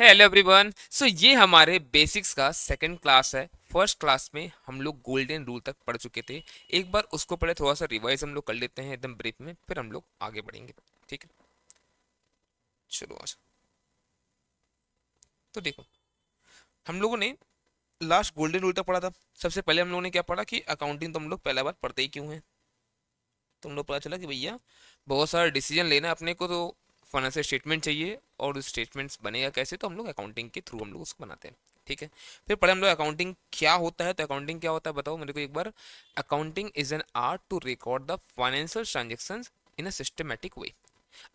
Hello everyone. सो ये हमारे basics का सेकंड क्लास है। फर्स्ट क्लास में हम लोग गोल्डन रूल तक पढ़ चुके थे। एक बार उसको पहले थोड़ा सा रिवाइज हम लोग कर लेते हैं एकदम ब्रीफ में, फिर हम लोग आगे बढ़ेंगे। ठीक है, चलो आज तो देखो, हम लोगों ने लास्ट गोल्डन रूल तक पढ़ा था। सबसे पहले हम लोगों ने क्या पढ़ा कि अकाउंटिंग तो हम लोग पहला बार पढ़ते ही क्यों है। तो हम लोग पता चला कि भैया बहुत सारा डिसीजन लेना है अपने को, तो फाइनेंशियल स्टेटमेंट चाहिए, और उस स्टेटमेंट्स बनेगा कैसे, तो हम लोग अकाउंटिंग के थ्रू हम लोग उसको बनाते हैं। ठीक है, फिर पढ़े हम लोग अकाउंटिंग क्या होता है। तो अकाउंटिंग क्या होता है बताओ मेरे को एक बार। Accounting is an art to record the financial transaction in a systematic way.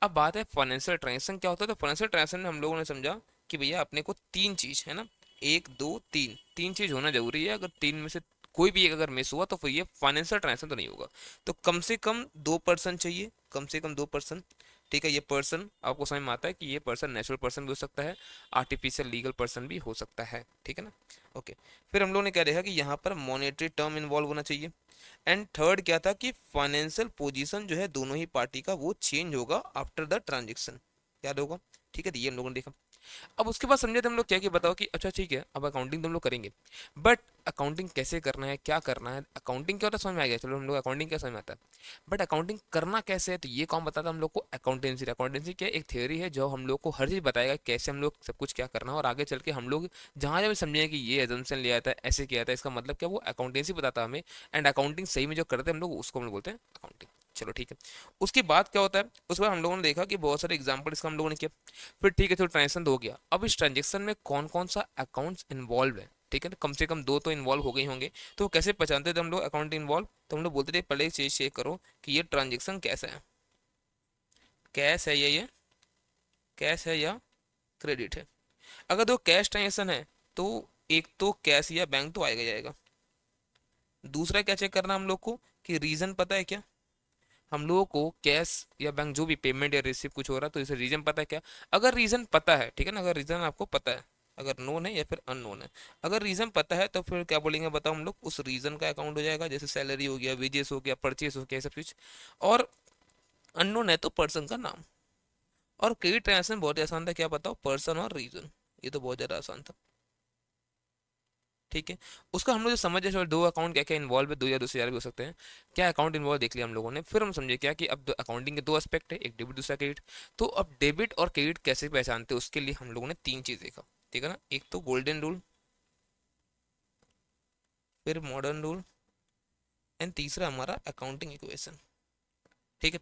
अब बात है फाइनेंशियल ट्रांजेक्शन क्या होता है। तो फाइनेंशियल ट्रांजेक्शन में हम लोगों ने समझा कि भैया अपने को तीन चीज है ना, एक दो तीन, तीन चीज होना जरूरी है। अगर तीन में से कोई भी एक अगर मिस हुआ तो फिर ये फाइनेंशियल ट्रांजेक्शन तो नहीं होगा। तो कम से कम 2% चाहिए, कम से कम 2%। ठीक है, ये पर्सन आपको समझ में आता है कि ये पर्सन नेचुरल पर्सन भी हो सकता है, आर्टिफिशियल लीगल पर्सन भी हो सकता है। ठीक है ना। ओके, फिर हम लोगों ने क्या देखा कि यहाँ पर मॉनेटरी टर्म इन्वॉल्व होना चाहिए। एंड थर्ड क्या था कि फाइनेंशियल पोजीशन जो है दोनों ही पार्टी का वो चेंज होगा आफ्टर द ट्रांजेक्शन, याद होगा। ठीक है, तो ये हम लोगों ने देखा। अब उसके बाद समझे थे हम लोग क्या कि बताओ कि अच्छा ठीक है अब अकाउंटिंग तो हम लोग करेंगे, बट अकाउंटिंग कैसे करना है, क्या करना है, अकाउंटिंग क्या होता है समझ में आ गया। चलो हम लोग अकाउंटिंग क्या समझ में आता है, बट अकाउंटिंग करना कैसे है तो ये कौन बताता है हम लोग को। अकाउंटेंसी। अकाउंटेंसी क्या एक थ्योरी है जो हम लोग को हर चीज़ बताएगा कैसे हम लोग सब कुछ क्या करना है, और आगे चल के हम लोग जहाँ जब समझेंगे कि ये एजम्पशन लिया था ऐसे किया था, इसका मतलब क्या, वो अकाउंटेंसी बताता है हमें। एंड अकाउंटिंग सही में जो करते हैं हम लोग उसको हम लोग बोलते हैं अकाउंटिंग। चलो ठीक है, उसके बाद क्या होता है, उसके बाद हम लोगों ने देखा कि बहुत सारे एग्जाम्पल इसका हम लोगों ने किया। फिर ठीक है, तो ट्रांजेक्शन तो हो गया। अब इस ट्रांजेक्शन में कौन कौन सा अकाउंट्स इन्वॉल्व है। ठीक है, तो कम से कम दो तो इन्वॉल्व हो गए होंगे। तो कैसे पहचानते थे हम लोग अकाउंट इन्वॉल्व, तो हम लोग बोलते थे पहले चीज चेक करो कि ये ट्रांजेक्शन कैसा है, कैश है ये कैश है या क्रेडिट है। अगर दो कैश ट्रांजेक्शन है तो एक तो कैश या बैंक तो आएगा ही आएगा। दूसरा क्या चेक करना हम लोग को कि रीजन पता है क्या। हम लोगों को कैश या बैंक जो भी पेमेंट या रिसीव कुछ हो रहा है तो इसे रीजन पता है क्या। अगर रीजन पता है, ठीक है ना, अगर रीजन आपको पता है, अगर नोन है या फिर अननोन है। अगर रीजन पता है तो फिर क्या बोलेंगे बताओ हम लोग, उस रीजन का अकाउंट हो जाएगा, जैसे सैलरी हो गया, वेजेस हो गया, परचेस हो गया, ये सब चीज। और अननोन है तो पर्सन का नाम। और क्रेडिट ट्रांजेक्शन बहुत ही आसान था, क्या बताओ, पर्सन और रीजन। ये तो बहुत ज्यादा आसान था। ठीक है, उसका हम लोग जो समझ जैसे दो अकाउंट क्या क्या इन्वॉल्व है, दो या दो से ज्यादा भी हो सकते हैं, क्या अकाउंट इन्वॉल्व देख लिया हम लोगों ने। फिर हम समझे क्या कि अब अकाउंटिंग के दो एस्पेक्ट है, एक डेबिट दूसरा क्रेडिट। तो अब डेबिट और क्रेडिट कैसे पहचानते हैं उसके लिए हम लोगों ने तीन चीज देखा। ठीक है ना, एक तो गोल्डन रूल, फिर मॉडर्न रूल, एंड तीसरा हमारा अकाउंटिंग इक्वेशन। ठीक है,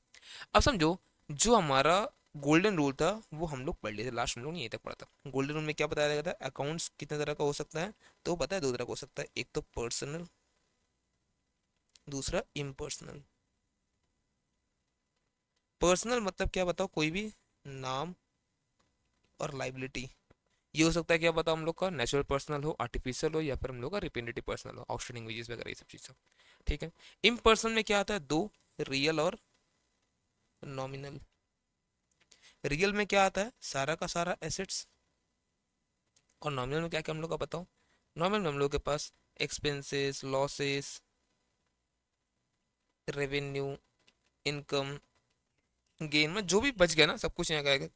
अब समझो, जो हमारा गोल्डन रूल था वो हम लोग पढ़ लिए थे लास्ट, हम लोग ने यहीं तक पढ़ा था। गोल्डन रूल में क्या बताया गया था, अकाउंट्स कितने तरह का हो सकता है, तो पता है दो तरह का हो सकता है, एक तो पर्सनल, दूसरा इम्पर्सनल। पर्सनल मतलब क्या बताओ, कोई भी नाम और लाइबिलिटी। ये हो सकता है क्या बताओ हम लोग का, नेचुरल पर्सनल हो, आर्टिफिशियल हो, या फिर हम लोग का रिप्रेजेंटेटिव पर्सनल हो, आउटस्टैंडिंग वेजेस वगैरह ये सब चीज़। ठीक है, इम्पर्सनल में क्या आता है, दो, रियल और नॉमिनल। रियल में क्या आता है, सारा का सारा एसेट्स। और नॉमिनल में क्या क्या हम लोग का बताओ। नॉमिनल में हम लोग के पास expenses, losses, revenue, income, gain, में जो भी बच गया ना सब कुछ यहाँ का आएगा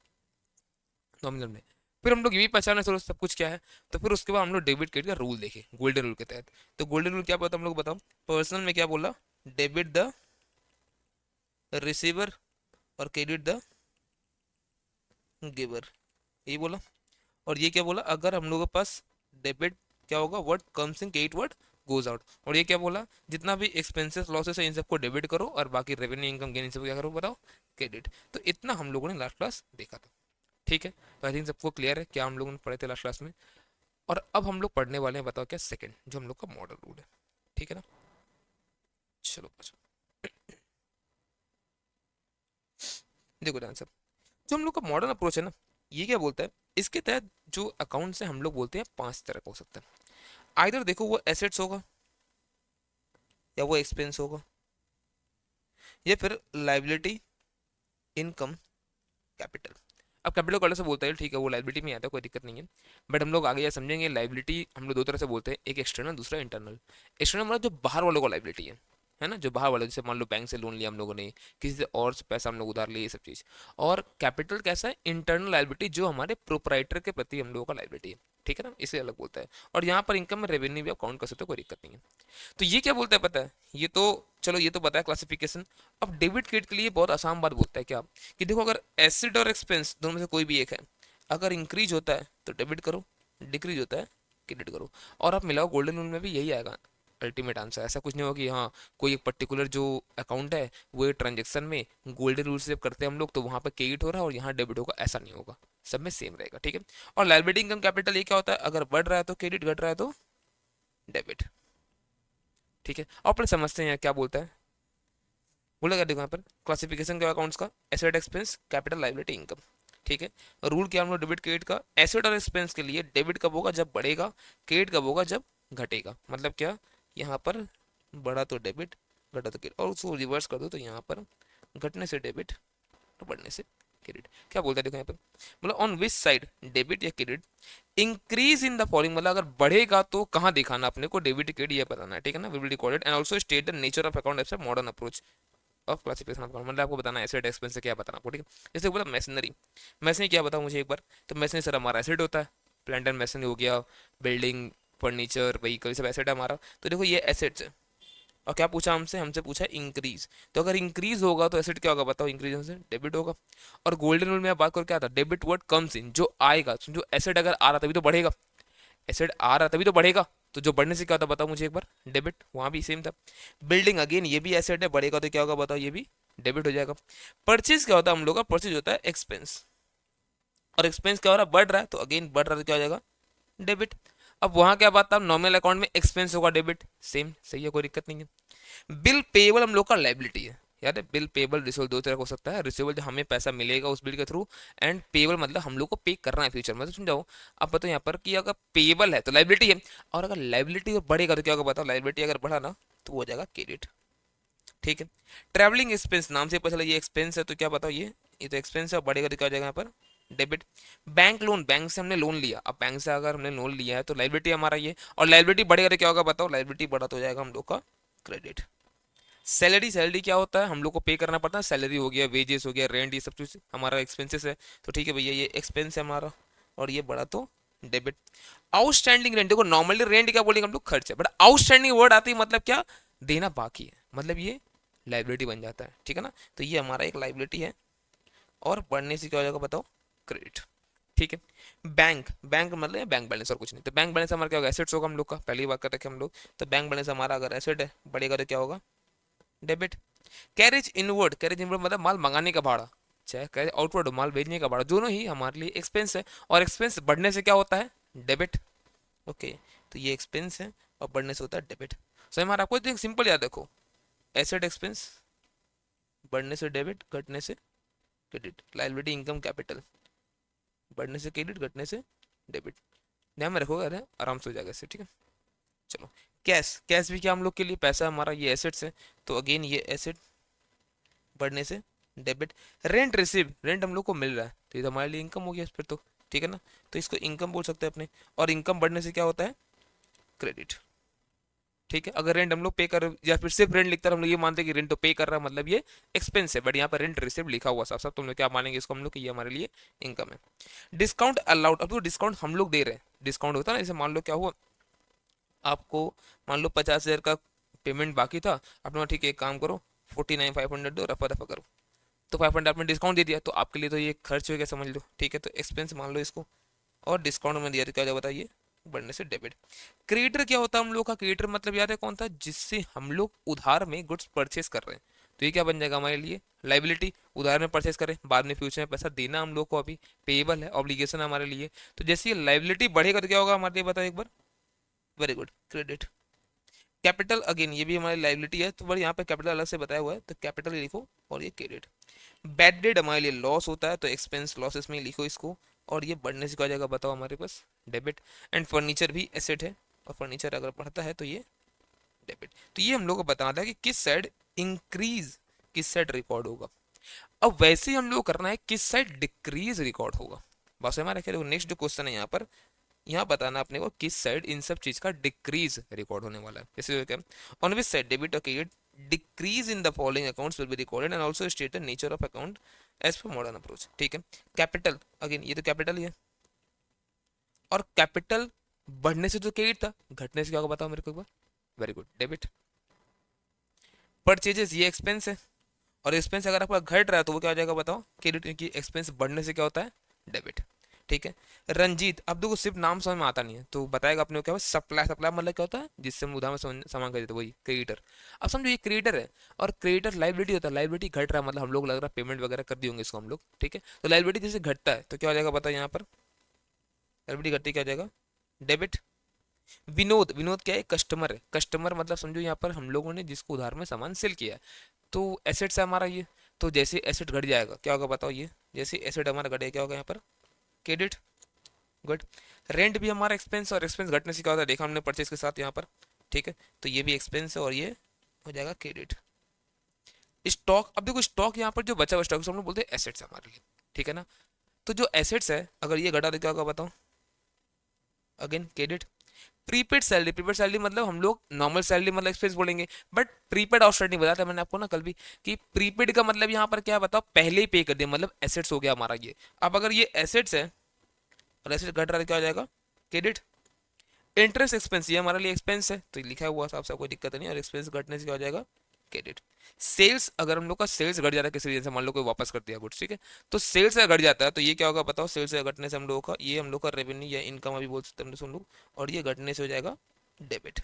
नॉमिनल में। फिर हम लोग ये भी पहचाना चलो सब कुछ क्या है। तो फिर उसके बाद हम लोग डेबिट क्रेडिट का रूल देखे गोल्डन रूल के तहत। तो गोल्डन रूल क्या बोलता हम लोग बताओ, पर्सनल में क्या बोला, डेबिट द रिसीवर और क्रेडिट द गिवर, ये बोला। और ये क्या बोला, अगर हम लोगों के पास डेबिट क्या होगा, what comes in credit what goes out. और ये क्या बोला, जितना भी एक्सपेंसेस लॉसेस है इन सबको डेबिट करो, और बाकी रेवेन्यू इनकम गेन इन सबको क्या करो बताओ, क्रेडिट। तो इतना हम लोगों ने लास्ट क्लास देखा था। ठीक है, तो आई थिंक सबको क्लियर है क्या हम लोगों ने पढ़े थे लास्ट क्लास में। और अब हम लोग पढ़ने वाले हैं बताओ क्या, सेकंड जो हम लोग का मॉडल रूल है। ठीक है ना, चलो अच्छा। देखो ध्यान से, जो हम लोग का मॉडर्न अप्रोच है ना, ये क्या बोलता है, इसके तहत जो अकाउंट से हम लोग बोलते हैं पांच तरह का हो सकता है। आइधर देखो वो एसेट्स होगा, या वो एक्सपेंस होगा, या फिर लाइबिलिटी, इनकम, कैपिटल। अब कैपिटल कॉलर से बोलता है ठीक है वो लाइबिलिटी में आता है, कोई दिक्कत नहीं है। बट हम लोग आगे यह समझेंगे लाइबिलिटी हम लोग दो तरह से बोलते हैं, एक एक्सटर्नल दूसरा इंटरनल। एक्सटर्नल मतलब जो बाहर वालों को लाइबिलिटी है है ना, जो बाहर वाले, जैसे मान लो बैंक से लोन लिया हम लोगों ने, किसी से और से पैसा हम लोग उधार लिए, ये सब चीज़। और कैपिटल कैसा है, इंटरनल लायबिलिटी, जो हमारे प्रोपराइटर के प्रति हम लोगों का लायबिलिटी है, ठीक है ना, इसे अलग बोलता है। और यहाँ पर इनकम में रेवेन्यू भी आप काउंट कर सकते हो, कोई दिक्कत नहीं है। तो ये क्या बोलता है पता है, ये तो चलो ये तो बताया क्लासिफिकेशन। अब डेबिट क्रेडिट के लिए बहुत आसान बात बोलता है क्या, कि देखो अगर एसेट और एक्सपेंस दोनों में से कोई भी एक है, अगर इंक्रीज होता है तो डेबिट करो, डिक्रीज होता है क्रेडिट करो। और आप मिलाओ गोल्डन रूल में भी यही आएगा अल्टीमेट आंसर। ऐसा कुछ नहीं होगा कि हाँ कोई एक पर्टिकुलर जो अकाउंट है वो एक ट्रांजेक्शन में गोल्डन रूल से जब करते हैं हम लोग तो वहाँ पर क्रेडिट हो रहा है और यहाँ डेबिट होगा, ऐसा नहीं होगा, सब में सेम रहेगा, ठीक है। और लायबिलिटी इनकम कैपिटल ये क्या होता है, अगर बढ़ रहा है तो क्रेडिट, घट रहा है तो डेबिट, ठीक है। और अपन समझते हैं क्या बोलता है, बोला क्या देखो यहाँ पर क्लासिफिकेशन क्या अकाउंट्स का, asset expense capital liability income, ठीक है। रूल क्या हम लोग डेबिट क्रेडिट का, एसेट और एक्सपेंस के लिए डेबिट कब होगा, जब बढ़ेगा, क्रेडिट कब होगा, जब घटेगा। मतलब क्या, यहाँ पर बढ़ा तो डेबिट, घटा तो क्रेडिट, और उसको रिवर्स कर दो तो यहाँ पर घटने से डेबिट और बढ़ने से क्रेडिट। क्या बोलता है देखो यहाँ पर, मतलब ऑन विच साइड डेबिट या credit increase in the following, मतलब अगर बढ़ेगा तो कहाँ दिखाना अपने को, डेबिट क्रेडिट ये बताना है, ठीक है ना। We will record it and also state the nature of account as a modern approach of classification of account, मतलब आपको बताना है एसेट एक्सपेंस से क्या बताना आपको, ठीक है। जैसे बोला मैशनरी, मैशनरी क्या बताओ मुझे एक बार, तो मैशनरी सर हमारा एसेट होता है, प्लांट एंड मैशनरी हो गया, बिल्डिंग, फर्नीचर, व्हीकल, सब एसेट है हमारा। तो देखो ये एसेट्स है, और क्या पूछा हमसे, हमसे पूछा इंक्रीज, तो अगर इंक्रीज होगा तो एसेट क्या होगा बताओ, इंक्रीज से डेबिट होगा। और गोल्डन रूल में बात करो क्या था, डेबिट वर्ड कम्स इन, जो आएगा, जो एसेट अगर आ रहा तभी तो बढ़ेगा, एसेट आ रहा तभी तो बढ़ेगा, तो जो बढ़ने से क्या होता बताओ मुझे एक बार, डेबिट, वहां भी सेम था। बिल्डिंग अगेन ये भी एसेट है, बढ़ेगा तो क्या होगा बताओ, ये भी डेबिट हो जाएगा। परचेज क्या होता है हम लोग का, परचेज होता है एक्सपेंस, और एक्सपेंस क्या हो रहा है, बढ़ रहा है, तो अगेन बढ़ रहा है तो क्या हो जाएगा, डेबिट। अब वहां क्या बात था, नॉमिनल अकाउंट में एक्सपेंस होगा डेबिट, सेम सही है, कोई दिक्कत नहीं है। बिल पेएबल हम लोग का लायबिलिटी है, याद है, बिल पेएबल रिसीवेबल दो तरह का हो सकता है, रिसीवेबल जो हमें पैसा मिलेगा उस बिल के थ्रू, एंड पेएबल मतलब हम लोग को पे करना है फ्यूचर में, तो समझाओ। अब बताओ यहाँ पर कि अगर पेएबल है तो लायबिलिटी है, और अगर लायबिलिटी बढ़ेगा तो क्या होगा बताओ, लायबिलिटी अगर बढ़ा ना तो वो हो जाएगा क्रेडिट, ठीक है। ट्रैवलिंग एक्सपेंस, नाम से पता चला ये एक्सपेंस है, तो क्या बताओ ये तो एक्सपेंस है, बढ़ेगा तो क्या हो जाएगा यहाँ पर, डेबिट। बैंक लोन, बैंक से हमने लोन लिया, अब बैंक से अगर हमने लोन लिया है तो लायबिलिटी हमारा ये, और लायबिलिटी बढ़ेगा तो क्या होगा बताओ, लायबिलिटी बढ़ा तो हो जाएगा हम लोग का क्रेडिट। सैलरी, सैलरी क्या होता है, हम लोग को पे करना पड़ता है, सैलरी हो गया, वेजेस हो गया, रेंट, ये सब चीज हमारा एक्सपेंसेस है, तो ठीक है भैया ये एक्सपेंस है हमारा, और ये बढ़ा तो डेबिट। आउटस्टैंडिंग रेंट, देखो नॉर्मली रेंट क्या बोलेंगे हम लोग, खर्च है, बट आउटस्टैंडिंग वर्ड आती है मतलब क्या, देना बाकी है, मतलब ये लाइबिलिटी बन जाता है, ठीक है ना। तो ये हमारा एक लाइबिलिटी है, और बढ़ने से क्या हो जाएगा बताओ, क्रेडिट, ठीक है। बैंक, बैंक मतलब बैंक बैलेंस और कुछ नहीं, तो बैंक बैलेंस हमारा क्या होगा, एसेट्स होगा हम लोग का, पहली बात कर रखे हम लोग, तो बैंक बैलेंस हमारा अगर एसेट है, बढ़ेगा तो क्या होगा, debit. Carriage inward, carriage inward मतलब माल मंगाने का भाड़ा, चाहे कैरेज आउटवर्ड माल भेजने का भाड़ा, दोनों ही हमारे लिए एक्सपेंस है, और एक्सपेंस बढ़ने से क्या होता है, डेबिट, ओके। तो ये एक्सपेंस है और बढ़ने से होता है डेबिट। सो हमारा आपको एक सिंपल याद रखो, एसेट एक्सपेंस, बढ़ने से डेबिट, घटने से क्रेडिट, लायबिलिटी इनकम कैपिटल, बढ़ने से क्रेडिट, घटने से डेबिट, ध्यान में रखोगे, अरे आराम से हो जाएगा इससे, ठीक है। चलो, कैश, कैश भी क्या हम लोग के लिए पैसा हमारा, ये एसेट्स है, तो अगेन ये एसेट, बढ़ने से डेबिट। रेंट रिसीव, रेंट हम लोग को मिल रहा है तो ये तो हमारे लिए इनकम हो गया फिर तो, ठीक है ना, तो इसको इनकम बोल सकते हैं अपने, और इनकम बढ़ने से क्या होता है, क्रेडिट, ठीक है। अगर रेंट हम लोग पे कर, या फिर सिर्फ रेंट लिखता है हम लोग ये मानते हैं कि रेंट तो पे कर रहा है मतलब ये एक्सपेंस है, बट यहाँ पर रेंट रिसीव लिखा हुआ साफ साफ, तुम लोग क्या मानेंगे इसको हम लोग कि ये हमारे लिए इनकम है। डिस्काउंट अलाउड, अब तो डिस्काउंट हम लोग दे रहे हैं, डिस्काउंट होता है ना, जैसे मान लो क्या हुआ आपको, मान लो 50,000 का पेमेंट बाकी था, आपने ठीक है एक काम करो 49,500 दो, रफा दफा करो, तो 500 आपने डिस्काउंट दे दिया, तो आपके लिए तो ये खर्च हो गया समझ लो, ठीक है, तो एक्सपेंस मान लो इसको, और डिस्काउंट में दिया तो क्या हो बताइए, बढ़ने से डेबिट। क्रेडिटर क्या होता है हम लोग का, क्रेडिटर मतलब याद है कौन था, जिससे हम लोग उधार में गुड्स परचेस कर रहे हैं, तो ये क्या बन जाएगा हमारे लिए, लाइबिलिटी, उधार में परचेस करें, बाद में फ्यूचर में पैसा देना हम लोग को, अभी पेएबल है, ऑब्लिगेशन है हमारे लिए, तो जैसे ये लाइबिलिटी बढ़ेगा तो क्या होगा हमारे लिए बताओ एक बार, very good, credit. Capital again ये भी हमारी लाइबिलिटी है, तो बड़ी यहाँ पे कैपिटल अलग से बताया हुआ है, तो कैपिटल लिखो, और ये क्रेडिट। बैड डेट हमारे लिए लॉस होता है, तो एक्सपेंस लॉसेस में लिखो इसको, और ये बढ़ने से क्या हो जाएगा बताओ हमारे पास, डेबिट। एंड फर्नीचर भी एसेट है, और फर्नीचर अगर बढ़ता है तो ये डेबिट। तो ये हम लोग को बताना है कि किस साइड इंक्रीज, किस साइड रिकॉर्ड होगा। अब वैसे ही हम लोग करना है किस साइड डिक्रीज रिकॉर्ड होगा, बस हमारा ख्याल नेक्स्ट जो क्वेश्चन है यहाँ पर, यहाँ बताना अपने को किस साइड इन सब चीज का डिक्रीज रिकॉर्ड होने वाला है, जैसे क्या, ऑन विच साइड डेबिट और credit decrease in the following accounts will be recorded and also state the nature of account as per modern approach. ठीक है, कैपिटल अगेन ये तो कैपिटल ही है, और कैपिटल बढ़ने से तो क्रेडिट था, घटने से क्या होगा बताओ मेरे को एक बार। Very good, debit. परचेजेस ये एक्सपेंस है, और एक्सपेंस अगर आपका घट रहा है तो वो क्या हो जाएगा बताओ, क्रेडिट, क्योंकि एक्सपेंस बढ़ने से क्या होता है, डेबिट। ठीक है, रंजीत, अब देखो सिर्फ नाम समझ में आता नहीं है तो बताएगा अपने को क्या, सप्लाई, सप्लाई मतलब क्या होता है, जिससे हम उधार में सामान खरीदते, वही क्रेडिटर। अब समझो ये क्रेडिटर है, और क्रेडिटर लाइबिलिटी होता है, लाइबिलिटी घट रहा है मतलब हम लोग लग रहा है पेमेंट वगैरह कर दिए होंगे इसको हम लोग। ठीक है, तो लाइबिलिटी जैसे घटता है तो क्या हो जाएगा बताओ यहाँ पर, लाइबिलिटी घटती क्या हो जाएगा, डेबिट। विनोद, विनोद क्या है, कस्टमर है, कस्टमर मतलब समझो यहाँ पर हम लोगों ने जिसको उधार में सामान सेल किया है, तो एसेट्स है हमारा ये, तो जैसे एसेट घट जाएगा क्या होगा बताओ, ये जैसे एसेट हमारा घटेगा क्या होगा यहाँ पर, क्रेडिट। गुड। रेंट भी हमारा एक्सपेंस, और एक्सपेंस घटने से क्या होता है देखा हमने परचेज के साथ यहाँ पर। ठीक है, तो ये भी एक्सपेंस है और ये हो जाएगा क्रेडिट। स्टॉक, अब देखो स्टॉक यहाँ पर जो बचा हुआ स्टॉक हम लोग बोलते हैं एसेट्स हमारे लिए। ठीक है ना, तो जो एसेट्स है अगर ये घटा तो क्या होगा बताओ, again credit. Prepaid salary, prepaid salary मतलब हम लोग नॉर्मल सैलरी मतलब एक्सपेंस बोलेंगे, बट प्रीपेड आउटस्टैंडिंग बताया था मैंने आपको ना कल भी, कि प्रीपेड का मतलब यहाँ पर क्या है बताओ, पहले ही पे कर दिया, मतलब एसेट्स हो गया हमारा ये। अब अगर ये एसेट्स है और एसेट घट रहा है तो क्या हो जाएगा, क्रेडिट। इंटरेस्ट एक्सपेंस ये हमारे लिए एक्सपेंस है, तो लिखा हुआ साफ साफ कोई दिक्कत नहीं, और एक्सपेंस घटने से क्या हो जाएगा, क्रेडिट। सेल्स, अगर हम लोग का सेल्स घट जाता है किसी रीजन से, मान लो कोई वापस कर दिया गुड्स, ठीक है, तो सेल्स अगर घट जाता है तो ये क्या होगा बताओ, सेल्स घटने से हम लोगों का ये हम लोग का रेवेन्यू या इनकम अभी बोल सकते हैं हम लोग, और ये घटने से हो जाएगा डेबिट।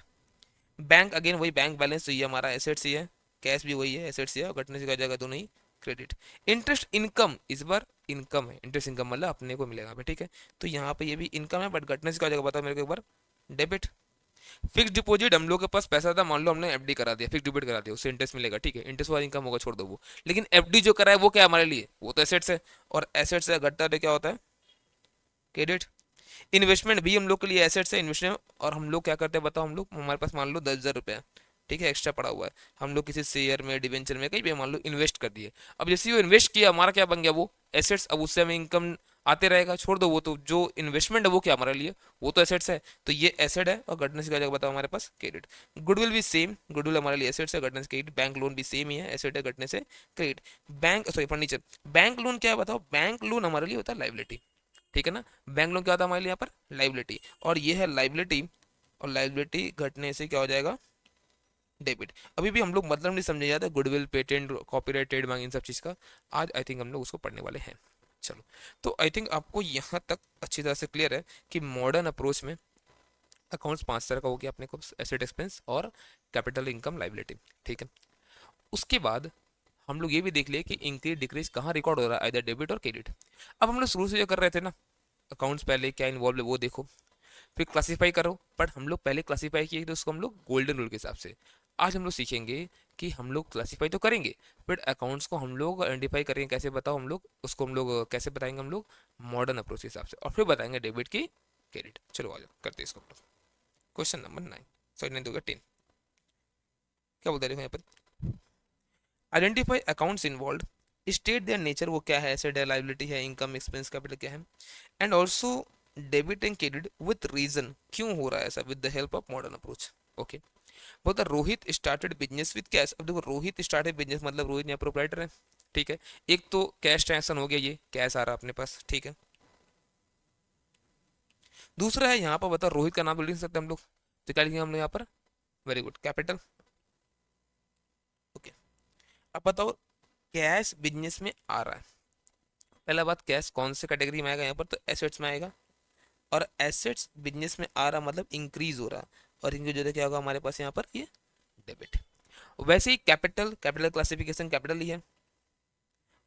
बैंक अगेन वही बैंक बैलेंस, तो ये हमारा एसेट्स ही है, कैश भी वही है एसेट्स ही है, और घटने से क्या हो जाएगा दोनों ही क्रेडिट। इंटरेस्ट इनकम, इस बार इनकम है, इंटरेस्ट इनकम मतलब अपने को मिलेगा पे। ठीक है, तो यहाँ पे ये भी इनकम है, बट घटने से क्या हो जाएगा बताओ मेरे को एक बार, डेबिट। फिक्स डिपॉजिट, हम लोग के पास पैसा था, मान लो हमने एफडी करा दिया, फिक्स डिपॉजिट करा दिया, उससे इंटरेस्ट मिलेगा, ठीक है, इंटरेस्ट वाला इनकम होगा, छोड़ दो वो। लेकिन एफडी जो करा है वो क्या है हमारे लिए, वो तो एसेट्स है, और एसेट्स से घटता है तो क्या होता है, क्रेडिट। इन्वेस्टमेंट भी हम लोग के लिए एसेट्स है, इन्वेस्टमेंट, और हम लोग क्या करते हैं बताओ, हम लोग हमारे पास मान लो 10,000 रुपया, ठीक है, एक्स्ट्रा पड़ा हुआ है, हम लोग किसी शेयर में, डिवेंचर में, कहीं भी मान लो इन्वेस्ट कर दिए। अब जैसे वो इन्वेस्ट किया हमारा क्या बन गया, वो एसेट्स, अब उससे हमें इनकम आते रहेगा, छोड़ दो वो, तो जो इन्वेस्टमेंट है वो क्या हमारे लिए, वो तो एसेट्स है, तो ये एसेट है, और घटने से क्या जाएगा बताओ हमारे पास, क्रेडिट। गुडविल भी सेम, गुडविल हमारे लिए एसेट्स है, घटने से क्रेडिट। बैंक लोन भी सेम ही है, एसेट है, घटने से credit. Bank sorry furniture, bank loan क्या है बताओ, बैंक लोन हमारे लिए होता है लाइबिलिटी। ठीक है ना, बैंक लोन क्या होता है हमारे लिए यहाँ पर, लाइबिलिटी, और ये है लाइबिलिटी, और लाइबिलिटी घटने से क्या हो जाएगा, डेबिट। अभी भी हम लोग मतलब नहीं समझे जाते, गुडविल, पेटेंट, कॉपीराइट, ट्रेडमार्क, इन सब चीज़ का आज आई थिंक हम लोग उसको पढ़ने वाले हैं। चलो, तो आई थिंक आपको यहाँ तक अच्छी तरह से क्लियर है कि मॉडर्न अप्रोच में अकाउंट्स 5 तरह का हो गया अपने को, एसेट, एक्सपेंस और कैपिटल, इनकम, लाइबिलिटी। ठीक है, उसके बाद हम लोग ये भी देख लिए कि इंक्रीज डिक्रीज कहाँ रिकॉर्ड हो रहा है, इधर डेबिट और क्रेडिट। अब हम लोग शुरू से जो कर रहे थे ना, अकाउंट्स पहले क्या इन्वॉल्व है वो देखो, फिर क्लासीफाई करो, बट हम लोग पहले क्लासीफाई किए तो उसको हम लोग गोल्डन रूल के हिसाब से। आज हम लोग सीखेंगे कि हम लोग क्लासीफाई तो करेंगे, बट अकाउंट्स को हम लोग आइडेंटिफाई करेंगे कैसे, बताओ हम लोग उसको हम लोग कैसे बताएंगे, हम लोग मॉडर्न अप्रोच के हिसाब से, और फिर बताएंगे डेबिट की, क्रेडिट। चलो आ जाओ करते हैं इसको। क्वेश्चन नंबर 9, सॉरी 9 होगा 10, क्या बोलते हैं यहाँ पर, identify accounts involve, state their nature, वो क्या है, एसेट है, लाइबिलिटी है, इनकम, एक्सपेंस, कैपिटल क्या है, and also debit and credit with reason, क्यों हो रहा है ऐसा, with the help of modern approach. Okay, बोलता Rohit started business with cash. अब देखो रोहित स्टार्टेड बिजनेस मतलब रोहित यहाँ प्रोप्राइटर है, ठीक है, एक तो कैश ट्रांजेक्शन हो गया, ये कैश आ रहा है अपने पास, ठीक है। दूसरा है यहाँ पर बता, रोहित का नाम तो लिख सकते हैं हम लोग, तो क्या लिखेंगे हम लोग यहाँ पर, वेरी गुड, कैपिटल। ओके, अब बताओ कैश बिजनेस में आ रहा है, पहला बात कैश कौन से कैटेगरी में आएगा यहाँ पर, तो एसेट्स में आएगा, और एसेट्स बिजनेस में आ रहा मतलब इंक्रीज हो रहा, और इंक्रीज होता क्या होगा हमारे पास यहाँ पर, ये डेबिट। वैसे ही कैपिटल, कैपिटल क्लासिफिकेशन कैपिटल ही है,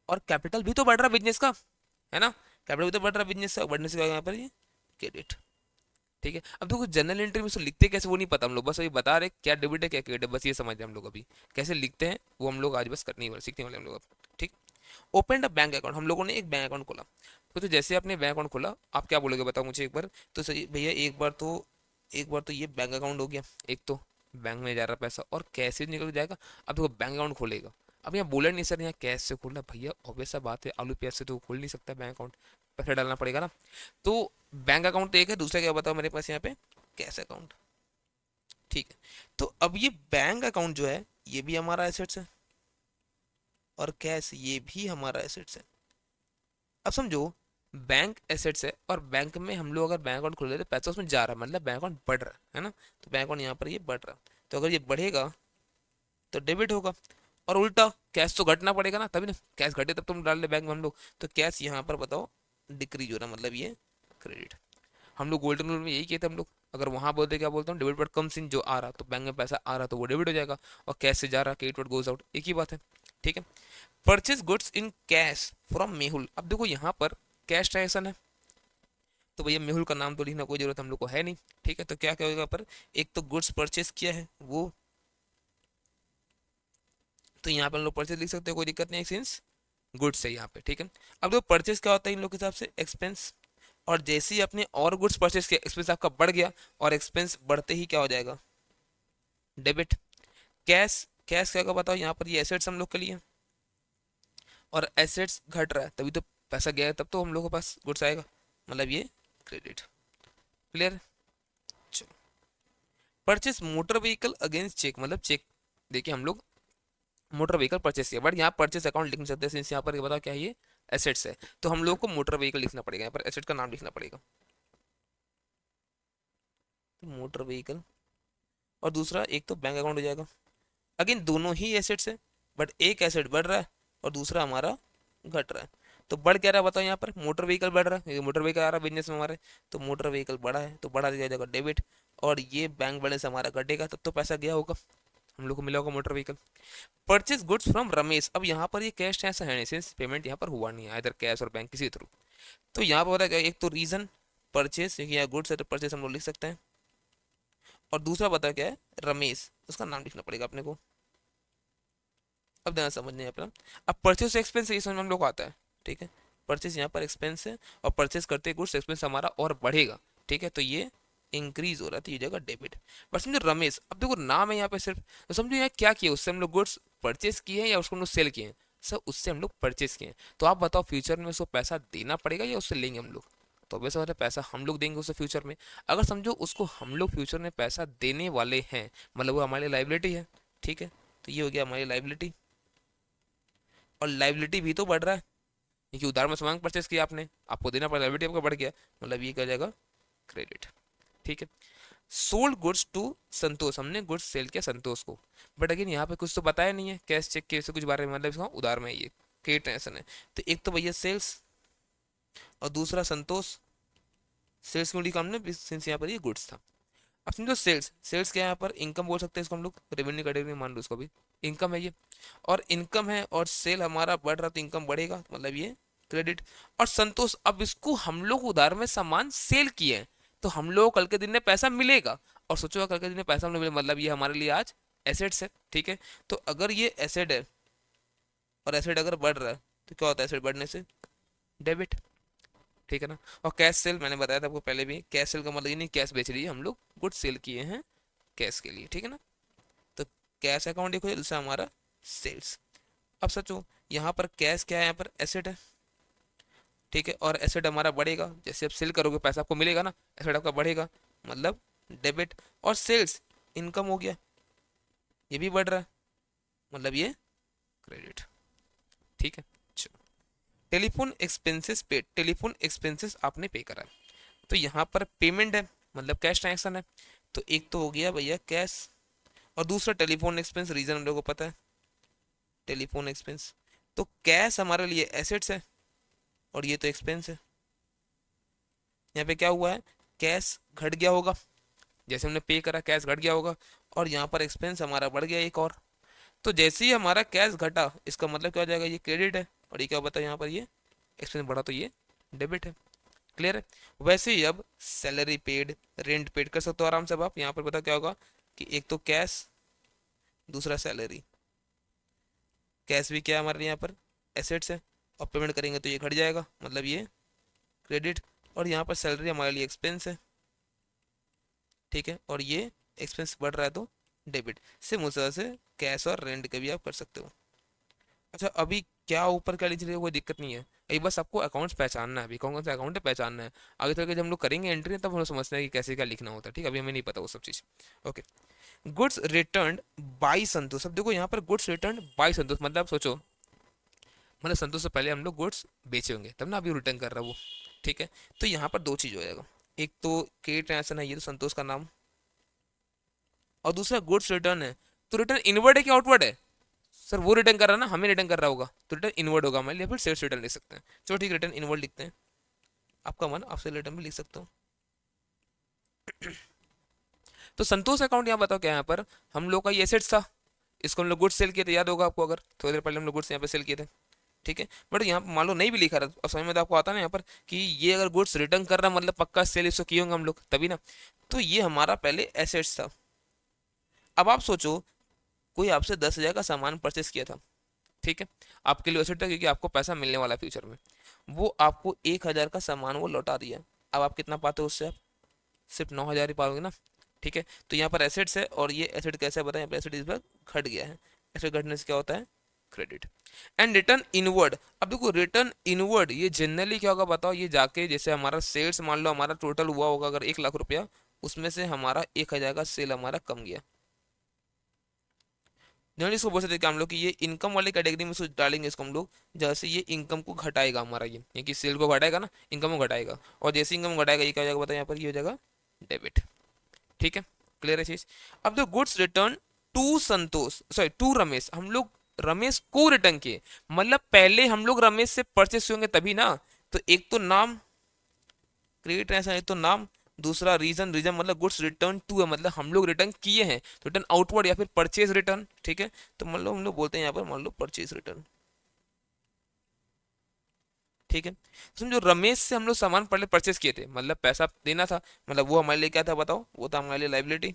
और कैपिटल भी तो बढ़ रहा बिजनेस का, है ना, कैपिटल भी तो बढ़ रहा बिजनेस का, बढ़ने से क्या होगा यहाँ पर, ये क्रेडिट। ठीक है, अब देखो जनरल एंट्री में से लिखते कैसे वो नहीं पता हम लोग, बस अभी बता रहे क्या डेबिट है क्या क्रेडिट है, बस ये समझ रहे हम लोग अभी कैसे लिखते हैं, वो हम लोग आज बस करने वाले, सीखने वाले हम लोग अब। ठीक, ओपन अ बैंक अकाउंट, हम लोगों ने एक बैंक अकाउंट खोला, तो जैसे आपने बैंक अकाउंट खोला आप क्या बोलोगे बताओ मुझे एक बार, तो सही भैया एक बार तो ये बैंक अकाउंट हो गया, एक तो बैंक में जा रहा पैसा और कैसे निकल जाएगा। अब देखो बैंक अकाउंट खोलेगा, अब यहाँ बोला नहीं सर यहाँ कैश से खोलना, भैया ऑब्वियस सा बात है, आलू प्याज से तो खोल नहीं सकता बैंक अकाउंट, पैसा डालना पड़ेगा ना। तो बैंक अकाउंट तो एक है, दूसरा क्या बताओ मेरे पास यहाँ पे, कैश अकाउंट। ठीक है, तो अब ये बैंक अकाउंट जो है ये भी हमारा एसेट्स है, और कैश ये भी हमारा एसेट्स है। अब समझो, बैंक एसेट्स है और बैंक में हम लोग अगर बैंक अकाउंट खोल लेते तो पैसा उसमें जा रहा है, मतलब बैंक अकाउंट बढ़ रहा है ना। तो बैंक अकाउंट यहाँ पर ये बढ़ रहा है, तो अगर ये बढ़ेगा तो डेबिट होगा। और उल्टा कैश तो घटना पड़ेगा ना, तभी ना, कैश घटे तब तुम डाल ले बैंक में हम लोग। तो कैश यहाँ पर बताओ डिक्रीज हो रहा है, मतलब ये क्रेडिट। हम लोग गोल्डन रूल में यही कहते हैं हम लोग, अगर वहां बोलते क्या बोलते हैं, डेबिट बट कम्स इन, जो आ रहा तो बैंक में पैसा आ रहा तो वो डेबिट हो जाएगा, और कैश से जा रहा क्रेडिट बट गोज आउट, एक ही बात है। ठीक है। Purchase goods in cash from Mehul. अब देखो यहाँ पर कैश ट्रांजेक्शन है, तो भैया मेहुल का नाम तो लिखना कोई जरूरत हम लोग को है नहीं। ठीक है, तो क्या क्या होगा पर, एक तो गुड्स परचेज किया है वो, तो यहाँ पर हम लोग परचेज लिख सकते हैं, कोई दिक्कत नहीं, सिंस गुड्स है यहाँ पे। ठीक है। अब देखो परचेज क्या होता है इन लोग के हिसाब से, एक्सपेंस। और जैसे ही अपने और गुड्स परचेज किया, एक्सपेंस आपका बढ़ गया, और एक्सपेंस बढ़ते ही क्या हो जाएगा, डेबिट। कैश, कैश क्या होगा बताओ, यहाँ पर ये एसेट्स हम लोग के लिए, और एसेट्स घट रहा है तभी तो पैसा गया है, तब तो हम लोग के पास गुड्स आएगा, मतलब ये credit. Clear. Purchase motor vehicle against cheque, मतलब चेक देखिए हम लोग मोटर व्हीकल परचेस किया, बट यहाँ परचेस अकाउंट लिख नहीं सकते, सिंस यहाँ पर ये बताओ क्या है, ये एसेट्स है, तो हम लोग को मोटर व्हीकल लिखना पड़ेगा, यहाँ पर एसेट का नाम लिखना पड़ेगा, तो मोटर व्हीकल। और दूसरा एक तो बैंक अकाउंट हो जाएगा। अगेन दोनों ही एसेट्स है, बट एक एसेट बढ़ रहा है और दूसरा हमारा घट रहा है। तो बढ़ क्या रहा है बताओ, यहाँ पर मोटर व्हीकल बढ़ रहा है, मोटर व्हीकल आ रहा है बिजनेस में हमारे, तो मोटर व्हीकल बढ़ा है तो बढ़ा दिया जाएगा डेबिट। और ये बैंक बैलेंस हमारा घटेगा, तब तो पैसा गया होगा, हम लोग को मिला होगा motor vehicle. Purchase goods from Ramesh. अब यहाँ पर ये कैश ऐसा है नहीं, सिंस पेमेंट यहाँ पर हुआ नहीं है इधर कैश और बैंक किसी थ्रू। तो यहाँ पर बताया एक तो रीजन परचेज, क्योंकि यहाँ गुड्स है तो परचेज हम लोग लिख सकते हैं, और दूसरा बता क्या है, रमेश, उसका नाम लिखना पड़ेगा अपने को। अब ध्यान समझने अपना, अब परचेज एक्सपेंस ये समझ में हम लोग को आता है। ठीक है, परचेज यहाँ पर एक्सपेंस है, और परचेज करते गुड्स एक्सपेंस हमारा और बढ़ेगा। ठीक है, तो ये इंक्रीज हो रहा है, तो ये जगह डेबिट। बस समझो रमेश, अब देखो नाम है यहाँ पे सिर्फ, तो समझो यहाँ क्या किया, उससे हम लोग गुड्स परचेज किए हैं या उसको हम लोग सेल किए हैं, सर उससे हम लोग परचेज किए हैं। तो आप बताओ फ्यूचर में उसको पैसा देना पड़ेगा या उससे लेंगे हम लोग, तो वैसे वाला पैसा हम लोग देंगे उससे फ्यूचर में। अगर समझो उसको हम लोग फ्यूचर में पैसा देने वाले हैं, मतलब वो हमारी लाइबिलिटी है। ठीक है, तो ये हो गया हमारी लाइबिलिटी, और लाइबिलिटी भी तो बढ़ रहा है, क्योंकि उधार में सामान परचेस किया आपने, आपको देना पड़ा, लाइबिलिटी आपका बढ़ गया, मतलब ये क्या जाएगा, क्रेडिट। ठीक है। सोल्ड गुड्स टू संतोष, हमने गुड्स सेल किया संतोष को, बट अगेन यहाँ पे कुछ तो बताया नहीं है कैश चेक के से कुछ बारे में, मतलब इसका उधार में ये क्रेडिट ट्रांजेक्शन है। तो एक तो भैया सेल्स, और दूसरा संतोष। सेल्स क्यों लिखा हमने, सिंस यहाँ पर ये गुड्स था। अब समझो सेल्स, सेल्स क्या है यहाँ पर, इनकम बोल सकते हैं इसको हम लोग, रेवेन्यू कैटेगरी मान लो इसको भी, इनकम है ये, और इनकम है और सेल हमारा बढ़ रहा तो इनकम बढ़ेगा, मतलब ये क्रेडिट। और संतोष, अब इसको हम लोग उधार में सामान सेल किए हैं, तो हम लोग कल के दिन में पैसा मिलेगा, और सोचो कल के दिन में पैसा मिले, मतलब ये हमारे लिए आज एसेट्स है। ठीक है, तो अगर ये एसेट है और एसेट अगर बढ़ रहा है, तो क्या होता है एसेट बढ़ने से, डेबिट। ठीक है ना। और कैश सेल मैंने बताया था आपको पहले भी, कैश सेल का मतलब ये नहीं कैश बेच रही है, हम लोग गुड सेल किए हैं कैश के लिए। ठीक है ना, तो कैश अकाउंट एक हो दूसरा हमारा सेल्स। अब सोचो यहाँ पर कैश क्या है, यहाँ पर एसेट है। ठीक है, और एसेट हमारा बढ़ेगा, जैसे आप सेल करोगे पैसा आपको मिलेगा ना, एसेट आपका बढ़ेगा, मतलब डेबिट। और सेल्स इनकम हो गया, ये भी बढ़ रहा है, मतलब ये क्रेडिट। ठीक है। टेलीफोन एक्सपेंसेस पे, टेलीफोन एक्सपेंसेस आपने पे करा है, तो यहाँ पर पेमेंट है, मतलब कैश ट्रांजेक्शन है, तो एक तो हो गया भैया कैश, और दूसरा टेलीफोन एक्सपेंस, रीजन हम लोगों को पता है, टेलीफोन एक्सपेंस। तो कैश हमारे लिए एसेट्स है, और ये तो एक्सपेंस है। यहाँ पे क्या हुआ है, कैश घट गया होगा, जैसे हमने पे करा कैश घट गया होगा, और यहाँ पर एक्सपेंस हमारा बढ़ गया एक और। तो जैसे ही हमारा कैश घटा, इसका मतलब क्या हो जाएगा, ये क्रेडिट है, और ये क्या बता यहाँ पर ये एक्सपेंस बढ़ा तो ये डेबिट है। क्लियर है। वैसे ही अब सैलरी पेड, रेंट पेड कर सकते हो आराम से। अब आप यहाँ पर पता क्या होगा कि एक तो कैश, दूसरा सैलरी। कैश भी क्या है हमारे यहाँ पर, एसेट्स है, और पेमेंट करेंगे तो ये घट जाएगा, मतलब ये क्रेडिट। और यहाँ पर सैलरी हमारे लिए एक्सपेंस है। ठीक है, और ये एक्सपेंस बढ़ रहा है तो डेबिट। सेम उस तरह से कैश और रेंट के भी आप कर सकते हो। अच्छा अभी क्या ऊपर क्या लीजिए कोई दिक्कत नहीं है, ये बस आपको अकाउंट्स पहचानना है, अभी कौन कौन सा अकाउंट है पहचानना है। आगे चल के जब हम लोग करेंगे एंट्री तब हम लोग समझते हैं कि कैसे क्या लिखना होता है, ठीक है, अभी हमें नहीं पता वो सब चीज़। ओके, गुड्स रिटर्न बाई संतोष। अब देखो यहाँ पर गुड्स रिटर्न बाई संतोष मतलब सोचो, मतलब संतोष से पहले हम लोग गुड्स बेचे होंगे तब ना अभी रिटर्न कर रहा है वो, ठीक है। तो यहाँ पर दो चीज़ हो जाएगा, एक तो क्रेडिट ट्रांजैक्शन है ये तो संतोष का नाम, और दूसरा गुड्स रिटर्न है। तो रिटर्न इनवर्ड है कि आउटवर्ड है? सर वो रिटर्न कर रहा है ना, हमें रिटर्न कर रहा होगा, तो रिटर्न इनवर्ड होगा हमारे लिए, फिर सेल्स रिटर्न लिख सकते हैं। चलो ठीक है, रिटर्न इनवर्ड लिखते हैं, आपका मन आपसे रिटर्न भी लिख सकता हूँ। तो संतोष अकाउंट यहाँ बताओ क्या, यहाँ पर हम लोग का ये एसेट्स था, इसको हम लोग गुड्स सेल किए थे, याद होगा आपको, अगर थोड़ी देर पहले हम लोग गुड्स यहाँ पे सेल किए थे, ठीक है। बट यहाँ मान लो नहीं भी लिखा रहा, अब समझ में तो आपको आता ना यहाँ पर कि ये अगर गुड्स रिटर्न कर रहा मतलब पक्का सेल इसको किए होंगे हम लोग तभी ना। तो ये हमारा पहले एसेट्स था। अब आप सोचो कोई आपसे 10,000 का सामान परचेस किया था, ठीक है, आपके लिए एसेट था क्योंकि आपको पैसा मिलने वाला फ्यूचर में, वो आपको 1,000 का सामान वो लौटा दिया। अब आप कितना पाते हो उससे? आप सिर्फ 9,000 ही पाओगे ना, ठीक है। तो यहाँ पर एसेट्स है और ये एसेट कैसे बताएं, यहाँ पर एसेट इस बार घट गया है, एसेट घटने से क्या होता है? क्रेडिट। एंड रिटर्न इनवर्ड, अब देखो रिटर्न इनवर्ड ये जनरली क्या होगा बताओ, ये जाके जैसे हमारा सेल्स मान लो हमारा टोटल हुआ होगा अगर 1,00,000 रुपया, उसमें से हमारा 1,000 का सेल हमारा कम गया, जनरली इसको बोल सकते हैं कि हम लोग कि ये इनकम वाले कैटेगरी में सोच डालेंगे इसको हम लोग, जैसे ये इनकम को घटाएगा हमारा, ये कि सेल को घटाएगा ना, इनकम को घटाएगा, और जैसे इनकम घटाएगा ये क्या हो जाएगा बताओ, यहाँ पर ये हो जाएगा डेबिट, ठीक है, क्लियर है चीज। अब the goods return to Santosh, sorry to Ramesh, हम लोग रमेश को रिटर्न किए, मतलब पहले हम लोग रमेश से परचेस होंगे तभी ना। तो एक तो नाम क्रेडिट ट्रांजैक्शन, एक तो नाम, दूसरा रीजन, रीजन मतलब गुड्स रिटर्न टू है मतलब हम लोग रिटर्न किए हैं, रिटर्न आउटवर्ड या फिर परचेज रिटर्न, ठीक है। तो मान लो हम लोग बोलते हैं यहाँ पर मान लो परचेज रिटर्न, ठीक है। समझो रमेश से हम लोग सामान पहले परचेस किए थे, मतलब पैसा देना था, मतलब वो हमारे लिए क्या था बताओ, वो था हमारे लिए लाइबिलिटी।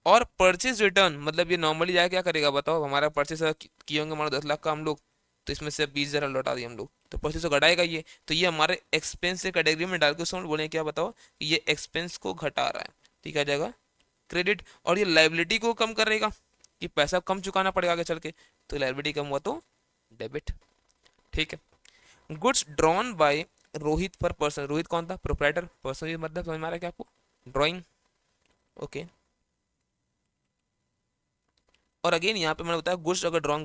और परचेज रिटर्न मतलब ये नॉर्मली जाके क्या करेगा बताओ, हमारा परचेस किए होंगे मान लो 10,00,000 का हम लोग, तो इसमें से 20,000 लौटा दिए हम लोग, तो परचेस तो घटाएगा ये, तो ये हमारे एक्सपेंस से कैटेगरी में डाल के उसको बोले क्या बताओ कि ये एक्सपेंस को घटा रहा है, ठीक है, आ जाएगा क्रेडिट। और ये लाइबिलिटी को कम करेगा कि पैसा कम चुकाना पड़ेगा आगे चल के, तो लाइबिलिटी कम हुआ तो डेबिट, ठीक है। गुड्स ड्रॉन बाय रोहित पर पर्सन, रोहित कौन था? प्रोप्राइटर, पर्सन मतलब समझ में आ रहा है क्या आपको? Drawing, okay. और अगेन यहाँ पे मैंने बताया गुड्स अगर ड्रॉ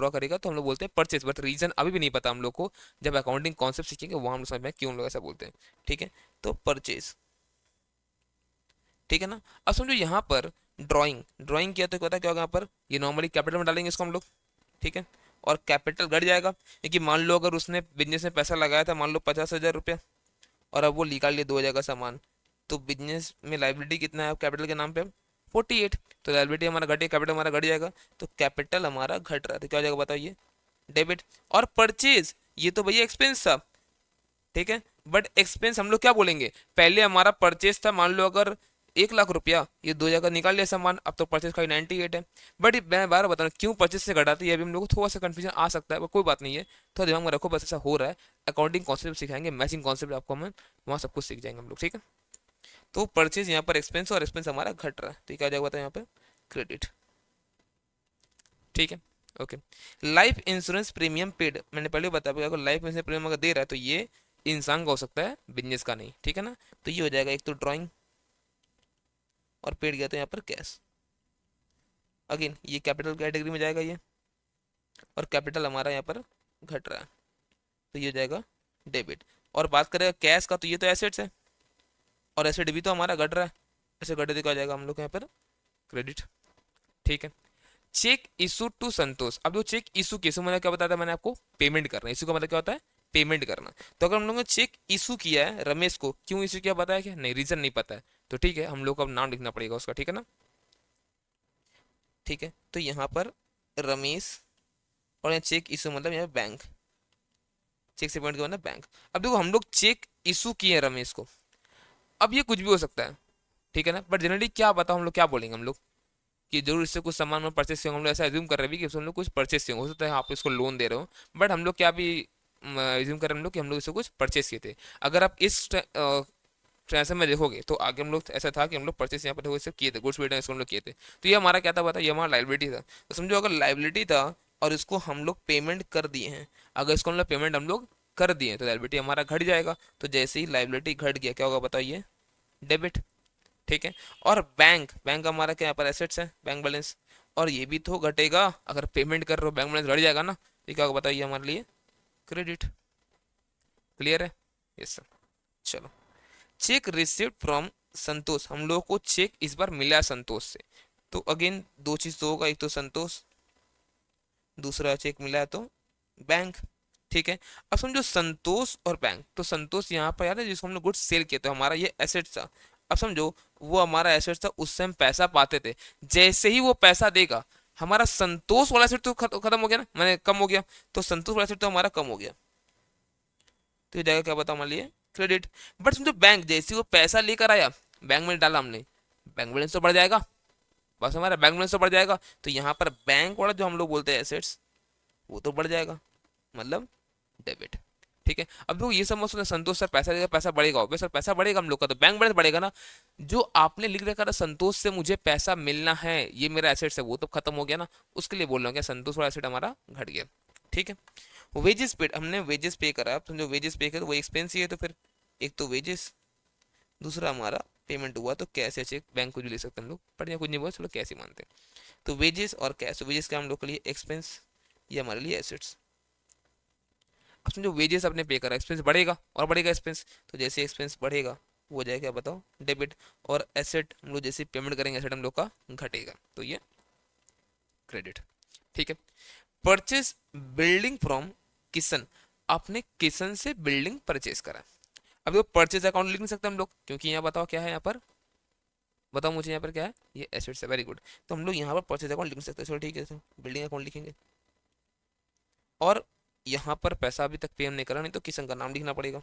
करेगा तो हम लोग बोलते हैं परचेज, बट रीजन अभी भी नहीं पता हम लोग को, जब अकाउंटिंग कॉन्सेप्ट सीखेंगे वहाँ हम लोग समझ में क्यों हम लोग ऐसा बोलते हैं, ठीक है। तो परचेज, ठीक है ना। अब समझो यहाँ पर ड्राइंग, ड्राइंग किया तो पता क्या होगा यहाँ पर, ये नॉर्मली कैपिटल में डालेंगे इसको हम लोग, ठीक है। और कैपिटल घट जाएगा क्योंकि मान लो अगर उसने बिजनेस में पैसा लगाया था मान लो 50,000 रुपया, और अब वो निकाल लिए 2,000 का सामान, तो बिजनेस में लाइबिलिटी कितना है कैपिटल के नाम पे? 48। तो लाइबिलिटी हमारा घटे, कैपिटल हमारा घट जाएगा, तो कैपिटल हमारा घट रहा है, तो क्या हो जाएगा बताइए? डेबिट। और परचेज ये तो भैया एक्सपेंस था, ठीक है, बट एक्सपेंस हम लोग क्या बोलेंगे, पहले हमारा परचेज था मान लो अगर 1,00,000 रुपया, ये 2,000 का निकाल लिया सामान, अब तो परचेज का 98 है। बट मैं बार बता रहा हूँ क्यों परचेज से घटाते हैं, अभी हम लोग को थोड़ा सा कंफ्यूजन आ सकता है, पर कोई बात नहीं है, थोड़ा दिमाग में रखो, बस ऐसा हो रहा है। अकाउंटिंग कॉन्सेप्ट सिखाएंगे, मैचिंग कॉन्सेप्ट आपको हम वहाँ सब कुछ सीख जाएंगे हम लोग, ठीक है। तो परचेज यहाँ पर एक्सपेंस और एक्सपेंस हमारा घट रहा है, तो क्या आ जाएगा बताओ यहाँ पे? क्रेडिट, ठीक है, okay. Life insurance premium paid, मैंने पहले बताया अगर लाइफ इंश्योरेंस प्रीमियम अगर दे रहा है तो ये इंसान का हो सकता है, बिजनेस का नहीं, ठीक है ना। तो ये हो जाएगा एक तो ड्राइंग, और पेड गया तो यहाँ पर कैश, अगेन ये कैपिटल कैटेगरी में जाएगा ये, और कैपिटल हमारा यहाँ पर घट रहा है, तो ये हो जाएगा डेबिट। और बात करेगा कैश का, तो ये तो एसेट्स है, और एसेट भी तो हमारा घट रहा है, ऐसे घटे तो क्या हो जाएगा हम लोग यहाँ पर? क्रेडिट, ठीक है। चेक इशू टू संतोष, अब जो चेक इशू केसु मैंने क्या बताया था, मैंने आपको पेमेंट करना, इशू का मतलब क्या होता है? पेमेंट करना। तो अगर हम लोगों ने चेक इशू किया है रमेश को, क्यों इशू किया बताया क्या? नहीं, रीजन नहीं पता है, तो ठीक है हम लोग को अब नाम लिखना पड़ेगा उसका, ठीक है ना, ठीक है। तो यहाँ पर रमेश, और यहाँ चेक इशू मतलब यहाँ बैंक, चेक से पेमेंट का मतलब बैंक। अब देखो हम लोग चेक इशू किए हैं रमेश को, अब ये कुछ भी हो सकता है, ठीक है ना, बट जनरली क्या बताओ हम लोग क्या बोलेंगे हम लोग कि जरूर इससे कुछ सामान में परचेस किया, हम लोग ऐसा एज्यूम कर रहे हैं कि हम लोग कुछ परचेस किए, हो सकता है आप इसको लोन दे रहे हो, बट हम लोग क्या भी एज्यूम कर रहे हैं हम लोग कि हम लोग इससे कुछ परचेस किए थे। अगर आप इस ट्रांसफर में देखोगे तो आगे हम लोग ऐसा था कि हम लोग परचेस यहाँ पर किए थे, गुड्स वेटर इसको हम लोग किए थे, तो ये हमारा क्या था पता, ये हमारा लाइबिलिटी था। तो समझो अगर लाइबिलिटी था और इसको हम लोग पेमेंट कर दिए हैं, अगर इसको हम लोग पेमेंट हम लोग कर दिए तो लाइबिलिटी हमारा घट जाएगा। तो जैसे ही लाइबिलिटी घट गया क्या होगा बताइए, डेबिट। ठीक है। और बैंक, बैंक हमारा क्या यहाँ पर एसेट्स है, बैंक बैलेंस, और ये भी तो घटेगा, अगर पेमेंट कर रहे हो बैंक बैलेंस घट जाएगा ना, ये क्या होगा बताइए हमारे लिए, क्रेडिट। क्लियर है, यस सर। चलो, चेक रिसीव्ड फ्रॉम संतोष, हम लोगों को चेक इस बार मिला संतोष से, तो अगेन दो चीज तो होगा, एक तो संतोष, दूसरा चेक मिला है तो बैंक। ठीक है। अब समझो संतोष और बैंक, तो संतोष यहाँ पर यार जिसको हमने गुड्स सेल किया तो हमारा ये एसेट था। अब समझो वो हमारा एसेट था, उससे हम पैसा पाते थे, जैसे ही वो पैसा देगा हमारा संतोष वाला एसेट तो खत्म हो गया ना, मैंने कम हो गया, तो संतोष वाला एसेट तो हमारा कम हो गया, तो ये जाएगा क्या बताओ हमारे लिए, क्रेडिट। बट समझो बैंक जैसे ही वो पैसा लेकर आया, बैंक में डाला हमने, बैंक बैलेंस तो बढ़ जाएगा, बस हमारा बैंक बैलेंस तो बढ़ जाएगा, तो यहाँ पर बैंक वाला जो हम लोग बोलते हैं एसेट्स वो तो बढ़ जाएगा, मतलब डेबिट। ठीक है। अब लोग ये समझ सुने संतोष सर पैसा देगा, पैसा बढ़ेगा, सर पैसा बढ़ेगा हम लोग का, तो बैंक बैलेंस बढ़ेगा ना, जो आपने लिख रखा था संतोष से मुझे पैसा मिलना है, ये मेरा एसेट है, वो तो खत्म हो गया ना, उसके लिए बोल रहा हूँ क्या संतोष वाला एसेट हमारा घट गया। ठीक है। वेजेस पेड, हमने वेजेस पे करा, अब समझो वेजेस पे कर वो एक्सपेंस ही है, तो फिर एक तो वेजेस, दूसरा हमारा पेमेंट हुआ, तो कैश या चेक बैंक को भी ले सकते हैं हम लोग, पर यहाँ कुछ नहीं बोला, चलो कैश ही मानते हैं। तो वेजेस और कैश, वेजेस का हम लोग के लिए एक्सपेंस, ये हमारे लिए एसेट्स। अब समझो वेजेस अपने पे करा, एक्सपेंस बढ़ेगा और बढ़ेगा एक्सपेंस, तो जैसे एक्सपेंस बढ़ेगा वो हो जाएगा बताओ डेबिट, और एसेट हम लोग जैसे पेमेंट करेंगे एसेट हम लोग का घटेगा, तो ये क्रेडिट। ठीक है। परचेज बिल्डिंग फ्रॉम किशन, आपने किशन से बिल्डिंग परचेज करा, अब वो परचेज अकाउंट लिख नहीं सकते हम लोग, क्योंकि यहाँ बताओ क्या है, यहाँ पर बताओ मुझे, यहाँ पर क्या है, ये एसेट्स है, वेरी गुड, तो हम लोग यहाँ पर परचेज अकाउंट लिख नहीं सकते, चलो ठीक है, तो बिल्डिंग अकाउंट लिखेंगे, और यहाँ पर पैसा अभी तक पे हम नहीं करा, नहीं तो किशन का नाम लिखना पड़ेगा।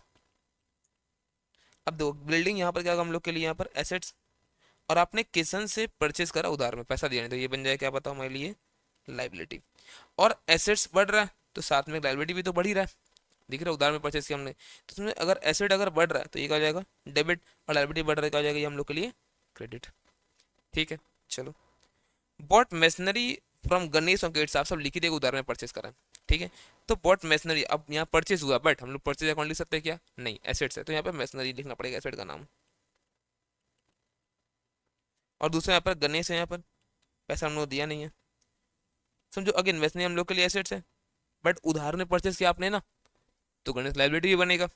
अब दो बिल्डिंग यहाँ पर क्या होगा हम लोग के लिए, यहाँ पर एसेट्स, और आपने किशन से परचेज करा उधार में, पैसा दिया नहीं, तो ये बन जाए क्या बताओ हमारे लिए, लाइबिलिटी। और एसेट्स बढ़ रहा है तो साथ में लाइबिलिटी भी तो बढ़ ही रहा है, दिख रहा है, उधार में परचेज किया हमने, तो उसमें अगर एसेट अगर बढ़ रहा है तो ये क्या हो जाएगा डेबिट, और लाइबिलिटी बढ़ रहा है क्या हो जाएगा ये हम लोग के लिए क्रेडिट। ठीक है। चलो, बॉट मशीनरी फ्रॉम गणेश और गेट, आप सब लिख ही देगा उधार में परचेज करा, ठीक है। तो बॉट मशीनरी, अब यहाँ परचेज हुआ, बट हम लोग परचेज अकाउंट लिख सकते हैं क्या, नहीं, एसेट्स है, तो यहाँ पे मशीनरी लिखना पड़ेगा एसेट का नाम, और दूसरा यहाँ पर गणेश है, यहाँ पर पैसा हम लोग दिया नहीं है, समझो अगेन मशीनरी हम लोग के लिए एसेट्स है, बट उधार में परचेज किया आपने ना, तो गणेश लाइबिलिटी भी बनेगा,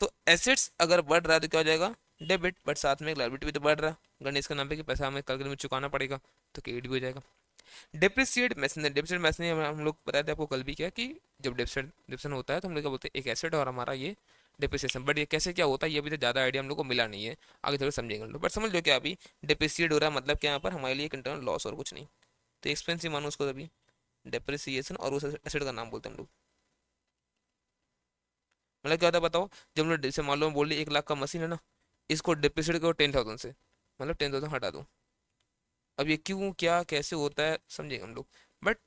तो एसेट्स अगर बढ़ रहा है तो क्या हो जाएगा डेबिट, बट साथ में लाइबिलिटी भी तो बढ़ रहा है गणेश का नाम पे कि पैसा हमें कल में चुकाना पड़ेगा, तो क्रेडिट भी हो जाएगा। डिप्रिसिएट मशीनरी, डिप्रिसिएट मशीनरी हम लोग बताए थे आपको कल भी क्या कि जब डिप्रेशन होता है तो हम लोग क्या बोलते हैं एक एसेट और हमारा ये डिप्रिसिएशन, बट ये कैसे क्या होता है ये अभी तो ज़्यादा आइडिया हम लोग को मिला नहीं है, आगे थोड़ा समझेंगे हम लोग, बट समझ लो क्या अभी डिप्रिसिएट हो रहा है मतलब क्या यहाँ पर हमारे लिए एक इंटरनल लॉस और कुछ नहीं, तो एक्सपेंसिव मानो उसको अभी डिप्रिसिएशन, और उस एसेट का नाम बोलते हैं हम लोग। मतलब क्या होता है बताओ, जब हम लोग जैसे मान लो बोल 1 लाख का मशीन है ना, इसको डिप्रिसिएट करो 10,000 से, मतलब 10,000 हटा दो, अब ये क्यों क्या कैसे होता है समझेंगे हम लोग, बट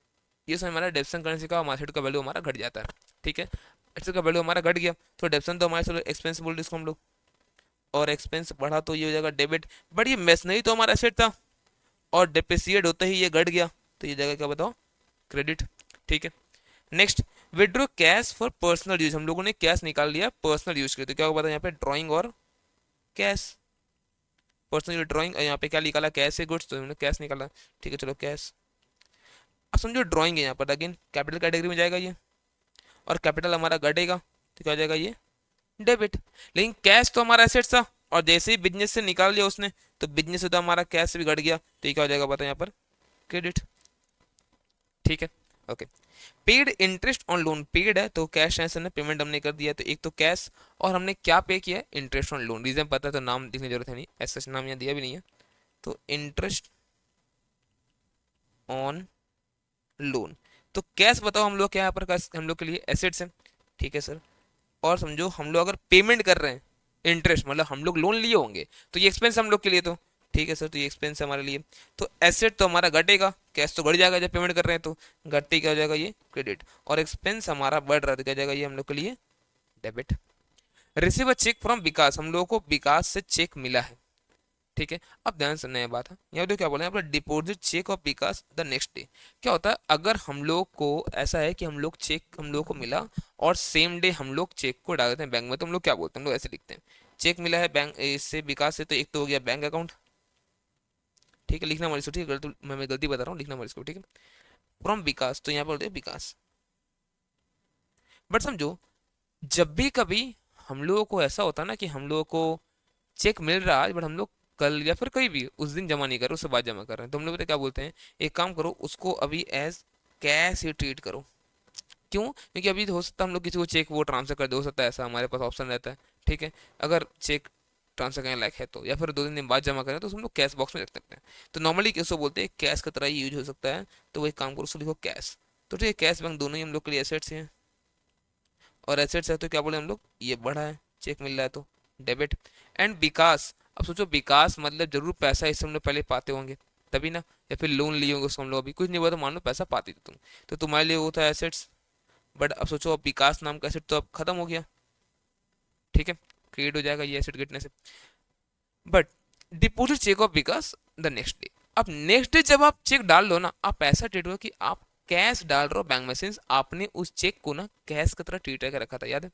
ये समय हमारा डेप्सन करने से का हमारा एसेट का वैल्यू हमारा घट जाता है। ठीक है। एसेट का वैल्यू हमारा घट गया तो डेप्सन तो हमारे चलो एक्सपेंस बोल रहे इसको हम लोग, और एक्सपेंस बढ़ा तो ये हो जाएगा डेबिट, बट ये मशीनरी तो हमारा एसेट था, और डिप्रिसिएट होते ही ये घट गया, तो ये जगह क्या बताओ क्रेडिट। ठीक है। Next, withdraw cash for personal use, हम लोगों ने कैश निकाल लिया पर्सनल यूज के लिए, तो क्या होगा यहाँ पे ड्राइंग और कैश, पर्सनल ड्राइंग, यहाँ पे क्या निकाला कैश है गुड्स, तो हमने कैश निकाला। ठीक है चलो कैश, अब समझो ड्राइंग है यहाँ पर अगेन कैपिटल कैटेगरी में जाएगा ये, और कैपिटल हमारा घटेगा तो क्या हो जाएगा ये डेबिट, लेकिन कैश तो हमारा एसेट था, और जैसे ही बिजनेस से निकाल लिया उसने तो बिजनेस से तो हमारा कैश भी घट गया, तो ये क्या हो जाएगा बताओ यहाँ पर क्रेडिट। ठीक है। Okay. Paid interest on loan, paid है तो कैश है ने पेमेंट हमने कर दिया, तो एक तो कैश, और हमने क्या पे किया इंटरेस्ट ऑन लोन, रीजन पता है तो नाम लिखने की जरूरत है नहीं, ऐसा नाम यहाँ दिया भी नहीं है, तो इंटरेस्ट ऑन लोन, तो कैश बताओ हम लोग क्या यहाँ पर हम लोग के लिए एसेट्स है। ठीक है सर, और समझो हम लोग अगर पेमेंट कर रहे हैं इंटरेस्ट, मतलब हम लोग लोन लिए होंगे तो ये एक्सपेंस हम लोग के लिए, तो ठीक है सर, तो ये एक्सपेंस है हमारे लिए, तो एसेट तो हमारा घटेगा, कैश तो घट जाएगा जब पेमेंट कर रहे हैं, तो घटते क्या हो जाएगा ये क्रेडिट, और एक्सपेंस हमारा बढ़ रहा है तो क्या जाएगा ये हम लोग के लिए debit. Receive a cheque from Vikas, हम लोगों को विकास से चेक मिला है, ठीक है। अब ध्यान से नया बात है, यहाँ देखो क्या बोले हैं, अपना deposit cheque of Vikas the next day. क्या होता है, अगर हम लोग को ऐसा है कि हम लोग चेक हम लोग को मिला और सेम डे हम लोग चेक को डाल देते हैं बैंक में, तो हम लोग क्या बोलते हैं, हम लोग ऐसे लिखते हैं, चेक मिला है बैंक इससे विकास से, तो एक तो हो गया बैंक अकाउंट, ठीक है, लिखना मत इसको, ठीक है, मैं गलती बता रहा हूँ, लिखना मत इसको, ठीक है, फ्रॉम विकास, तो यहाँ पर बोलते हैं विकास। बट समझो, जब भी कभी हम लोगों को ऐसा होता है ना कि हम लोगों को चेक मिल रहा है, बट हम लोग कल या फिर कहीं भी उस दिन जमा नहीं कर रहे, उसके बाद जमा कर रहे हैं, तो हम लोग पता है क्या बोलते हैं, एक काम करो, उसको अभी एज कैश ही ट्रीट करो। क्यों? क्योंकि अभी तो हो सकता है हम लोग किसी को चेक वो ट्रांसफर कर दे, हो सकता है ऐसा, हमारे पास ऑप्शन रहता है, ठीक है, अगर चेक ट्रांसफर करने लायक है तो, या फिर 2 दिन बाद जमा करें तो हम लोग कैश बॉक्स में रख सकते हैं। तो नॉर्मली किसको बोलते हैं, कैश की तरह ही यूज हो सकता है, तो वही काम करो, उसको लिखो कैश। तो ठीक है, कैश बैंक दोनों ही हम लोग के लिए एसेट्स हैं, और एसेट्स है तो क्या बोले हम लोग, ये बढ़ा है, चेक मिल रहा है तो डेबिट। एंड विकास, अब सोचो विकास मतलब जरूर पैसा इससे हम लोग पहले पाते होंगे तभी ना, या फिर लोन लिए होंगे उसको हम लोग, अभी कुछ नहीं हुआ तो मान लो पैसा पाते थे तुम, तो तुम्हारे लिए वो था एसेट्स। बट अब सोचो, अब विकास नाम का एसेट तो अब खत्म हो गया, ठीक है, क्रिएट हो जाएगा ये एसेट गिरने से। But deposit cheque of Vikas the next day, अब नेक्स्ट डे जब आप चेक डाल लो ना, आप ऐसा ट्रीट हो कि आप कैश डाल रहे हो बैंक में, सिंस आपने उस चेक को ना कैश की तरह ट्रीट करके रखा था, याद है।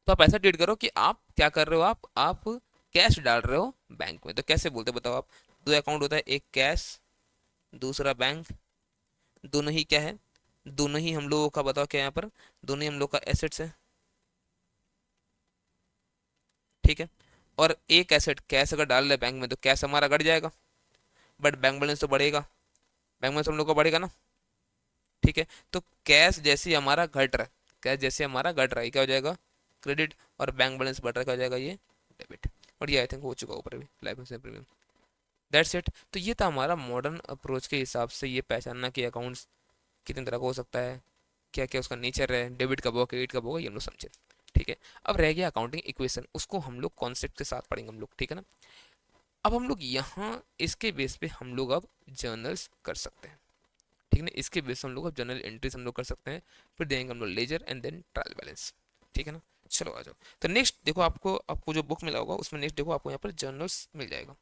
तो आप ऐसा ट्रीट करो कि आप क्या कर रहे हो, आप कैश डाल रहे हो बैंक में, तो कैसे बोलते बताओ आप, दो अकाउंट होता है, एक कैश, दूसरा बैंक, दोनों ही क्या है, दोनों ही हम लोगों का, बताओ क्या यहाँ पर, दोनों ही हम लोग का एसेट्स है, ठीक है। और एक एसेट कैश अगर डाल रहे बैंक में तो कैश हमारा घट जाएगा, बट बैंक बैलेंस तो बढ़ेगा, बैंक बैलेंस हम लोग का बढ़ेगा ना, ठीक है। तो कैश जैसे ही हमारा घट रहा है, कैश जैसे हमारा घट रहा है, क्या हो जाएगा, क्रेडिट, और बैंक बैलेंस बढ़ रहा है, क्या हो जाएगा, ये डेबिट। और ये आई थिंक हो चुका ऊपर भी, life insurance premium, that's it. तो ये था हमारा मॉडर्न अप्रोच के हिसाब से ये पहचानना कि अकाउंट्स कितने तरह का हो सकता है, क्या क्या उसका नेचर है, डेबिट कब होगा क्रेडिट कब होगा, ये हम लोग समझे, ठीक है। अब रह गया अकाउंटिंग इक्वेशन, उसको हम लोग कॉन्सेप्ट के साथ पढ़ेंगे हम लोग, ठीक है ना। अब हम लोग यहाँ इसके बेस पे हम लोग अब जर्नल्स कर सकते हैं, ठीक है ना, इसके बेस हम लोग अब जर्नल एंट्रीज हम लोग कर सकते हैं, फिर देंगे हम लोग ledger and then trial balance, ठीक है ना। चलो आ जाओ, तो नेक्स्ट देखो, आपको आपको जो बुक मिला होगा उसमें नेक्स्ट देखो आपको यहाँ पर जर्नल्स मिल जाएगा,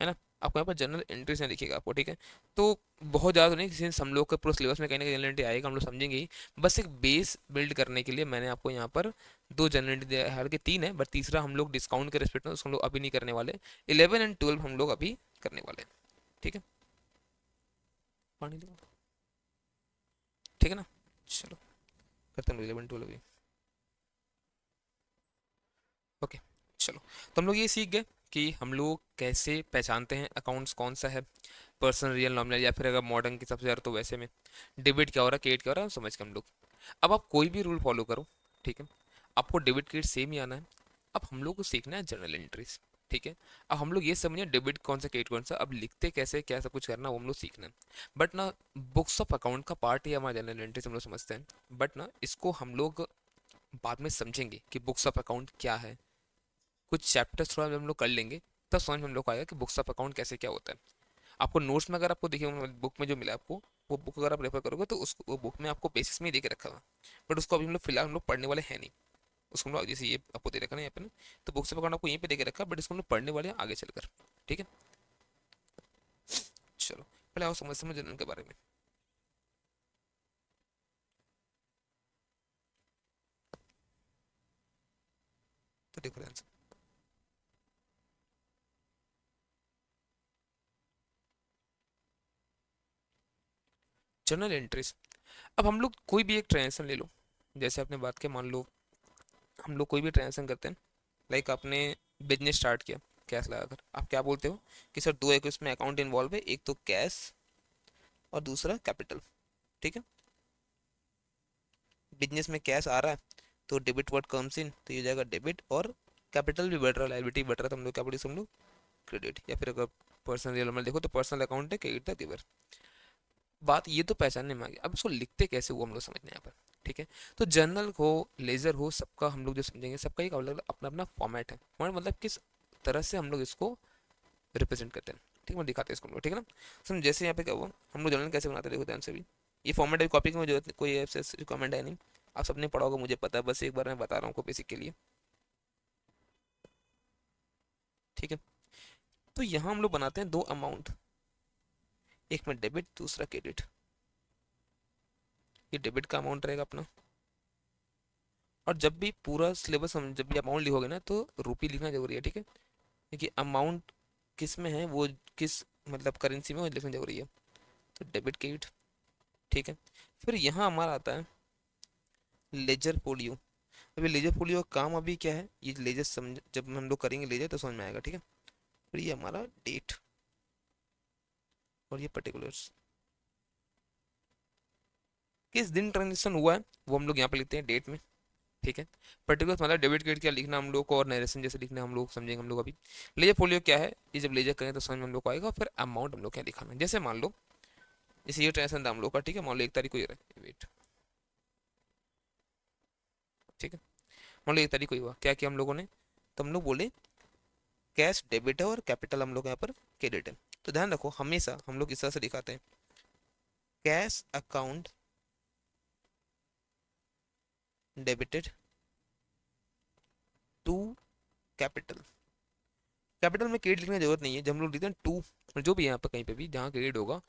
है ना, आपको यहाँ पर जनरल एंट्रीज में दिखेगा आपको, ठीक है। तो बहुत ज़्यादा तो नहीं, सिंस हम लोग के पूरे सिलेबस में कहीं ना कहीं जनरल एंट्री आएगा, हम लोग समझेंगे ही, बस एक बेस बिल्ड करने के लिए मैंने आपको यहाँ पर 2 जनरल एंट्री दिया है, हालांकि 3 है, बट तीसरा हम लोग डिस्काउंट के रेस्पेक्ट में उसको हम लोग अभी नहीं करने वाले, 11 और 12 हम लोग अभी करने वाले हैं, ठीक है, पानी लो, ठीक है ना। चलो करते हैं 11 12 अभी, ओके। चलो, तो हम लोग ये सीख गए कि हम लोग कैसे पहचानते हैं अकाउंट्स कौन सा है, पर्सनल, रियल, नॉमिनल, या फिर अगर मॉडर्न के सबसे ज़्यादा तो वैसे में डेबिट क्या हो रहा है क्रेडिट क्या हो रहा है समझ के हम लोग। अब आप कोई भी रूल फॉलो करो, ठीक है, आपको डेबिट क्रेडिट सेम ही आना है। अब हम लोग को सीखना है जर्नल एंट्रीज, ठीक है। अब हम लोग ये समझिए डेबिट कौन सा क्रेडिट कौन सा, अब लिखते कैसे क्या सब कुछ करना वो हम लोग सीखना है। बट ना, बुक्स ऑफ अकाउंट का पार्ट ही हमारा जर्नल एंट्रीज हम लोग समझते हैं, बट ना इसको हम लोग बाद में समझेंगे कि बुक्स ऑफ अकाउंट क्या है, कुछ चैप्टर्स थोड़ा हम लोग कर लेंगे, तब समझ में हम लोग को आएगा कि बुक्स ऑफ अकाउंट कैसे क्या होता है। आपको नोट्स में अगर आपको देखिए बुक में जो मिला आपको, वो बुक अगर आप रेफर करोगे तो उस वो बुक में आपको बेसिस में ही दे के रखा हुआ, बट उसको अभी हम लोग फिलहाल हम लोग पढ़ने वाले हैं नहीं, उसको हम लोग जैसे ये आपको दे रखा ना यहाँ पे ना, तो बुक से पकड़ना आपको यहीं पे दे के रखा, बट इसको हम लोग पढ़ने वाले हैं आगे चलकर, ठीक है। चलो पहले आओ समझ समझ जनरल के बारे में। तो देखो ध्यान से, जर्नल एंट्रीज। अब हम लोग कोई भी एक ट्रांजेक्शन ले लो, जैसे आपने बात की, मान लो हम लोग कोई भी ट्रांजेक्शन करते हैं, लाइक आपने बिजनेस स्टार्ट किया कैश लगाकर, आप क्या बोलते हो कि सर दो एक इसमें अकाउंट इन्वॉल्व है, एक तो कैश और दूसरा कैपिटल, ठीक है। बिजनेस में कैश आ रहा है तो डेबिट वर्ड कम्स इन, तो ये हो जाएगा डेबिट, और कैपिटल भी बढ़ रहा है, लायबिलिटी बढ़ रहा है, तो हम लोग क्या बोले, हम लोग क्रेडिट, या फिर अगर पर्सनल रियल में देखो तो पर्सनल अकाउंट है, क्रेडिट था गिवर। बात ये तो पहचानने में आ गया, अब इसको लिखते कैसे वो हम लोग समझने यहाँ पर, ठीक है। तो जर्नल हो, लेजर हो, सबका हम लोग जो समझेंगे, सबका एक अलग अपना अपना फॉर्मेट है, फॉर्मेट मतलब किस तरह से हम लोग इसको रिप्रेजेंट करते हैं, ठीक है, मैं दिखाते हैं इसको हम लोग, ठीक है ना। सर जैसे यहाँ पे क्या हुआ, हम लोग जर्नल कैसे बनाते हैं, देखो ध्यान से भी, ये फॉर्मेट है, कॉपी की मुझे जरूरत कोई ऐसे रिक्वायरमेंट है नहीं, आप सबने पढ़ा होगा मुझे पता है, बस एक बार मैं बता रहा हूँ आपको बेसिक के लिए। ठीक है। तो यहाँ हम लोग बनाते हैं दो अमाउंट, एक में डेबिट दूसरा क्रेडिट। ये डेबिट का अमाउंट रहेगा अपना, और जब भी पूरा सिलेबस हम जब भी अमाउंट लिखोगे ना तो रुपी लिखना जरूरी है, ठीक है, क्योंकि अमाउंट किस में है वो किस मतलब करेंसी में वो लिखना जरूरी है। तो डेबिट क्रेडिट, ठीक है। फिर यहाँ हमारा आता है लेजर फोलियो। अभी लेजर फोलियो का काम अभी क्या है, ये लेजर समझ जब हम लोग करेंगे लेजर तो समझ में आएगा, ठीक है। फिर ये हमारा डेट और ये पर्टिकुलर्स, किस दिन ट्रांजेक्शन हुआ है वो हम लोग यहाँ पे लिखते हैं डेट में, ठीक है। पर्टिकुलर मतलब डेबिट क्रेडिट क्या लिखना हम लोग को, और नरेशन जैसे लिखना हम लोग समझेंगे हम लोग अभी। लेजर फोलियो क्या है, ये जब लेजर करें तो समझ में हम लोग को आएगा। फिर अमाउंट हम लोग क्या लिखाना है, जैसे मान लो जैसे ये ट्रांजेक्शन था हम लोग का, ठीक है, मान लो 1 तारीख को ये रहा वेट, ठीक है, मान लो 1 तारीख को ही हुआ, क्या किया हम लोगों ने, तो हम लोग बोले कैश डेबिट है और कैपिटल हम लोग यहाँ पर क्रेडिट है। तो ध्यान रखो हमेशा हम लोग इस तरह से दिखाते हैं, cash account debited to capital. Capital में क्रेडिट लिखने की जरूरत नहीं है, जब हम लोग लिखते हैं टू, जो भी यहाँ पर कहीं पे भी जहाँ क्रेडिट होगा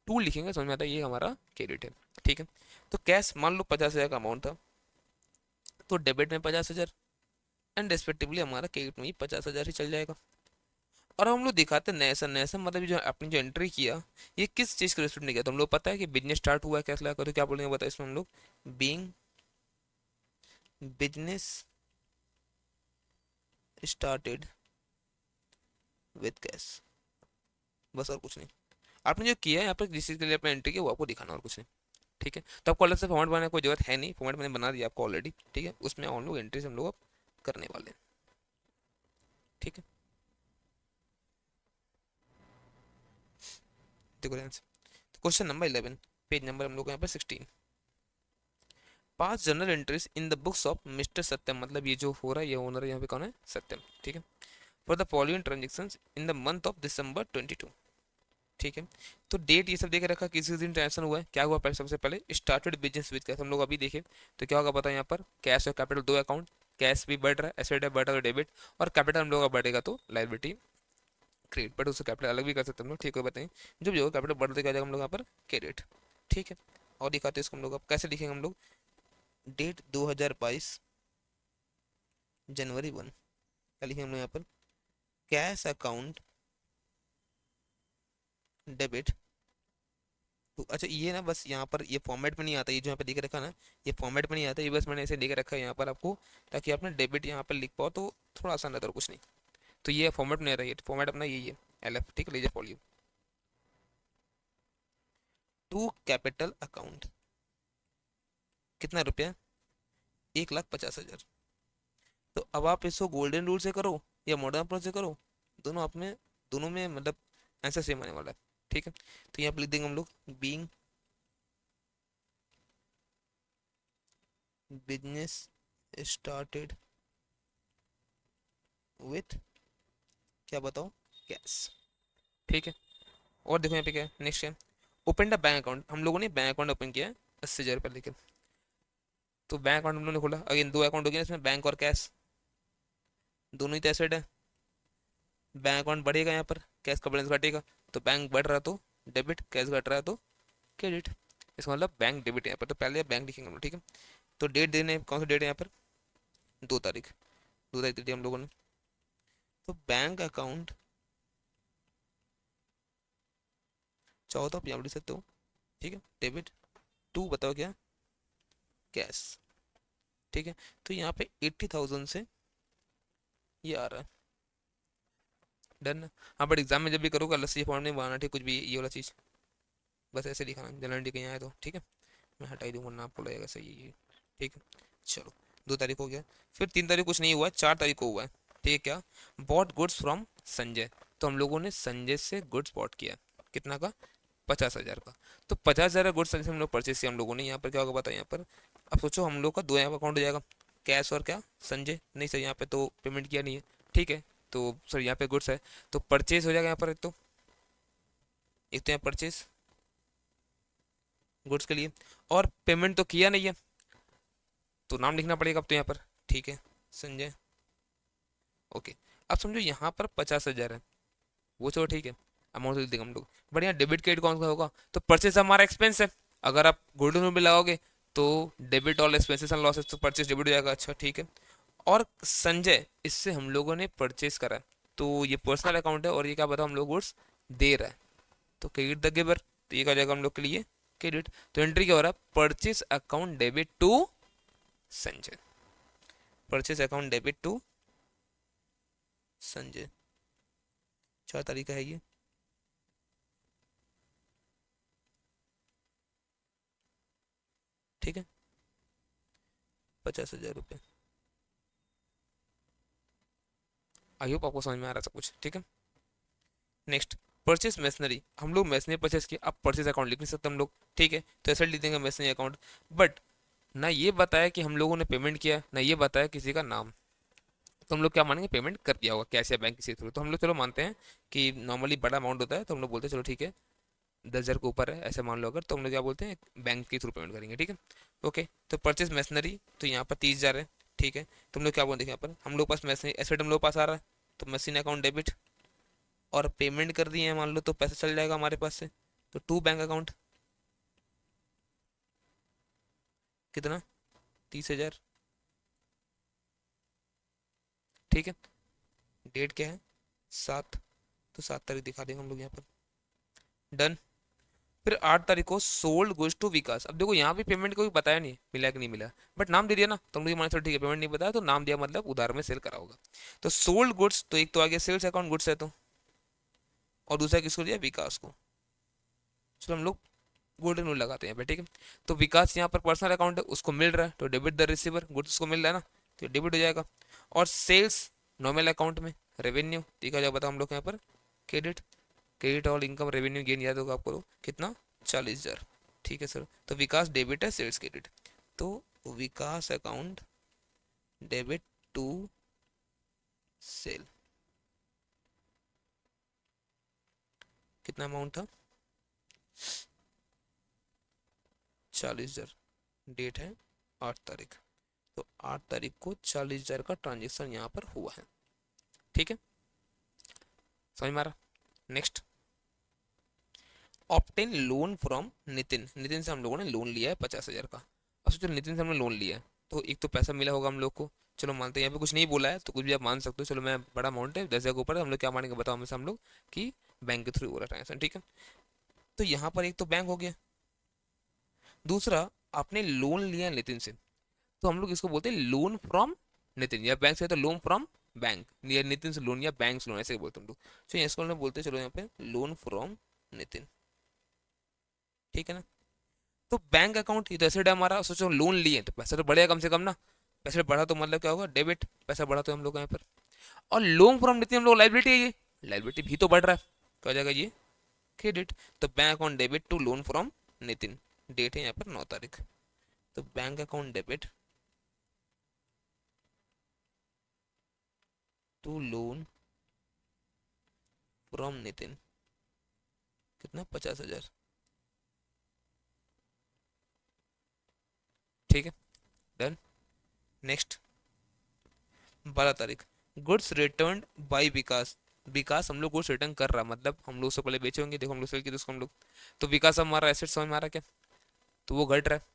टू लिखेंगे समझ में आता है ये हमारा क्रेडिट है, ठीक है। तो कैश मान लो 50,000 का अमाउंट था, तो डेबिट में 50,000 एंड रेस्पेक्टिवली हमारा क्रेडिट में ही 50,000 ही चल जाएगा। और हम लोग दिखाते हैं नैसन मतलब जो आपने जो एंट्री किया ये किस चीज़ के रेस्पेक्ट में किया, तो हम लोग पता है कि बिजनेस स्टार्ट हुआ है कैसे करो, क्या बोलेंगे बताओ इसमें हम लोग, being business started with cash, बस और कुछ नहीं। आपने जो किया है यहाँ पर जिस चीज़ के लिए आपने एंट्री किया वो आपको दिखाना और कुछ नहीं, ठीक है। तो आपको अलग से फॉर्मेट बनाने की कोई जरूरत है नहीं, फॉर्मेट मैंने बना दिया आपको ऑलरेडी, ठीक है, उसमें हम लोग एंट्रीज हम लोग अब करने वाले हैं, ठीक है। देखो ध्यान से, तो क्वेश्चन नंबर 11, पेज नंबर हम लोग यहाँ पर 16, पांच journal entries in the books of mister Satyam, मतलब ये जो हो रहा है ये ओनर यहाँ पे कौन है, सत्यम, ठीक है, for the following transactions in the month of December 22, ठीक है। तो डेट ये सब देख रखा, किसी दिन ट्रांजेक्शन हुआ है, क्या हुआ पहले, सबसे पहले स्टार्टेड बिजनेस विद कैश, हम लोग अभी देखे तो क्या होगा पता है यहाँ पर कैश और कैपिटल दो अकाउंट, कैश भी बढ़ रहा है एसेट है बढ़ रहा है डेबिट, और कैपिटल हम लोग का बढ़ेगा तो लायबिलिटी क्रेडिट, बट उससे कैपिटल अलग भी कर सकते हैं हम लोग, ठीक है बताएं, जो भी होगा कैपिटल बढ़ते क्या जाएगा हम लोग यहाँ पर क्रेडिट, ठीक है। और दिखाते हैं इसको हम लोग, अब कैसे लिखेंगे हम लोग, डेट 2022 जनवरी 1, क्या लिखेंगे हम लोग यहाँ पर, कैश अकाउंट डेबिट तो अच्छा ये ना बस यहाँ पर ये फॉर्मेट में नहीं आता, ये जो यहाँ पे लिख रखा ना ये फॉर्मेट में नहीं आता, ये बस मैंने ऐसे लिख रखा है यहाँ पर आपको, ताकि आपने डेबिट यहाँ पर लिख पाओ तो थोड़ा आसान रहता है और कुछ नहीं। तो ये फॉर्मेट नहीं आता, ये फॉर्मेट अपना यही है LF, ठीक है, लीजिए फॉलो टू कैपिटल अकाउंट, कितना रुपया, 1,50,000। तो अब आप इसको गोल्डन रूल से करो या मॉडर्न अप्रोच से करो, दोनों में मतलब आंसर सेम आने वाला है, ठीक है। तो यहाँ पर लिख देंगे हम लोग बीइंग बिजनेस स्टार्टेड विथ, क्या बताओ, कैश, ठीक है। और देखो यहाँ पे क्या है नेक्स्ट है, ओपन द बैंक अकाउंट, हम लोगों ने बैंक अकाउंट ओपन किया है 80,000 रुपये लेके, तो बैंक अकाउंट हम लोगों ने खोला, अगेन दो अकाउंट हो गया इसमें, बैंक और कैश, दोनों ही तो एसेट है, बैंक अकाउंट बढ़ेगा यहाँ पर कैश का बैलेंस घटेगा, तो बैंक बढ़ रहा तो डेबिट, कैश घट रहा है तो क्रेडिट, इसका मतलब बैंक डेबिट यहाँ पर, तो पहले बैंक लिखेंगे हम लोग, ठीक है। तो डेट देने कौन सा डेट है यहाँ पर, 2 तारीख, 2 तारीख दी हम लोगों ने, तो बैंक अकाउंट चाहो तो आप यहाँ लिख सकते हो, ठीक है, डेबिट टू बताओ क्या, कैश, ठीक है। तो यहाँ पे 80,000 से ये आ रहा है, डन। हाँ बट एग्जाम में जब भी करोगे अलग से फॉर्म नहीं बनाना, ठीक, कुछ भी ये वाला चीज़ बस ऐसे लिखाना जनरल कहीं आए तो, ठीक है, मैं हटा ही दूंगा ना आपको लगेगा सही है, ठीक है। चलो 2 तारीख हो गया, फिर 3 तारीख कुछ नहीं हुआ, 4 तारीख को हुआ है, ठीक है, क्या, बॉट गुड्स फ्रॉम संजय, तो हम लोगों ने संजय से गुड्स बॉट किया, कितना का, 50,000 का, तो 50,000 का गुड्स हम लोग परचेस किया हम लोगों ने, यहाँ पर क्या होगा बताओ यहाँ पर, अब सोचो हम लोग का दो यहाँ अकाउंट हो जाएगा, कैश और क्या, संजय, नहीं सर यहाँ पे तो पेमेंट किया नहीं है, ठीक है, तो सर यहाँ पे गुड्स है तो परचेज हो जाएगा यहाँ पर, एक तो यहाँ परचेज गुड्स के लिए, और पेमेंट तो किया नहीं है तो नाम लिखना पड़ेगा अब तो यहाँ पर, ठीक है, संजय, ओके। अब समझो यहाँ पर 50,000 है, वो चलो ठीक है, अमाउंट तो देंगे हम लोग। बट यहाँ डेबिट क्रेडिट कौन सा होगा, तो परचेस हमारा एक्सपेंस है, अगर आप गोल्डन रूल भी लगाओगे तो debit all expenses and losses, तो परचेस डेबिट हो जाएगा। अच्छा ठीक है। और संजय, इससे हम लोगों ने परचेस करा है, तो ये पर्सनल अकाउंट है और ये क्या बताओ हम लोग गुड्स दे रहा है, तो क्रेडिट द गिवर, तो ये क्या जाएगा हम लोग के लिए क्रेडिट। तो एंट्री क्या हो रहा है, purchase account debit to Sanjay, purchase account debit to Sanjay. 4 तारीख है ये। ठीक है, 50,000 रुपये। आई होप आपको समझ में आ रहा है सब कुछ। ठीक है, नेक्स्ट परचेस मशीनरी, हम लोग मशीनरी परचेस किया, अब परचेस अकाउंट लिख नहीं सकते हम लोग। ठीक है, तो ऐसे लिख देंगे मशीनरी अकाउंट। बट ना ये बताया कि हम लोगों ने पेमेंट किया, ना ये बताया किसी का नाम, तो हम लोग क्या मानेंगे, पेमेंट कर दिया होगा कैश या बैंक किसी थ्रू। तो हम लोग चलो मानते हैं कि नॉर्मली बड़ा अमाउंट होता है, तो हम लोग बोलते हैं चलो ठीक है 10,000 के ऊपर है ऐसे मान लो अगर, तो हम लोग क्या बोलते हैं बैंक के थ्रू पेमेंट करेंगे। ठीक है, ओके। तो परचेज मशीनरी, तो यहाँ पर 30,000 है। ठीक है, तो हम लोग क्या बोलते हैं यहाँ पर, हम लोग पास मशीनरी एसेट हम लोग पास आ रहा है, तो मशीन अकाउंट डेबिट, और पेमेंट कर दिए हैं मान लो, तो पैसा चल जाएगा हमारे पास से, तो टू बैंक अकाउंट। कितना, 30,000। ठीक है, डेट क्या है, 7, तो 7 तारीख दिखा देंगे हम लोग यहाँ पर। डन। फिर 8 तारीख को सोल्ड गुड्स टू विकास। अब देखो यहाँ भी पेमेंट कोई बताया नहीं मिला कि नहीं मिला, बट नाम दे दिया ना, तो हम लोग मान चलो ठीक है पेमेंट नहीं बताया तो नाम दिया, मतलब उधार में सेल करा होगा। तो सोल्ड गुड्स, तो एक तो आ गया सेल्स अकाउंट गुड्स है तो, और दूसरा किसको दिया, विकास को। चलो हम लोग गोल्डन रूल लगाते हैं यहाँ पे। ठीक है, तो विकास यहाँ पर पर्सनल अकाउंट है, उसको मिल रहा है, तो डेबिट द रिसीवर, गुड्स उसको मिल रहा है ना, तो डेबिट हो जाएगा। और सेल्स नॉर्मल अकाउंट में, रेवेन्यू देखा जाए, बताओ हम लोग यहाँ पर क्रेडिट, क्रेडिट और इनकम रेवेन्यू गेन याद होगा आपको, कितना, 40,000। ठीक है सर, तो विकास डेबिट है, सेल्स क्रेडिट, तो Vikas account debit to cell, कितना अमाउंट था, 40,000। डेट है 8 तारीख, तो 8 तारीख को 40,000 का ट्रांजेक्शन यहाँ पर हुआ है। ठीक है, समझ में आ रहा। Next, obtained loan from Nitin, Nitin से हम लोगों ने लोन लिया है 50,000 का। अब सोचो नितिन से हमने लोन लिया है, तो एक तो पैसा मिला होगा हम लोग को, चलो मानते हैं, यहाँ पे कुछ नहीं बोला है तो कुछ भी आप मान सकते हो, चलो मैं बड़ा अमाउंट है 10,000 के ऊपर है, हम लोग क्या मानेंगे बताओ हमें से हम लोग, कि बैंक के थ्रू हो रहा है ट्रांजेक्शन। ठीक है, तो यहाँ पर एक तो बैंक हो गया, दूसरा आपने लोन लिया नितिन से, तो हम लोग इसको बोलते हैं लोन फ्रॉम नितिन, या बैंक से तो लोन फ्रॉम बैंक, या नितिन से लोन या बैंक से लोन, ऐसे बोलते हैं हम लोग। तो इसको हम लोग बोलते हैं चलो यहाँ पे लोन फ्रॉम नितिन। ठीक है ना, तो बैंक अकाउंट ये तो एसेट है हमारा, सोचो लोन लिए तो पैसा तो बढ़ेगा कम से कम ना, पैसा बढ़ा तो मतलब क्या होगा, डेबिट, पैसा बढ़ा तो हम लोग यहाँ पर। और लोन फ्रॉम नितिन हम लोग लाइबिलिटी है, ये लाइबिलिटी भी तो बढ़ रहा है, क्या हो जाएगा ये क्रेडिट। तो bank account debit to loan from Nitin, date है यहाँ पर 9 तारीख, तो bank account debit to loan from Nitin, कितना, 50,000। ठीक है, डन। नेक्स्ट 12 तारीख, goods return by Vikas, Vikas हम लोग गुड्स रिटर्न कर रहा, मतलब हम लोग उससे पहले बेचे होंगे, देखो हम लोग सेल किए तो उसको हम लोग, तो विकास हमारा एसेट समझ में आ रहा क्या, तो वो घट रहा है।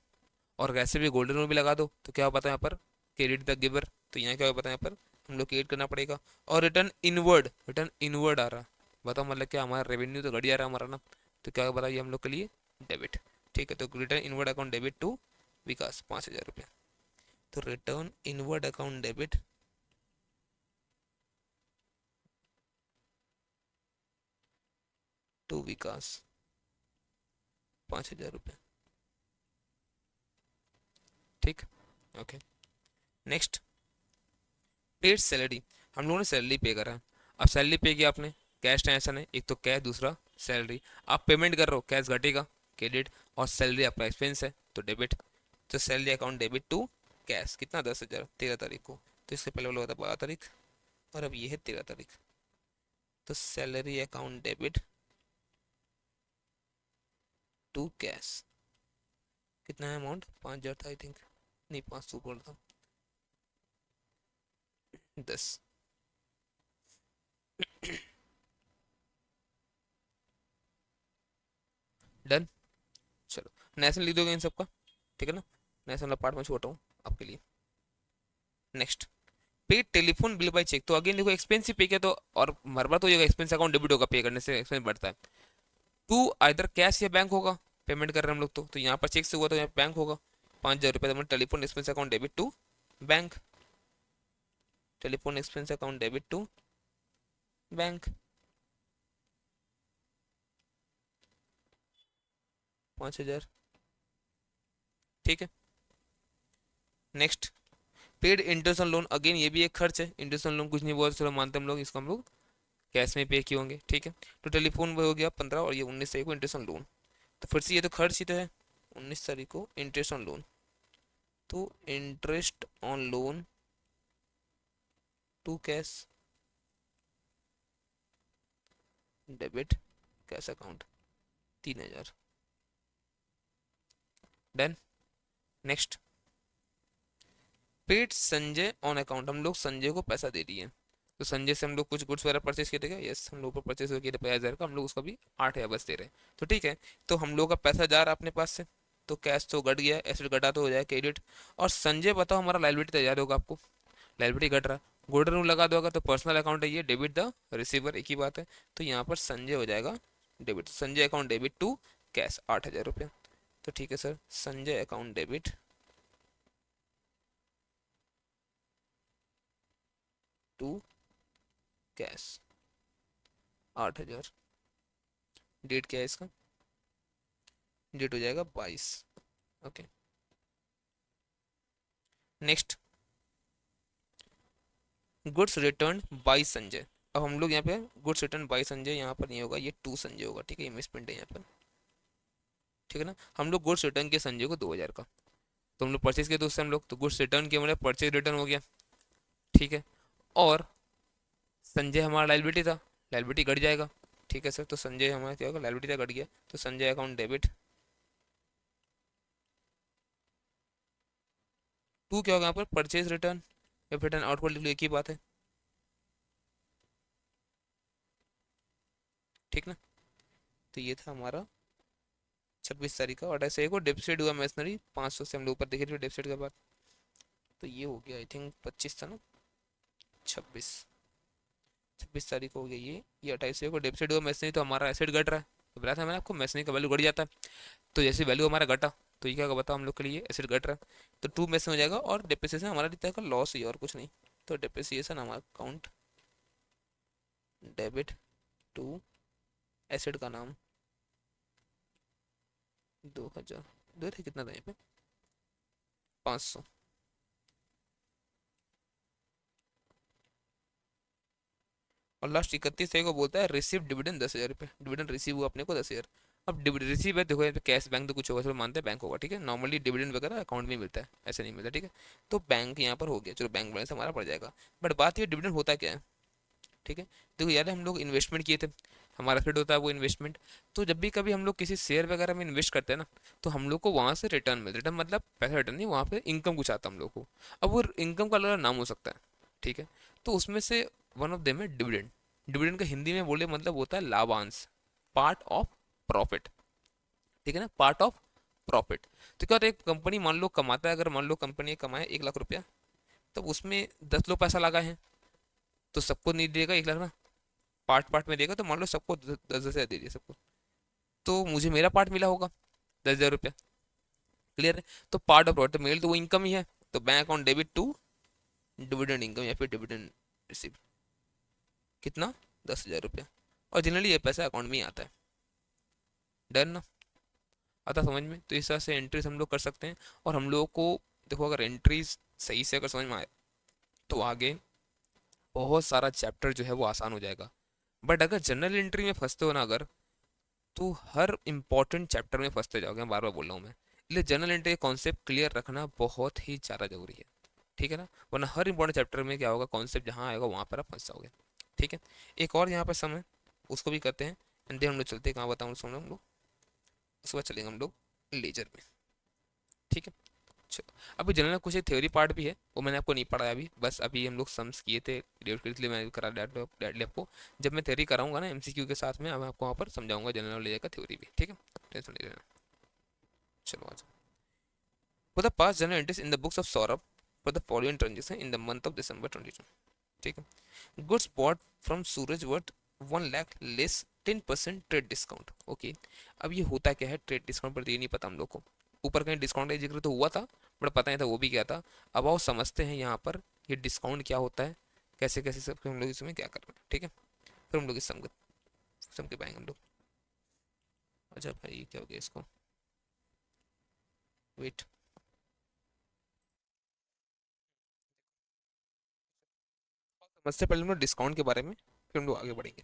और वैसे भी गोल्डन रूल भी लगा दो तो क्या पता यहाँ पर क्रेडिट द गिवर, तो यहाँ क्या पता यहाँ पर हम लोग क्रिएट करना पड़ेगा। और रिटर्न इनवर्ड, रिटर्न इनवर्ड आ रहा, बताओ मतलब क्या, हमारा रेवेन्यू तो घट जा रहा है हमारा ना, तो क्या बताइए हम लोग के लिए डेबिट। ठीक है, तो return inward account debit to Vikas 5,000 रुपये, तो return inward account debit to Vikas 5,000 रुपये। ठीक, ओके। नेक्स्ट, पेड सैलरी, हम लोगों ने सैलरी पे करा है। अब सैलरी पे किया आपने, कैश ट्रांजेक्शन है, एक तो कैश दूसरा सैलरी, आप पेमेंट कर रहे हो कैश घटेगा क्रेडिट, और सैलरी आपका एक्सपेंस है तो डेबिट, तो salary account debit to cash, कितना, 10,000, 13 तारीख को। तो इससे पहले वाला होता 12 तारीख, और अब ये है 13 तारीख, तो salary account debit to cash, कितना है अमाउंट, 5,000 था आई थिंक, नहीं 500 बोल था, 10। डन। चलो नेशनल लिख दोगे इन सबका, ठीक है ना, नेशनल पार्ट में छोटा हूँ आपके लिए। नेक्स्ट, पे टेलीफोन बिल बाय चेक, तो अगेन देखो एक्सपेंस ही पे किया तो, और हर बार तो ये एक्सपेंस अकाउंट डेबिट होगा, पे करने से एक्सपेंस बढ़ता है। टू आइदर कैश या बैंक होगा, पेमेंट कर रहे हैं हम लोग तो यहाँ पर चेक से हुआ तो यहाँ बैंक होगा। 5,000 रुपये, तो telephone expense account debit to bank, telephone expense account debit to bank, 5,000, ठीक है। Next, paid interest on loan, again ये भी एक खर्च है, इंटरेस्ट ऑन लोन कुछ नहीं बोल, चलो मानते हम लोग, इसको हम लोग कैश में पे किए होंगे, ठीक है। तो टेलीफोन हो गया 15, और ये 19 तारीख को इंटरेस्ट ऑन लोन, तो फिर से ये तो खर्च ही तो है। 19 तारीख को इंटरेस्ट ऑन लोन, तो interest on loan to cash debit cash account 3,000, done. Next, paid Sanjay on account, हम लोग संजय को पैसा दे दिए, तो संजय से हम लोग कुछ गुड्स वगैरह परचेस किए थे, यस हम लोग को परचेस किए थे 50,000 का, हम लोग उसका भी 8,000 बस दे रहे हैं, तो ठीक है। तो हम लोग का पैसा जा रहा है अपने पास से, तो कैश तो घट गया, एसेट घटा तो हो जाए क्रेडिट। और संजय बताओ हमारा लाइबिलिटी तैयार होगा आपको, लाइबिलिटी घट रहा, गोल्डन रूल लगा दो अगर, तो पर्सनल अकाउंट है ये, डेबिट द रिसीवर, एक ही बात है, तो यहाँ पर संजय हो जाएगा debit, Sanjay account debit to cash 8,000 रुपये, तो ठीक है sir, Sanjay account debit to cash 8,000, date क्या है इसका, डेट हो जाएगा 22, okay. Next, goods return by Sanjay, अब हम लोग यहाँ पे गुड्स रिटर्न बाई संजय, यहाँ पर नहीं होगा, ये टू संजय होगा, ठीक है, इन्वेस्टमेंट है यहाँ पर, ठीक है ना। हम लोग गुड्स रिटर्न के संजय को 2,000 का, तो हम लोग परचेज किए तो उससे हम लोग तो गुड्स रिटर्न किया, मतलब परचेज रिटर्न हो गया, ठीक है। और संजय हमारा लाइबिलिटी था, लाइबिलिटी घट जाएगा, ठीक है सर, तो संजय हमारा क्या होगा, लाइबिलिटी था घट गया, तो संजय अकाउंट डेबिट टू क्या होगा यहाँ पर, परचेज रिटर्न या रिटर्न आउटपुट लिख लो, एक ही बात है, ठीक ना। तो ये था हमारा 26 तारीख का, और ऐसे एक और डेबिट हुआ मशीनरी 500 से हम लोग ऊपर देखे थे डेबिट के बाद, तो ये हो गया आई थिंक 25 था ना, 26, 26 तारीख को हो गया ये 28 को डेबिट हुआ मशीनरी, तो हमारा एसेट घट रहा है, तो बताया था मैंने आपको मशीनरी का वैल्यू घट जाता है, तो जैसे वैल्यू हमारा घटा, तो ये क्या बताओ हम लोग के लिए एसेट घट रहा है, तो टू में से हो जाएगा, और डिप्रिसिएशन हमारा दिखता है लॉस ही और कुछ नहीं, तो डिप्रिसिएशन हमारा अकाउंट डेबिट टू एसेट का नाम 2,000, दो थे कितना था यहाँ पे, 500, और लास्ट 31 तारीख को बोलता है रिसीव डिविडेंड 10,000 रुपये, डिविडेंड रिसीव हुआ अपने को 10,000। अब डिविडेंड रिसीव है, देखो यहाँ पे कैश बैंक तो कुछ होगा, चलो मानते हैं बैंक होगा, ठीक है, नॉर्मली डिविडेंड वगैरह अकाउंट में मिलता है, ऐसे नहीं मिलता, ठीक है, तो बैंक यहाँ पर हो गया, चलो बैंक बैलेंस हमारा पड़ जाएगा। बट बात ये डिविडेंड होता क्या है, ठीक है, देखो याद है हम लोग इन्वेस्टमेंट किए थे, हमारा फिट होता है वो इन्वेस्टमेंट, तो जब भी कभी हम लोग किसी शेयर वगैरह में इन्वेस्ट करते हैं ना, तो हम लोग को वहाँ से रिटर्न मिलता, रिटर्न मतलब पैसा रिटर्न नहीं, वहाँ पे इनकम कुछ आता है हम लोग को, अब वो इनकम का अलग अलग नाम हो सकता है, ठीक है, तो उसमें से वन ऑफ देम है डिविडेंड, डिविडेंड का हिंदी में बोले मतलब होता है लाभांश, पार्ट ऑफ प्रॉफिट, ठीक है ना, पार्ट ऑफ प्रॉफिट। तो क्या होता है, एक कंपनी मान लो कमाता है, अगर मान लो कंपनी कमाए 1,00,000 रुपया, तो उसमें 10 लोग पैसा लगाए हैं, तो सबको नहीं देगा 1,00,000 ना, पार्ट पार्ट में देगा, तो मान लो सबको 10,000 दे दिया सबको, तो मुझे मेरा पार्ट मिला होगा 10,000 रुपया, क्लियर है। तो पार्ट ऑफ प्रॉफिट, तो मेल तो वो इनकम ही है, तो bank account debit to dividend income या फिर डिविडेंड रिसीव, कितना, 10,000 रुपया, और जनरली ये पैसा अकाउंट में ही आता है, डन ना, आता समझ में, तो इस तरह से एंट्रीज हम लोग कर सकते हैं। और हम लोगों को देखो अगर एंट्रीज सही से अगर समझ में आए, तो आगे बहुत सारा चैप्टर जो है वो आसान हो जाएगा। बट अगर जनरल एंट्री में फंसते हो ना अगर, तो हर इंपॉर्टेंट चैप्टर में फंसते जाओगे, मैं बार बार बोल रहा हूँ मैं, इसलिए जनरल एंट्री कॉन्सेप्ट क्लियर रखना बहुत ही ज़्यादा जरूरी है, ठीक है ना, वरना हर इंपॉर्टेंट चैप्टर में क्या होगा, कॉन्सेप्ट जहाँ आएगा वहाँ पर आप फंस जाओगे, ठीक है। एक और यहाँ पर समय उसको भी करते हैं, एंड देन हम लोग चलते हैं कहाँ बताऊँ, सुन हम लोग उसके बाद चलेंगे हम लोग लेजर में, ठीक है। अभी जनरल कुछ एक थ्योरी पार्ट भी है, वो मैंने आपको नहीं पढ़ाया अभी, बस अभी हम लोग सम्स किए थे डिवाइड के लिए मैं करा डेड लैब को। जब मैं थ्योरी कराऊंगा ना एमसीक्यू के साथ में, अब मैं आपको वहाँ पर समझाऊंगा जनरल नॉलेज का थ्योरी भी, ठीक है, टेंशन नहीं लेना। चलो आज for the past journal entries in the books of Saurabh for the following transaction in the month of December 22, ठीक है। Goods bought from Suraj worth 1 lakh less 10% trade discount, okay. अब ये होता क्या है ट्रेड डिस्काउंट पर, ये नहीं पता हम लोग को। ऊपर कहीं डिस्काउंट का जिक्र तो हुआ था बट पता नहीं था वो भी क्या था। अब आओ समझते हैं यहाँ पर ये डिस्काउंट क्या होता है, कैसे कैसे सब हम लोग इसमें क्या करना है, ठीक है। फिर हम लोग इस समझ के पाएंगे हम लोग। अच्छा भाई क्या हो गया इसको, वेट। समझते पहले हम लोग डिस्काउंट के बारे में, फिर हम लोग आगे बढ़ेंगे।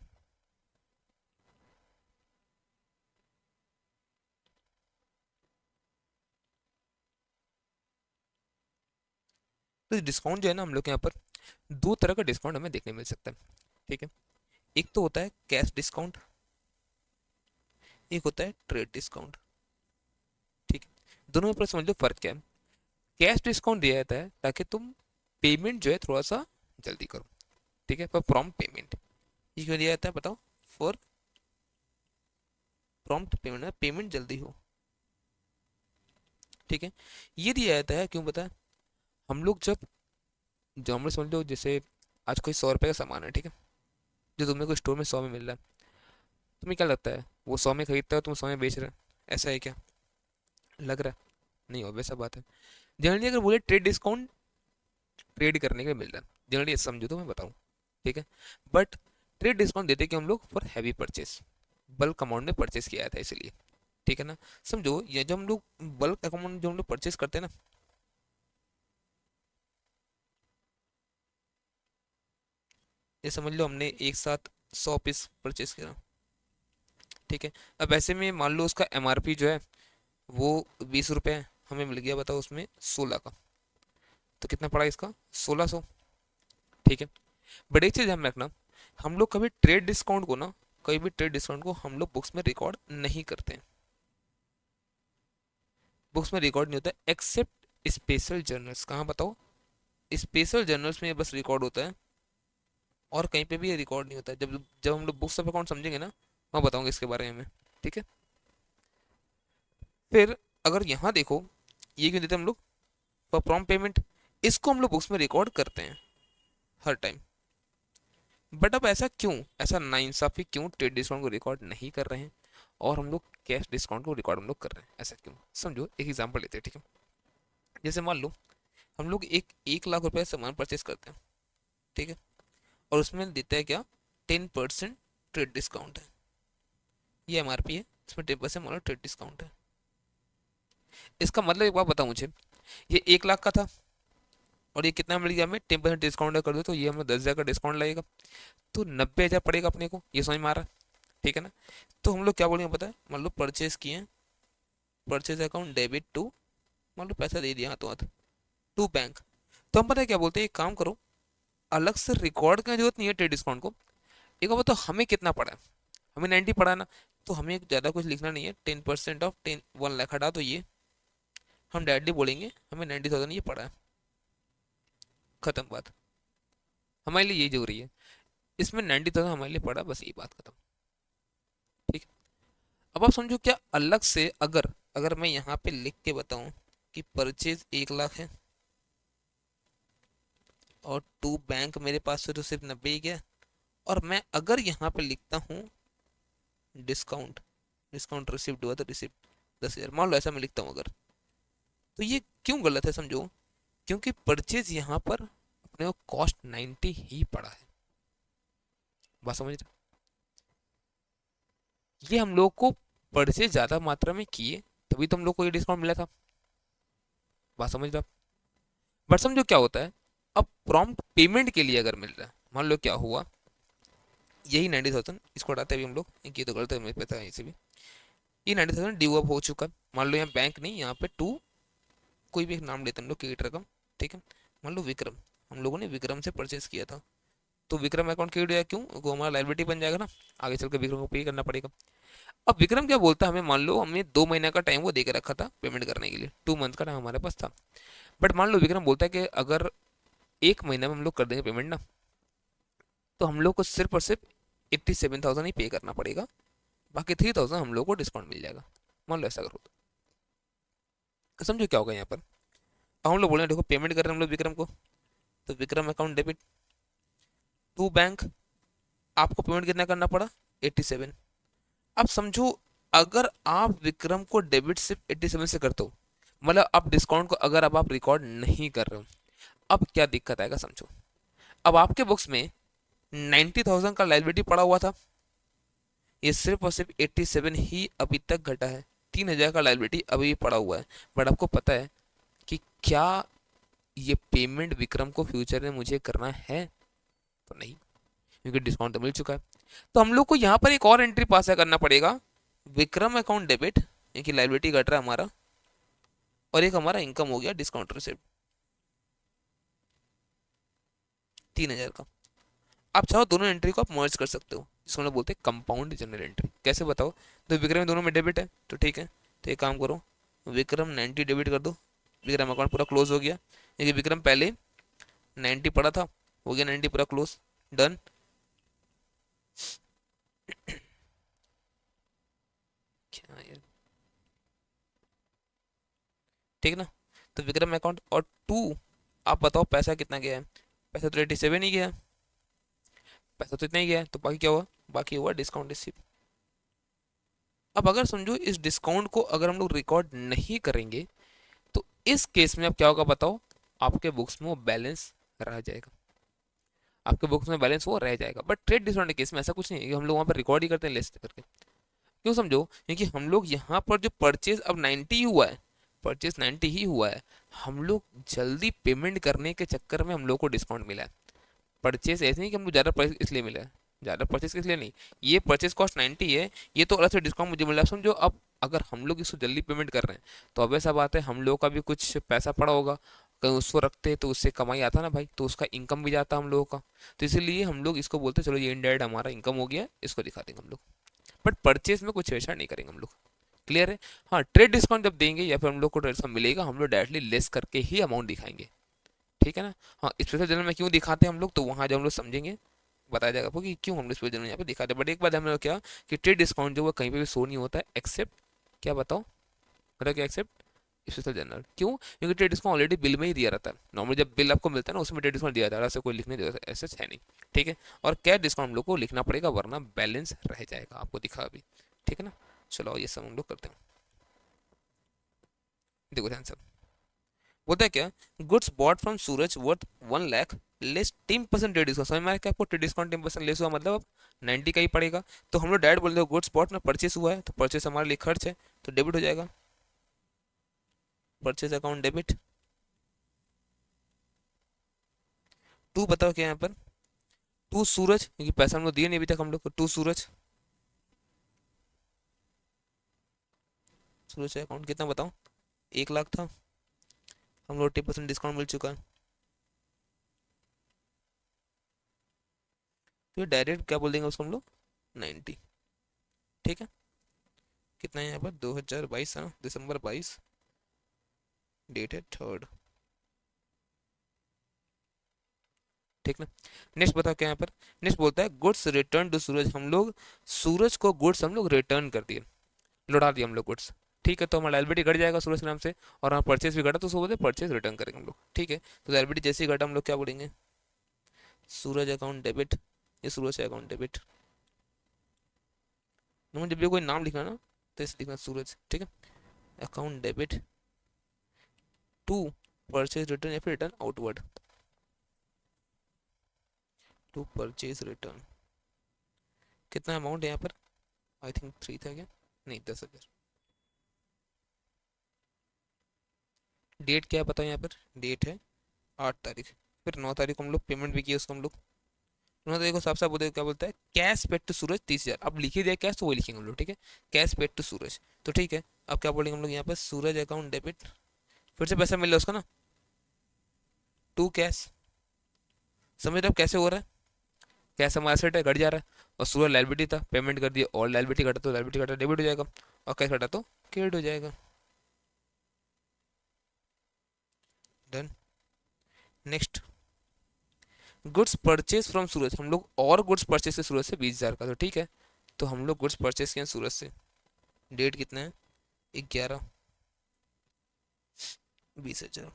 तो डिस्काउंट जो है ना हम लोग के यहाँ पर दो तरह का डिस्काउंट हमें देखने मिल सकता है, ठीक है। एक तो होता है कैश डिस्काउंट, एक होता है ट्रेड डिस्काउंट, ठीक है। दोनों में पर समझ लो फर्क क्या है। कैश डिस्काउंट दिया जाता है ताकि तुम पेमेंट जो है थोड़ा सा जल्दी करो, ठीक है, पर प्रॉम्प्ट पेमेंट। ये क्यों दिया जाता है बताओ, फॉर प्रॉम्प्ट पेमेंट, पेमेंट जल्दी हो, ठीक है। ये दिया जाता है क्यों पता है, हम लोग जब जो हम लोग समझ लो जैसे आज कोई 100 रुपये का सामान है, ठीक है, जो तुम्हें कोई स्टोर में 100 में मिल रहा है, तुम्हें क्या लगता है वो 100 में खरीदता है तुम 100 में बेच रहे हो, ऐसा है क्या लग रहा है? नहीं, ऑब्वियस सा बात है। जनरली अगर बोले ट्रेड डिस्काउंट ट्रेड करने के लिए मिल रहा है, जनरली समझो तो मैं बताऊँ, ठीक है। बट ट्रेड डिस्काउंट देते कि हम लोग for heavy purchase, bulk amount में परचेस किया था इसलिए, ठीक है ना। समझो ये जब हम लोग बल्क अमाउंट जो हम लोग परचेस करते हैं ना, ये समझ लो हमने एक साथ 100 पीस परचेस किया, ठीक है। अब ऐसे में मान लो उसका एमआरपी जो है वो 20 रुपये है, हमें मिल गया बताओ उसमें 16 का, तो कितना पड़ा इसका 1600, ठीक है। बट एक चीज़ ध्यान में रखना, हम लोग कभी ट्रेड डिस्काउंट को ना, कभी भी ट्रेड डिस्काउंट को हम लोग बुक्स में रिकॉर्ड नहीं करते हैं, बुक्स में रिकॉर्ड नहीं होता है एक्सेप्ट स्पेशल जर्नल्स। कहाँ बताओ, स्पेशल जर्नल्स में ये बस रिकॉर्ड होता है, और कहीं पे भी ये रिकॉर्ड नहीं होता है। जब जब हम लोग बुक्स ऑफ अकाउंट समझेंगे ना, मैं बताऊंगा इसके बारे में, ठीक है। फिर अगर यहाँ देखो, ये क्यों देते हैं हम लोग फॉर प्रॉम्प्ट पेमेंट, इसको हम लोग बुक्स में रिकॉर्ड करते हैं हर टाइम। बट अब ऐसा क्यों, ऐसा नाइंसाफी क्यों ट्रेड डिस्काउंट को रिकॉर्ड नहीं कर रहे हैं और हम लोग कैश डिस्काउंट को रिकॉर्ड हम लोग कर रहे हैं, ऐसा क्यों? समझो एक एग्जांपल लेते हैं, ठीक है। जैसे मान लो हम लोग 1 लाख रुपए सामान परचेस करते हैं, ठीक है, और उसमें देता है क्या 10% ट्रेड डिस्काउंट है, ये एमआरपी है, इसमें 10% मान लो ट्रेड डिस्काउंट है। इसका मतलब एक बात बताऊं मुझे, ये 1 लाख का था और ये कितना मिल गया हमें 10% डिस्काउंट कर दो तो ये हमें 10,000 का डिस्काउंट लगेगा, तो 90,000 पड़ेगा अपने को, ये समझ में आ रहा है, ठीक है ना। तो हम लोग क्या बोलेंगे पता है, मान लो परचेज किए, परचेज अकाउंट डेबिट टू, मान लो पैसा दे दिया हाथों हाथ टू बैंक, तो हम पता है क्या बोलते हैं, एक काम करो, अलग से रिकॉर्ड करने की जरूरत नहीं है ट्रेड डिस्काउंट को। एक बात तो हमें कितना पड़ा है, हमें 90 पड़ा है ना, तो हमें ज़्यादा कुछ लिखना नहीं है, 10% ऑफ 1 लाख हटा तो ये हम डायरेक्टली बोलेंगे हमें 90,000 ये पड़ा है, खत्म बात। हमारे लिए ये जरूरी है, इसमें 90,000 हमारे लिए पड़ा, बस ये बात खत्म, ठीक। अब आप समझो क्या अलग से अगर अगर मैं यहाँ पे लिख के बताऊं कि परचेज 1 लाख है और टू बैंक मेरे पास से तो सिर्फ 90 ही गया, और मैं अगर यहाँ पे लिखता हूँ डिस्काउंट, डिस्काउंट रिसिप्ट हुआ तो रिसिप्ट 10,000 मान लो, ऐसा मैं लिखता हूँ अगर, तो ये क्यों गलत है समझो, क्योंकि परचेज यहाँ पर अपने को कॉस्ट 90 ही पड़ा है, बात समझ रहे? ये हम लोग को परचेज ज्यादा मात्रा में किए तभी तो हम लोग को ये डिस्काउंट मिला था, बात समझ रहे आप? बट समझो क्या होता है, अब प्रॉम्प्ट पेमेंट के लिए अगर मिल रहा है, मान लो क्या हुआ, यही 90,000 इसको हटाते हैं अभी हम लोग, ये तो गलत है मेरे पता है इसे भी, ये 90,000 ड्यू अप हो चुका है। मान लो यहाँ बैंक नहीं, यहाँ पे टू कोई भी एक नाम लेते हैं हम लोग क्रेडिट रकम, ठीक है, मान लो विक्रम, हम लोगों ने विक्रम से परचेस किया था, तो विक्रम अकाउंट क्रेडिट हो गया, क्यों वो हमारा लाइबिलिटी बन जाएगा ना, आगे चल के विक्रम को पे करना पड़ेगा। अब विक्रम क्या बोलता है हमें, मान लो हमने 2 महीने का टाइम वो दे के रखा था पेमेंट करने के लिए, 2 मंथ का टाइम हमारे पास था। बट मान लो विक्रम बोलता है कि अगर 1 महीने में हम लोग कर देंगे पेमेंट ना, तो हम लोग को सिर्फ और सिर्फ 87,000 ही पे करना पड़ेगा, बाकी 3,000 हम लोग को डिस्काउंट मिल जाएगा। मान लो ऐसा करो तो समझो क्या होगा यहाँ पर। अब हम लोग बोले देखो पेमेंट कर रहे हैं हम लोग विक्रम को, तो Vikram account debit to bank, आपको पेमेंट कितना करना पड़ा, 87। अब समझो अगर आप विक्रम को डेबिट सिर्फ 87 से करते हो, मतलब आप डिस्काउंट को अगर अब आप रिकॉर्ड नहीं कर रहे हो, अब क्या दिक्कत आएगा समझो। अब आपके बुक्स में 90,000 का लाइबिलिटी पड़ा हुआ था, ये सिर्फ और सिर्फ 87 ही अभी तक घटा है, 3,000 का लाइबिलिटी अभी भी पड़ा हुआ है। बट आपको पता है कि क्या ये पेमेंट विक्रम को फ्यूचर में मुझे करना है, तो नहीं, क्योंकि डिस्काउंट तो मिल चुका है। तो हम लोग को यहाँ पर एक और एंट्री पास करना पड़ेगा, विक्रम अकाउंट डेबिट, यानी लाइबिलिटी घट रहा है हमारा, और एक हमारा इनकम हो गया डिस्काउंट रिसिप्ट 3,000 का। आप चाहो दोनों एंट्री को आप मर्ज कर सकते हो, जिसको हम लोग बोलते हैं कंपाउंड जनरल एंट्री। कैसे बताओ, तो विक्रम दोनों में डेबिट है तो ठीक है, तो एक काम करो, विक्रम 90 डेबिट कर दो, विक्रम अकाउंट पूरा क्लोज हो गया, क्योंकि विक्रम पहले 90 पड़ा था, हो गया 90 पूरा क्लोज, डन। क्या यार, ठीक ना। तो विक्रम अकाउंट और टू, आप बताओ पैसा कितना गया है, पैसा तो 87 ही गया है, पैसा तो इतना ही गया है, तो बाकी क्या हुआ, बाकी हुआ डिस्काउंट रिसिप्ट। अब अगर समझो इस डिस्काउंट को अगर हम लोग रिकॉर्ड नहीं करेंगे, तो इस केस में अब क्या होगा बताओ, आपके बुक्स में वो बैलेंस रह जाएगा, आपके बुक्स में बैलेंस वो रह जाएगा। बट ट्रेड डिस्काउंट के केस में ऐसा कुछ नहीं है कि हम लोग वहाँ पर रिकॉर्ड ही करते हैं लिस्ट करके। क्यों समझो, क्योंकि हम लोग यहाँ पर जो परचेज अब 90 ही हुआ है, परचेज 90 ही हुआ है, हम लोग जल्दी पेमेंट करने के चक्कर में हम लोग को डिस्काउंट मिला है। परचेज ऐसे नहीं कि हमको ज़्यादा प्राइस इसलिए मिला है, ज़्यादा परचेज किस लिए नहीं, ये परचेज कॉस्ट 90 है, ये तो अलग से डिस्काउंट मुझे मिला। समझो अब अगर हम लोग इसको जल्दी पेमेंट कर रहे हैं, तो अब ऐसा बात है हम लोग का भी कुछ पैसा पड़ा होगा, कहीं उसको रखते तो उससे कमाई आता ना भाई, तो उसका इनकम भी जाता हम लोगों का। तो इसीलिए हम लोग इसको बोलते चलो ये इनडायरेक्ट हमारा इनकम हो गया, इसको दिखा देंगे हम लोग, बट परचेज में कुछ ऐसा नहीं करेंगे हम लोग। क्लियर है। हाँ, ट्रेड डिस्काउंट जब देंगे या फिर हम लोग को ट्रेड डिस्काउंट मिलेगा, हम लोग डायरेक्टली लेस करके ही अमाउंट दिखाएंगे, ठीक है ना। हाँ, स्पेशल जनरल में क्यों दिखाते हैं हम लोग, तो वहाँ जब हम लोग समझेंगे बताया जाएगा आपको कि क्यों हम लोग स्पेशल जनरल यहाँ पे दिखाते हैं। बट एक बात हम लोग क्या, कि ट्रेड डिस्काउंट जो वो कहीं पे भी शो नहीं होता है एक्सेप्ट, क्या बताओ मतलब क्या, एक्सेप्ट स्पेशल जनरल। क्यों, क्योंकि ट्रेड डिस्काउंट ऑलरेडी बिल में ही दिया रहता है, नॉर्मली जब बिल आपको मिलता है ना उसमें ट्रेड डिस्काउंट दिया जाता है, ऐसे कोई लिखने देता है ऐसा है नहीं, ठीक है। और कैश डिस्काउंट हम लोग को लिखना पड़ेगा वरना बैलेंस रह जाएगा, आपको दिखा अभी, ठीक है ना। चलो ये सब हम लोग करते हैं, देखो ध्यान से। बोलता है क्या, goods bought from Suraj worth 1 lakh less 10% trade discount. समझ में आया क्या आपको, ट्रेड डिस्काउंट 10% लेस हुआ मतलब अब 90 का ही पड़ेगा। तो हम लोग डायरेक्ट बोलते हैं गुड्स बॉट में परचेस हुआ है, तो परचेस हमारे लिए खर्च है, तो डेबिट हो जाएगा, परचेस अकाउंट डेबिट। टू बताओ क्या यहाँ पर, टू सूरज, क्योंकि पैसा हम लोग दिए नहीं अभी तक हम लोग को, टू सूरज, सूरज का अकाउंट कितना बताओ, 1 लाख था, हम लोग 10% डिस्काउंट मिल चुका है, तो डायरेक्ट क्या बोल देंगे उसको हम लोग, 90, ठीक है। कितना है यहाँ पर, 2022 है ना, दिसंबर 22, डेट है 3rd, ठीक ना। नेक्स्ट बताओ क्या यहाँ पर, नेक्स्ट बोलता है गुड्स रिटर्न टू सूरज, हम लोग सूरज को गुड्स हम लोग रिटर्न कर दिए, लौटा दिए हम लोग गुड्स, ठीक है। तो हमारा लाइबिलिटी घट जाएगा सूरज के नाम से, और हमारा परचेज भी घटा, तो उसको बोलते हैं परचेज रिटर्न करेंगे हम लोग, ठीक है। तो लाइबिलिटी जैसे ही घटा हम लोग क्या बोलेंगे, सूरज अकाउंट डेबिट, ये सूरज अकाउंट डेबिट। जब भी कोई नाम लिखना ना तो इसे लिखना सूरज, ठीक है, account debit to purchase return, या फिर return outward, to purchase return. कितना अमाउंट है यहाँ पर, आई थिंक 3 था क्या, नहीं 10,000। डेट क्या है बताओ यहाँ पर, डेट है 8 तारीख, फिर 9 तारीख को हम लोग पेमेंट भी किया उसको हम लोग। 9 तारीख को साफ साफ बोलते क्या बोलता है, कैश पेड टू सूरज 30,000, अब लिख ही दिया कैश तो वही लिखेंगे हम लोग, ठीक है, कैश पेड टू सूरज, तो ठीक है। अब क्या बोलेंगे हम लोग यहाँ पर, सूरज अकाउंट डेबिट, फिर से पैसा मिल रहा है उसका ना, टू कैश। समझ रहे हो अब कैसे हो रहा है, कैश हमारा एसेट है, घट जा रहा है, और सूरज लायबिलिटी था, पेमेंट कर दिया, और लायबिलिटी घटा तो लायबिलिटी घटा डेबिट हो जाएगा, और कैश घटा तो क्रेडिट हो जाएगा। Done. Next, goods purchase from Suraj, हम लोग और गुड्स परचेज से सूरज से 20,000 का, तो ठीक है, तो हम लोग गुड्स परचेज किए सूरज से, डेट कितना है, 11, 20,000,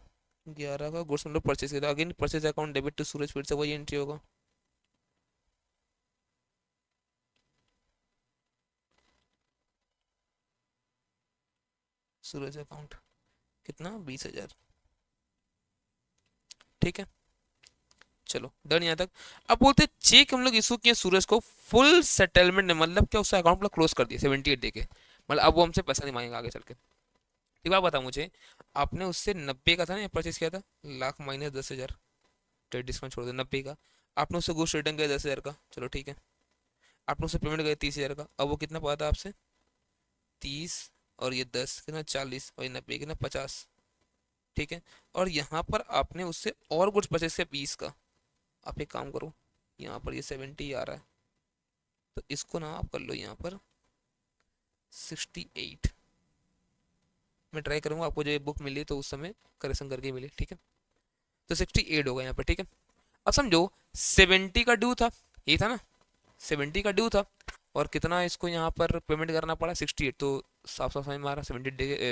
11 का गुड्स हम लोग परचेज किया, again purchase account debit to Suraj, फिर से वही एंट्री होगा, सूरज अकाउंट कितना, 20,000, ठीक है। चलो डन यहाँ तक। अब बोलते हैं चेक हम लोग इशू किए सूरज को फुल सेटलमेंट, मतलब क्या उसका अकाउंट क्लोज कर दिया 78 दे के, मतलब अब वो हमसे पैसा नहीं मांगेगा आगे चल के। एक बात बता मुझे, आपने उससे 90 का था ना परचेज किया था, लाख माइनस 10,000, ट्रेड डिस्काउंट छोड़ दो, 90 का, आपने उससे गुड्स रिटर्न किया 10,000 का, चलो ठीक है, आपने उससे पेमेंट किया 30,000 का, अब वो कितना पाता आपसे, 30 और ये 10 कितना, 40 और ये 90 कितना, 50, ठीक है। और यहाँ पर आपने उससे और गुड्स परचेज किया 20 का, आप एक काम करो, यहाँ पर ये 70 आ रहा है, तो इसको ना आप कर लो यहाँ पर 68, मैं ट्राई करूंगा आपको जो ये बुक मिली तो उस समय करेक्शन करके मिली, ठीक है, तो 68 होगा यहाँ पर, ठीक है। अब समझो 70 का ड्यू था, ये था ना, 70 का ड्यू था, और कितना इसको यहाँ पर पेमेंट करना पड़ा, 68, तो साफ साफ समझ में आ रहा,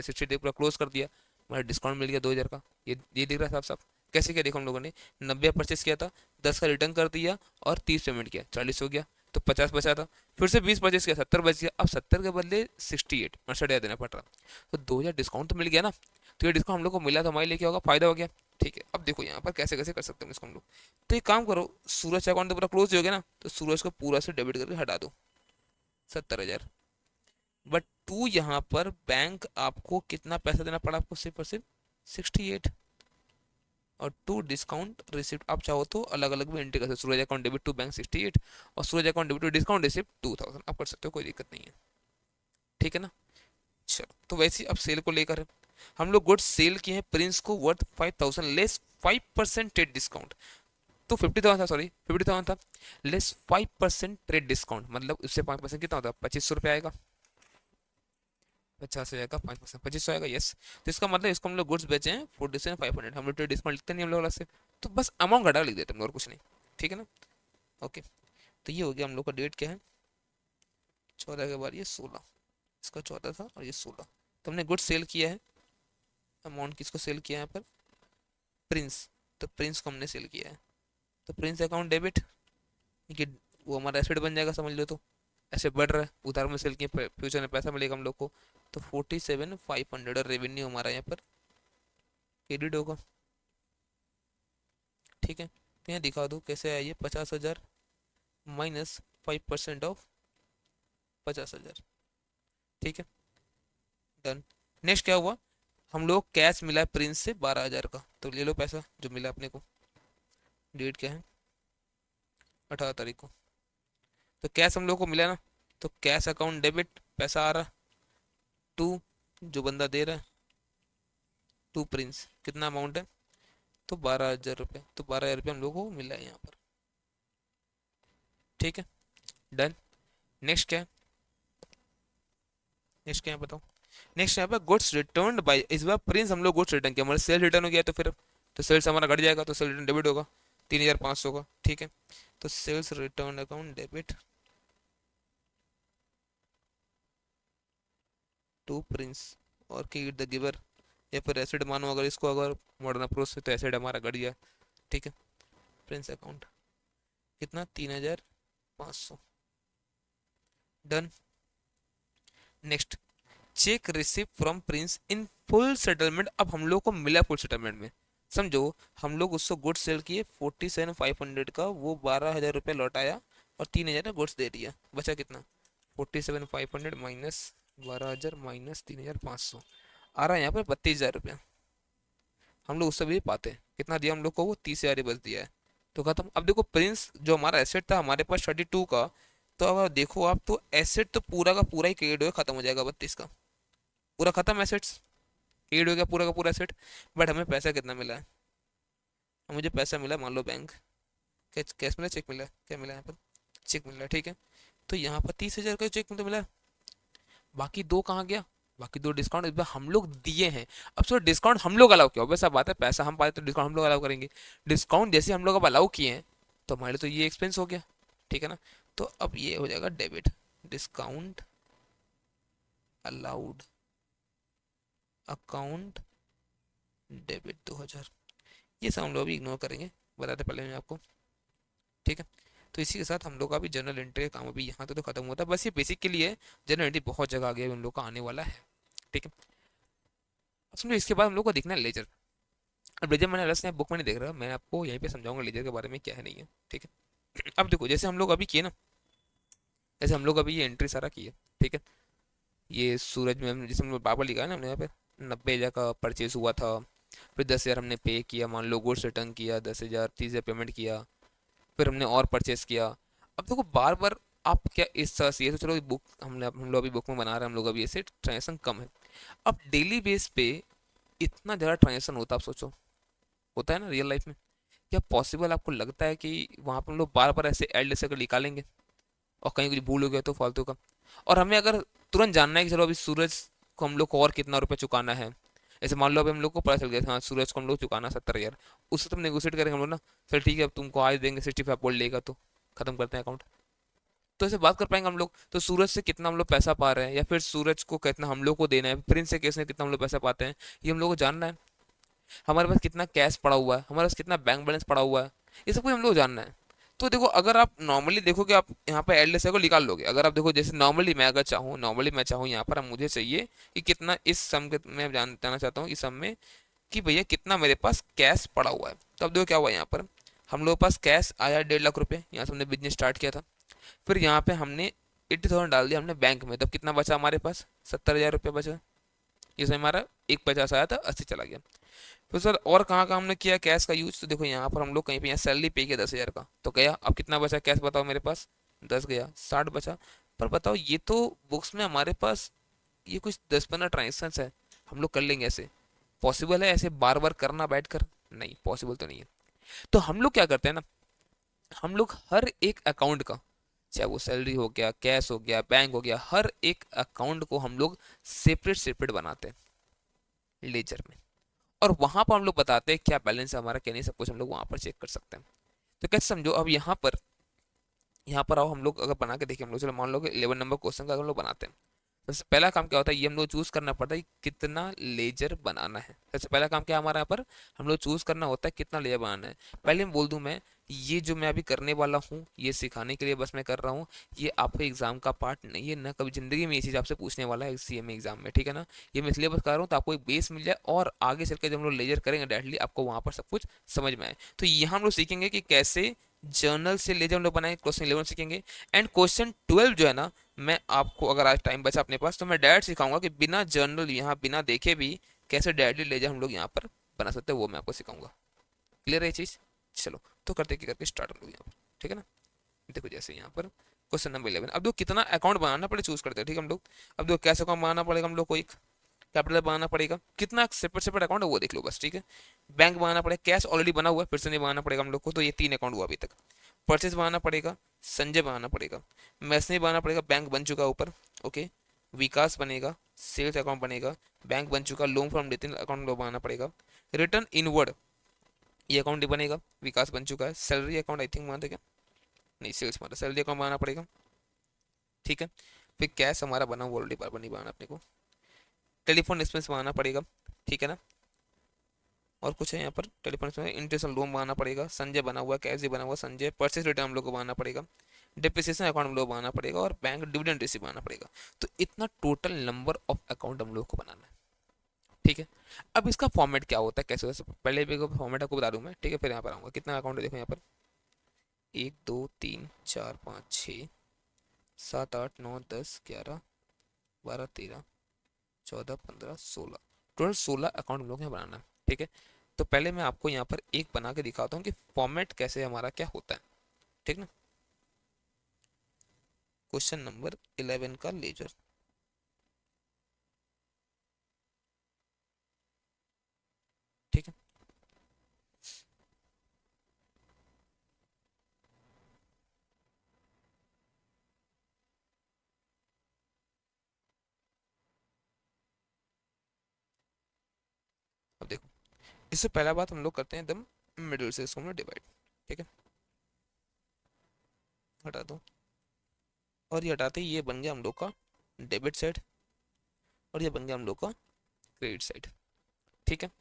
60 डे पूरा क्लोज कर दिया, हमारा डिस्काउंट मिल गया 2,000 का, ये दिख रहा है साफ साफ। कैसे किया देखो हम लोगों ने, 90 परचेस किया था, 10 का रिटर्न कर दिया, और 30 पेमेंट किया, 40 हो गया, तो 50 बचा था, फिर से 20 परचेस किया, 70 बच गया, अब 70 के बदले 68 68 देना पड़ रहा, तो 2,000 डिस्काउंट तो मिल गया ना, तो ये डिस्काउंट हम लोग को मिला, तो हमारे लिए क्या होगा, फायदा हो गया, ठीक है। अब देखो यहाँ पर कैसे कैसे कर सकते हैं इसको हम लोग, तो एक काम करो, सूरज अकाउंट तो पूरा क्लोज हो गया ना, तो सूरज को पूरा से डेबिट करके हटा दो 70,000, बट टू यहाँ पर बैंक आपको कितना पैसा देना पड़ा आपको, सिर्फ और सिर्फ 68, और टू डिस्काउंट रिसिप्ट, आप चाहो तो अलग अलग भी एंट्री कर सकते हो, Suraj account debit to bank 68, और Suraj account debit to discount receipt 2,000, आप कर सकते हो, कोई दिक्कत नहीं है, ठीक है ना। चलो तो वैसे ही अब सेल को लेकर है, हम लोग गुड्स सेल किए हैं प्रिंस को वर्थ 5,000 लेस 5% ट्रेड डिस्काउंट, तो 50,000 था, सॉरी 50,000 था, लेस 5% ट्रेड डिस्काउंट, मतलब उससे 5% कितना होता है, 2,500 रुपये आएगा, 50,000 का 5%, 2,500 आएगा, यस। तो इसका मतलब इसको हम लोग गुड्स बेचे हैं 47,500, हम लोग ट्रेड डिस्काउंट लिखते नहीं हम लोग से, तो बस अमाउंट घटा लिख देते हैं और कुछ नहीं, ठीक है ना। ओके, तो ये हो गया हम लोग का डेट क्या है, 14 के बाद ये 16, इसका 14 था और ये 16, तो हमने गुड्स सेल किया है, अमाउंट किसको सेल किया है यहाँ पर, प्रिंस, तो प्रिंस को हमने सेल किया है, तो प्रिंस अकाउंट डेबिट, कि वो हमारा एसेट बन जाएगा, समझ लो, तो ऐसे बढ़ रहा है, उधार में सेल किए, फ्यूचर में पैसा मिलेगा हम लोग को, तो 47,500 और रेवेन्यू हमारा यहाँ पर क्रेडिट होगा, ठीक है। तो यहाँ दिखा दो कैसे आया ये, 50,000 माइनस 5% ऑफ 50,000, ठीक है, डन। नेक्स्ट क्या हुआ, हम लोग कैश मिला है प्रिंस से 12,000 का, तो ले लो पैसा जो मिला अपने को, डेट क्या है, 18 तारीख को, तो कैश हम लोग को मिला ना, तो कैश अकाउंट डेबिट, पैसा आ रहा, टू जो बंदा दे रहा है, टू प्रिंस, कितना अमाउंट है, तो 12,000 रुपये, तो 12,000 रुपये हम लोग को मिला है यहाँ पर, ठीक है, डन। नेक्स्ट क्या है, नेक्स्ट क्या है बताओ, नेक्स्ट यहाँ पर गुड्स रिटर्न बाय, इस बार प्रिंस हम लोग गुड्स रिटर्न किया, हमारा सेल रिटर्न हो गया, तो फिर तो सेल्स हमारा घट जाएगा, तो सेल रिटर्न डेबिट होगा 3,500 का, ठीक है, तो sales return account debit to Prince, और की द गिवर, या फिर एसिड मानो, अगर इसको अगर मॉडर्न अप्रोच से, तो एसिड हमारा घट गया, ठीक है, प्रिंस अकाउंट कितना, 3,500, done. Next, check receive from Prince in full settlement, अब हम लोग को मिला फुल सेटलमेंट में, समझो हम लोग उसको गुड्स सेल किए 47,500 का, वो 12,000 रुपये लौटाया, और 3,000 का गुड्स दे दिया, बचा कितना, 47,500 माइनस 12,000 माइनस 3,500, आ रहा है यहाँ पर 32,000 रुपया, हम लोग उससे भी पाते हैं, कितना दिया हम लोग को, वो 30,000 ही बच दिया है, तो खत्म। अब देखो प्रिंस जो हमारा एसेट था हमारे पास 32 का, तो अब देखो आप, तो एसेट तो पूरा का पूरा ही क्रेडिट हो खत्म हो जाएगा 32 का, पूरा खत्म एसेट्स, क्रेडिट हो गया पूरा का पूरा एसेट, बट हमें पैसा कितना मिला है, मुझे पैसा मिला मान लो बैंक, कैश मिला चेक मिला, क्या मिला यहाँ पर, चेक मिल रहा है, ठीक है। तो यहाँ पर 30,000 का चेक तो मिला, बाकी दो कहाँ गया, बाकी दो डिस्काउंट इस बार हम लोग दिए हैं। अब सो डिस्काउंट हम लोग अलाउ किया, वैसा बात है, पैसा हम पाए तो डिस्काउंट हम लोग अलाउ करेंगे। डिस्काउंट जैसे हम लोग अब अलाउ किए हैं तो हमारे लिए तो ये एक्सपेंस हो गया, ठीक है ना। तो अब ये हो जाएगा debit, discount allowed account debit 2000। ये सब हम लोग अभी इग्नोर करेंगे, बताते पहले मैं आपको, ठीक है। तो इसी के साथ हम लोग का भी जर्नल एंट्री का काम अभी यहाँ तो खत्म होता है, बस ये बेसिक के लिए है। जनरल एंट्री बहुत जगह आगे हम लोग का आने वाला है, ठीक है। अब समझो इसके बाद हम लोग को देखना है लेजर। अब लेजर मैंने अलग से बुक में नहीं देख रहा, मैं आपको यहीं पे समझाऊंगा लेजर के बारे में क्या है नहीं है, ठीक है। अब देखो जैसे हम लोग अभी किए ना, जैसे हम लोग अभी ये एंट्री सारा किए, ठीक है। ये सूरज में हमने जैसे हम लोग बराबर लिखा है ना हमने यहाँ पे, 90,000 का परचेज हुआ था, फिर 10,000 हमने पे किया, मान लो गुड्स रिटर्न किया 10,000, 30,000 पेमेंट किया, फिर हमने और परचेस किया। अब देखो बार बार आप क्या इस तरह से, ये तो चलो बुक हम लोग अभी बुक में बना रहे हैं, हम लोग अभी ऐसे ट्रांजेक्शन कम है। अब डेली बेस पे इतना ज़्यादा ट्रांजेक्शन होता है, आप सोचो, होता है ना रियल लाइफ में, क्या पॉसिबल आपको लगता है कि वहाँ पर हम लोग बार बार ऐसे एड से निकालेंगे और कहीं कुछ भूल हो गया तो फालतू का। और हमें अगर तुरंत जानना है कि चलो अभी सूरज को हम लोग को और कितना रुपया चुकाना है, ऐसे मान लो अभी हम लोग को पता चल गया था हाँ सूरज को हम लोग चुकाना 70,000, उससे तुम नेगोशिएट करेंगे हम लोग ना, चल ठीक है अब तुमको आज देंगे 65 बोल लेगा तो खत्म करते हैं अकाउंट। तो ऐसे बात कर पाएंगे हम लोग, तो सूरज से कितना हम लोग पैसा पा रहे हैं या फिर सूरज को कितना हम लोग को देना है, प्रिंस से कैसे कितना हम लोग पैसा पाते हैं, ये हम लोग को जानना है। हमारे पास कितना कैश पड़ा हुआ है, हमारे पास कितना बैंक बैलेंस पड़ा हुआ है, ये सब कुछ हम लोग को जानना है। तो देखो अगर आप नॉर्मली देखोगे आप यहाँ पे एलडीएस को निकाल लोगे, अगर आप देखो जैसे नॉर्मली मैं अगर चाहूँ, नॉर्मली मैं चाहूँ यहाँ पर, अब मुझे चाहिए कि कितना इस सम के, मैं जानना चाहता हूँ इस सम में कि भैया कितना मेरे पास कैश पड़ा हुआ है। तो अब देखो क्या हुआ यहाँ पर, हम लोग के पास कैश आया 1.5 लाख रुपए, यहाँ से हमने बिजनेस स्टार्ट किया था। फिर यहाँ पे हमने 80,000 डाल दिया हमने बैंक में, तब कितना बचा हमारे पास, 70,000 रुपये बचा। ये से हमारा 150 आया था, 80 चला गया। तो सर और कहाँ कहाँ हमने किया कैश का यूज, तो देखो यहाँ पर हम लोग कहीं पे यहाँ सैलरी पे किया 10,000 का, तो गया। अब कितना बचा कैश बताओ मेरे पास, 10 गया, 60 बचा। पर बताओ ये तो बुक्स में हमारे पास ये कुछ 10-15 ट्रांजेक्शन है, हम लोग कर लेंगे ऐसे, पॉसिबल है ऐसे बार बार करना बैठ कर, नहीं पॉसिबल तो नहीं है। तो हम लोग क्या करते हैं ना, हम लोग हर एक अकाउंट का, चाहे वो सैलरी हो गया, कैश हो गया, बैंक हो गया, हर एक अकाउंट को हम लोग सेपरेट सेपरेट बनाते हैं लेजर में। और वहां पर हम लोग बताते हैं क्या बैलेंस है हमारा क्या नहीं, सब कुछ हम लोग वहां पर चेक कर सकते हैं। तो कैसे समझो, अब यहाँ पर आओ हम लोग अगर बना के देखिए, हम लोग चलो मान लो कि 11 नंबर क्वेश्चन का हम लोग बनाते हैं। सबसे पहला काम क्या होता है, ये हम लोग चूज करना पड़ता है कि कितना लेजर बनाना है। सबसे पहला काम क्या है हमारा यहाँ पर, हम लोग चूज करना होता है कितना लेजर बनाना है। पहले मैं बोल दूं, मैं ये जो मैं अभी करने वाला हूँ ये सिखाने के लिए बस मैं कर रहा हूँ, ये आपके एग्जाम का पार्ट नहीं है ना, कभी जिंदगी में ये चीज़ आपसे पूछने वाला है सीएमए एग्जाम में, ठीक है ना। ये मैं इसलिए बस कर रहा हूँ तो आपको एक बेस मिल जाए और आगे चल के जब हम लोग लेजर करेंगे डायरेक्टली आपको वहाँ पर सब कुछ समझ में आए। तो यहाँ हम लोग सीखेंगे कि कैसे जर्नल से लेजर हम लोग बनाए, क्वेश्चन 11 सीखेंगे। एंड क्वेश्चन 12 जो है ना, मैं आपको अगर आज टाइम बचा अपने पास तो मैं डायरेक्ट सिखाऊंगा कि बिना जर्नल यहाँ बिना देखे भी कैसे डायरेक्टली लेजर हम लोग यहाँ पर बना सकते हैं, वो मैं आपको सिखाऊंगा। क्लियर है ये चीज़, चलो तो करते करके स्टार्ट हम लोग यहाँ पर, ठीक है ना। देखो जैसे यहाँ पर क्वेश्चन नंबर 11, अब देखो कितना अकाउंट बनाना पड़े चूज करते हैं, ठीक है हम लोग। अब देखो कैसे अकाउंट बनाना पड़ेगा हम लोग को, एक कैपिटल बनाना पड़ेगा, कितना सेपरेट सेपरेट अकाउंट है वो देख लो बस, ठीक है। बैंक बनाना पड़ेगा, कैश ऑलरेडी बना हुआ है फिर से नहीं बनाना पड़ेगा हम लोग को, तो ये 3 अकाउंट हुआ अभी तक। परचेज बनाना पड़ेगा, संजय बनाना पड़ेगा, मैसनी बनाना पड़ेगा, बैंक बन चुका ऊपर, ओके। विकास बनेगा, सेल्स अकाउंट बनेगा, बैंक बन चुका, लोन फ्रॉम नितिन अकाउंट बनाना पड़ेगा। रिटर्न इनवर्ड ये अकाउंट बनेगा, विकास बन चुका है। सैलरी अकाउंट आई थिंक बनाते क्या, नहीं सेल्स बना, सैलरी अकाउंट बनाना पड़ेगा, ठीक है। फिर कैश हमारा बना हुआ ऑलरेडी, बार बार नहीं बनाना अपने को। टेलीफोन एक्सपेंस बनाना पड़ेगा, ठीक है ना। और कुछ है यहाँ पर, टेलीफोन एक्सपेंस, इंटरेस्ट लोन बनाना पड़ेगा, संजय बना हुआ, कैश भी बना हुआ संजय, परचेज रिटर्न हम लोग को बनाना पड़ेगा, डिप्रिसिएशन अकाउंट हम लोग बनाना पड़ेगा और बैंक डिविडेंड रिसीव बनाना पड़ेगा। तो इतना टोटल नंबर ऑफ अकाउंट हम लोग को बनाना है, ठीक है। अब इसका फॉर्मेट क्या होता है कैसे होता है, पहले भी फॉर्मेट आपको बता दूं मैं, ठीक है। फिर यहाँ पर आऊँगा, कितना अकाउंट है देखो यहाँ पर, 1 2 3 4 5 6 7 8 9 10 11 12 13 14 15 16, टोटल 16 अकाउंट हम लोग यहाँ बनाना है, ठीक है। तो पहले मैं आपको यहाँ पर एक बना के दिखाता हूँ कि फॉर्मेट कैसे हमारा क्या होता है, ठीक ना। क्वेश्चन नंबर 11 का लेजर, ठीक है। इससे पहला बात हम लोग करते हैं एकदम मिडिल से, इसको हम लोग डिवाइड। ठीक है, हटा दो, और ये हटाते ही ये बन गया हम लोग का डेबिट साइड, और ये बन गया हम लोग का क्रेडिट साइड। ठीक है,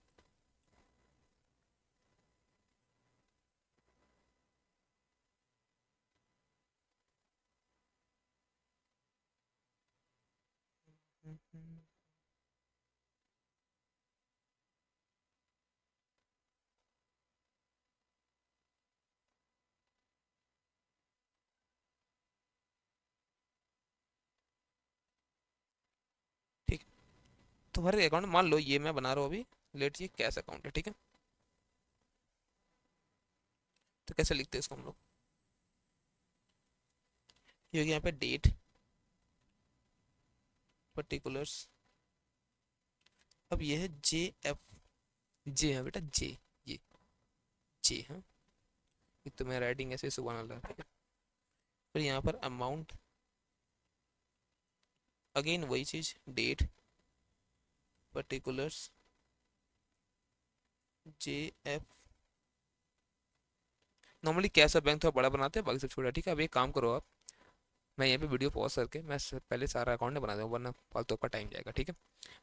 ठीक। तो हर अकाउंट मान लो ये मैं बना रहा हूँ अभी, लेट ये कैश अकाउंट है। ठीक है, तो कैसे लिखते हैं इसको हम लोग, ये हो गया यहाँ पे डेट, पर्टिकुलर्स, अब ये है जे एफ, जे है बेटा जे, ये जे है, एक तो मैं राइटिंग ऐसे सुबह डाल रहा है। ठीक है, फिर यहाँ पर अमाउंट, अगेन वही चीज, date, particulars, J F. Normally कैसा बैंक थोड़ा बड़ा बनाते हैं, बाकी सब छोटा। ठीक है, अब एक काम करो आप, मैं यहाँ पे वीडियो पॉज करके मैं पहले सारा अकाउंट बना दूँ, वरना फालतू का टाइम जाएगा। ठीक है,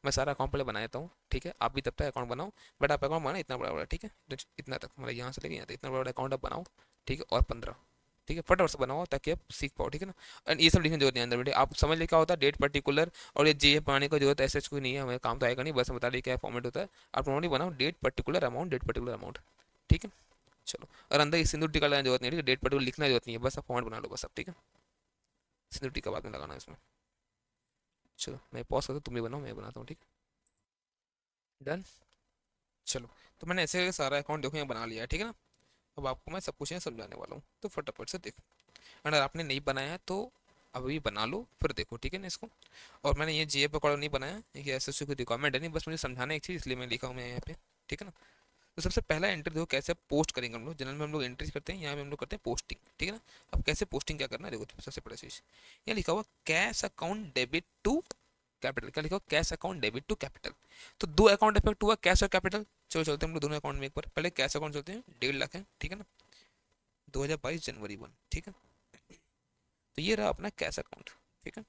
मैं सारा अकाउंट पहले बना देता हूँ। ठीक है, आप भी तब तक अकाउंट बनाओ, बट आप अकाउंट बनाना इतना बड़ा बड़ा। ठीक है, तो इतना तक मतलब यहाँ से लेके यहाँ तक इतना बड़ा अकाउंट आप बनाओ। ठीक है, और 15। ठीक है, फटाफट से बनाओ ताकि आप सीख पाओ। ठीक है ना, एंड ये सब लिखने की जरूरत नहीं है अंदर बेटे, आप समझ ले क्या होता है डेट पर्टिकुलर, और ये जे बनाने की जरूरत ऐसे कोई नहीं है, हमें काम तो आएगा नहीं, बस बता दें क्या फॉर्मेट होता है। आप नॉर्मली बनाओ date particular amount, date particular amount. ठीक है, चलो, और अंदर सिंदूर टीका लगाने की जरूरत नहीं है। ठीक है, डेट पर्टिकुलर लिखने की जरूरत नहीं है, बस आप फॉर्मेट बना लो बस आप। ठीक है, सिंदूर टीका बाद में लगाना है इसमें। चलो मैं पॉज करता हूँ, तुम भी बनाओ, मैं बनाता हूँ। ठीक है, डन। चलो, तो मैंने ऐसे सारा अकाउंट देखो यहाँ बना लिया है। ठीक है ना, अब आपको मैं सब कुछ यहाँ समझाने वाला हूँ, तो फटाफट से देखो। अगर आपने नहीं बनाया है तो अभी बना लो, फिर देखो। ठीक है ना इसको, और मैंने ये जे अकॉर्ड नहीं बनाया, ये एस कोई रिक्वायरमेंट है नहीं, बस मुझे समझाना एक चीज़, इसलिए मैं लिखा हूँ मैं यहाँ पे। ठीक है ना, तो सबसे पहला एंट्री देखो कैसे पोस्ट करेंगे हम लोग। जनरल में हम लोग एंट्री करते हैं, यहाँ पे हम लोग करते हैं पोस्टिंग। ठीक है ना, अब कैसे पोस्टिंग क्या करना है देखो, सबसे बड़ा चीज़ यहाँ लिखा हुआ cash account debit to capital, क्या लिखा हुआ cash account debit to capital. तो दो अकाउंट इफेक्ट हुआ, कैश और कैपिटल। चलो चलते हैं हम लोग दोनों अकाउंट में एक बार, पहले कैश अकाउंट चलते हैं, 1.5 लाख है। ठीक है ना, 2022 जनवरी 1। ठीक है, तो ये रहा अपना कैश अकाउंट। ठीक है,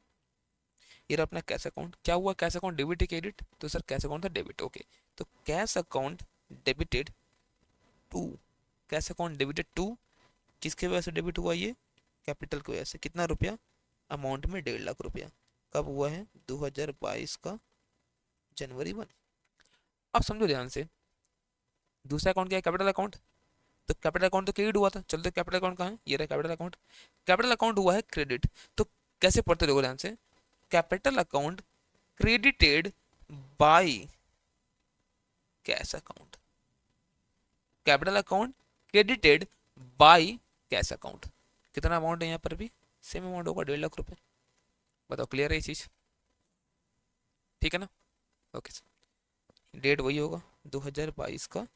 ये रहा अपना कैश अकाउंट। क्या हुआ, कैश अकाउंट डेबिट है क्रेडिट, तो सर कैश अकाउंट था डेबिट। ओके, तो cash account debited to, cash account debited to, किसके वजह से डेबिट हुआ ये, कैपिटल की वजह से। कितना रुपया, अमाउंट में 1.5 लाख रुपया। कब हुआ है, 2022 का जनवरी 1। अब समझो ध्यान से, दूसरा अकाउंट क्या है, कैपिटल अकाउंट। तो कैपिटल अकाउंट तो क्रेडिट हुआ था, चलते कैपिटल अकाउंट कहाँ है, ये रहा कैपिटल अकाउंट। कैपिटल अकाउंट हुआ है क्रेडिट, तो कैसे पढ़ते देखो ध्यान से, capital account credited by cash account, capital account credited by cash account. कितना अमाउंट है यहाँ पर भी, सेम अमाउंट होगा, 1.5 लाख रुपए। बताओ क्लियर है ये चीज, ठीक है ना। ओके, डेट वही होगा 2022 का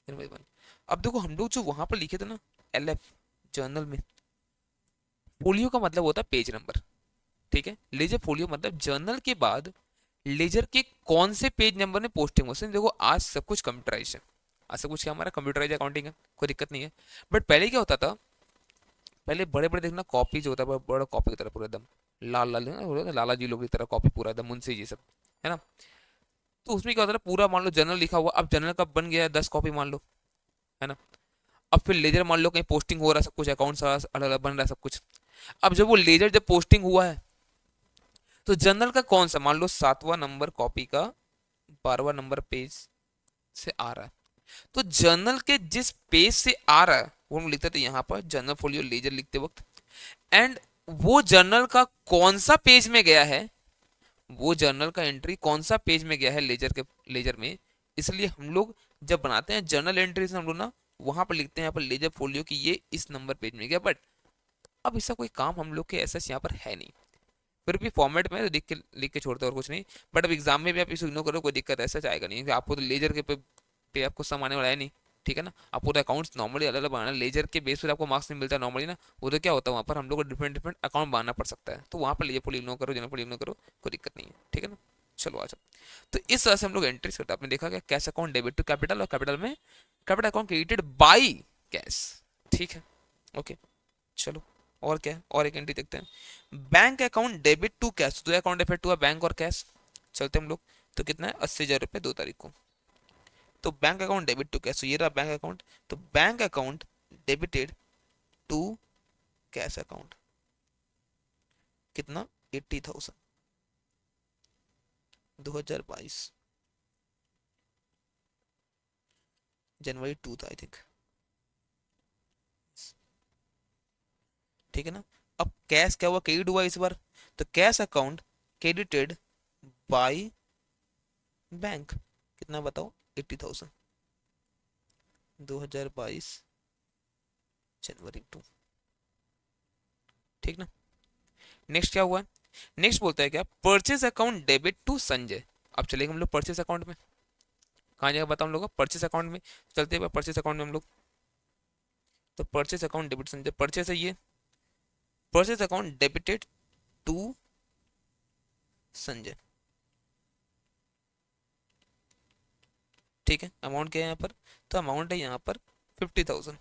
जनवरी 1। अब देखो हम लोग जो वहां पर लिखे थे ना, LF जर्नल में, फोलियो का मतलब होता है पेज नंबर। ठीक है, लेजर फोलियो मतलब जर्नल के बाद लेजर के कौन से पेज नंबर में पोस्टिंग हो। देखो आज सब कुछ कंप्यूटराइज है, आज सब कुछ क्या हमारा कंप्यूटराइज अकाउंटिंग है, कोई दिक्कत नहीं है। बट पहले क्या होता था, पहले बड़े बड़े देखना कॉपी जो होता है, बड़ा कॉपी की तरह पूरा एकदम लाल लाल लाला जी लोग की तरह कॉपी पूरा एकदम, मुंशी जी सब, है ना। तो उसमें क्या होता है, पूरा मान लो जर्नल लिखा हुआ, अब जर्नल का बन गया 10 कॉपी मान लो, है ना। अब फिर लेजर मान लो कहीं पोस्टिंग हो रहा है, सब कुछ अकाउंट अलग अलग बन रहा है सब कुछ। अब जब वो लेजर जब पोस्टिंग हुआ है, तो जर्नल का कौन सा मान लो 7वां नंबर कॉपी का 12वां नंबर पेज से आ रहा है, तो जर्नल के जिस पेज से आ रहा है वो हम लिखते थे यहाँ पर जर्नल फोलियो लेजर लिखते वक्त। एंड वो जर्नल का कौन सा पेज में गया है, वो जर्नल का एंट्री कौन सा पेज में गया है लेजर के, लेजर में। इसलिए हम लोग जब बनाते हैं जर्नल एंट्रीज हम लोग ना, वहां पर लिखते हैं यहाँ पर लेजर फोलियो की ये इस नंबर पेज में गया। बट अब इसका कोई काम हम लोग के ऐसा यहाँ पर है नहीं, फिर भी फॉर्मेट में तो लिख के छोड़ते और कुछ नहीं। बट अब एग्जाम में भी आप इसे इग्नोर करो, कोई दिक्कत ऐसा आएगा नहीं, आपको तो लेजर के पे आपको सम आने वाला है नहीं। ठीक है ना, आपको तो अकाउंट्स नॉर्मली अलग अलग बनाना, लेजर के बेस पर आपको मार्क्स नहीं मिलता नॉर्मली ना। वो तो क्या होता है वहाँ पर हम लोग को डिफरेंट डिफरेंट अकाउंट बनाना पड़ सकता है, तो वहाँ पर लेजर फुल इग्नोर करो, जनरल फुल इग्नोर करो, कोई दिक्कत नहीं है। ठीक है ना, चलो आ जाओ। तो इस तरह से हम लोग एंट्रीज करते हैं। आपने देखा क्या, cash account debit to capital, और कैपिटल में capital account credited by cash. ठीक है, ओके। चलो और क्या है, और एक एंट्री देखते हैं। Bank account debit to cash, दो अकाउंट डेबिट हुआ, बैंक और कैश। चलते हम लोग। तो कितना है, 80,000 रुपये 2 तारीख को। तो bank account debit to cash, तो ये रहा बैंक अकाउंट। तो bank account debited to cash account, कितना, 80,000, 2022 जनवरी 2 था आई थिंक। ठीक है ना। अब कैश क्या हुआ, क्रेडिट हुआ इस बार। तो cash account credited by bank, कितना बताओ, 80,000, 2022 जनवरी 2। ठीक ना। नेक्स्ट क्या हुआ, नेक्स्ट बोलता है क्या, purchase account debit to Sanjay. अब चलेंगे हम लोग परचेज अकाउंट में। कहाँ जाएगा बताओ हम लोग, परचेज अकाउंट में चलते हैं। परचेज अकाउंट में हम लोग, तो purchase account debit Sanjay, purchase है ये। Purchase account debited to Sanjay. ठीक है, अमाउंट क्या है यहाँ पर, तो अमाउंट है यहाँ पर 50,000,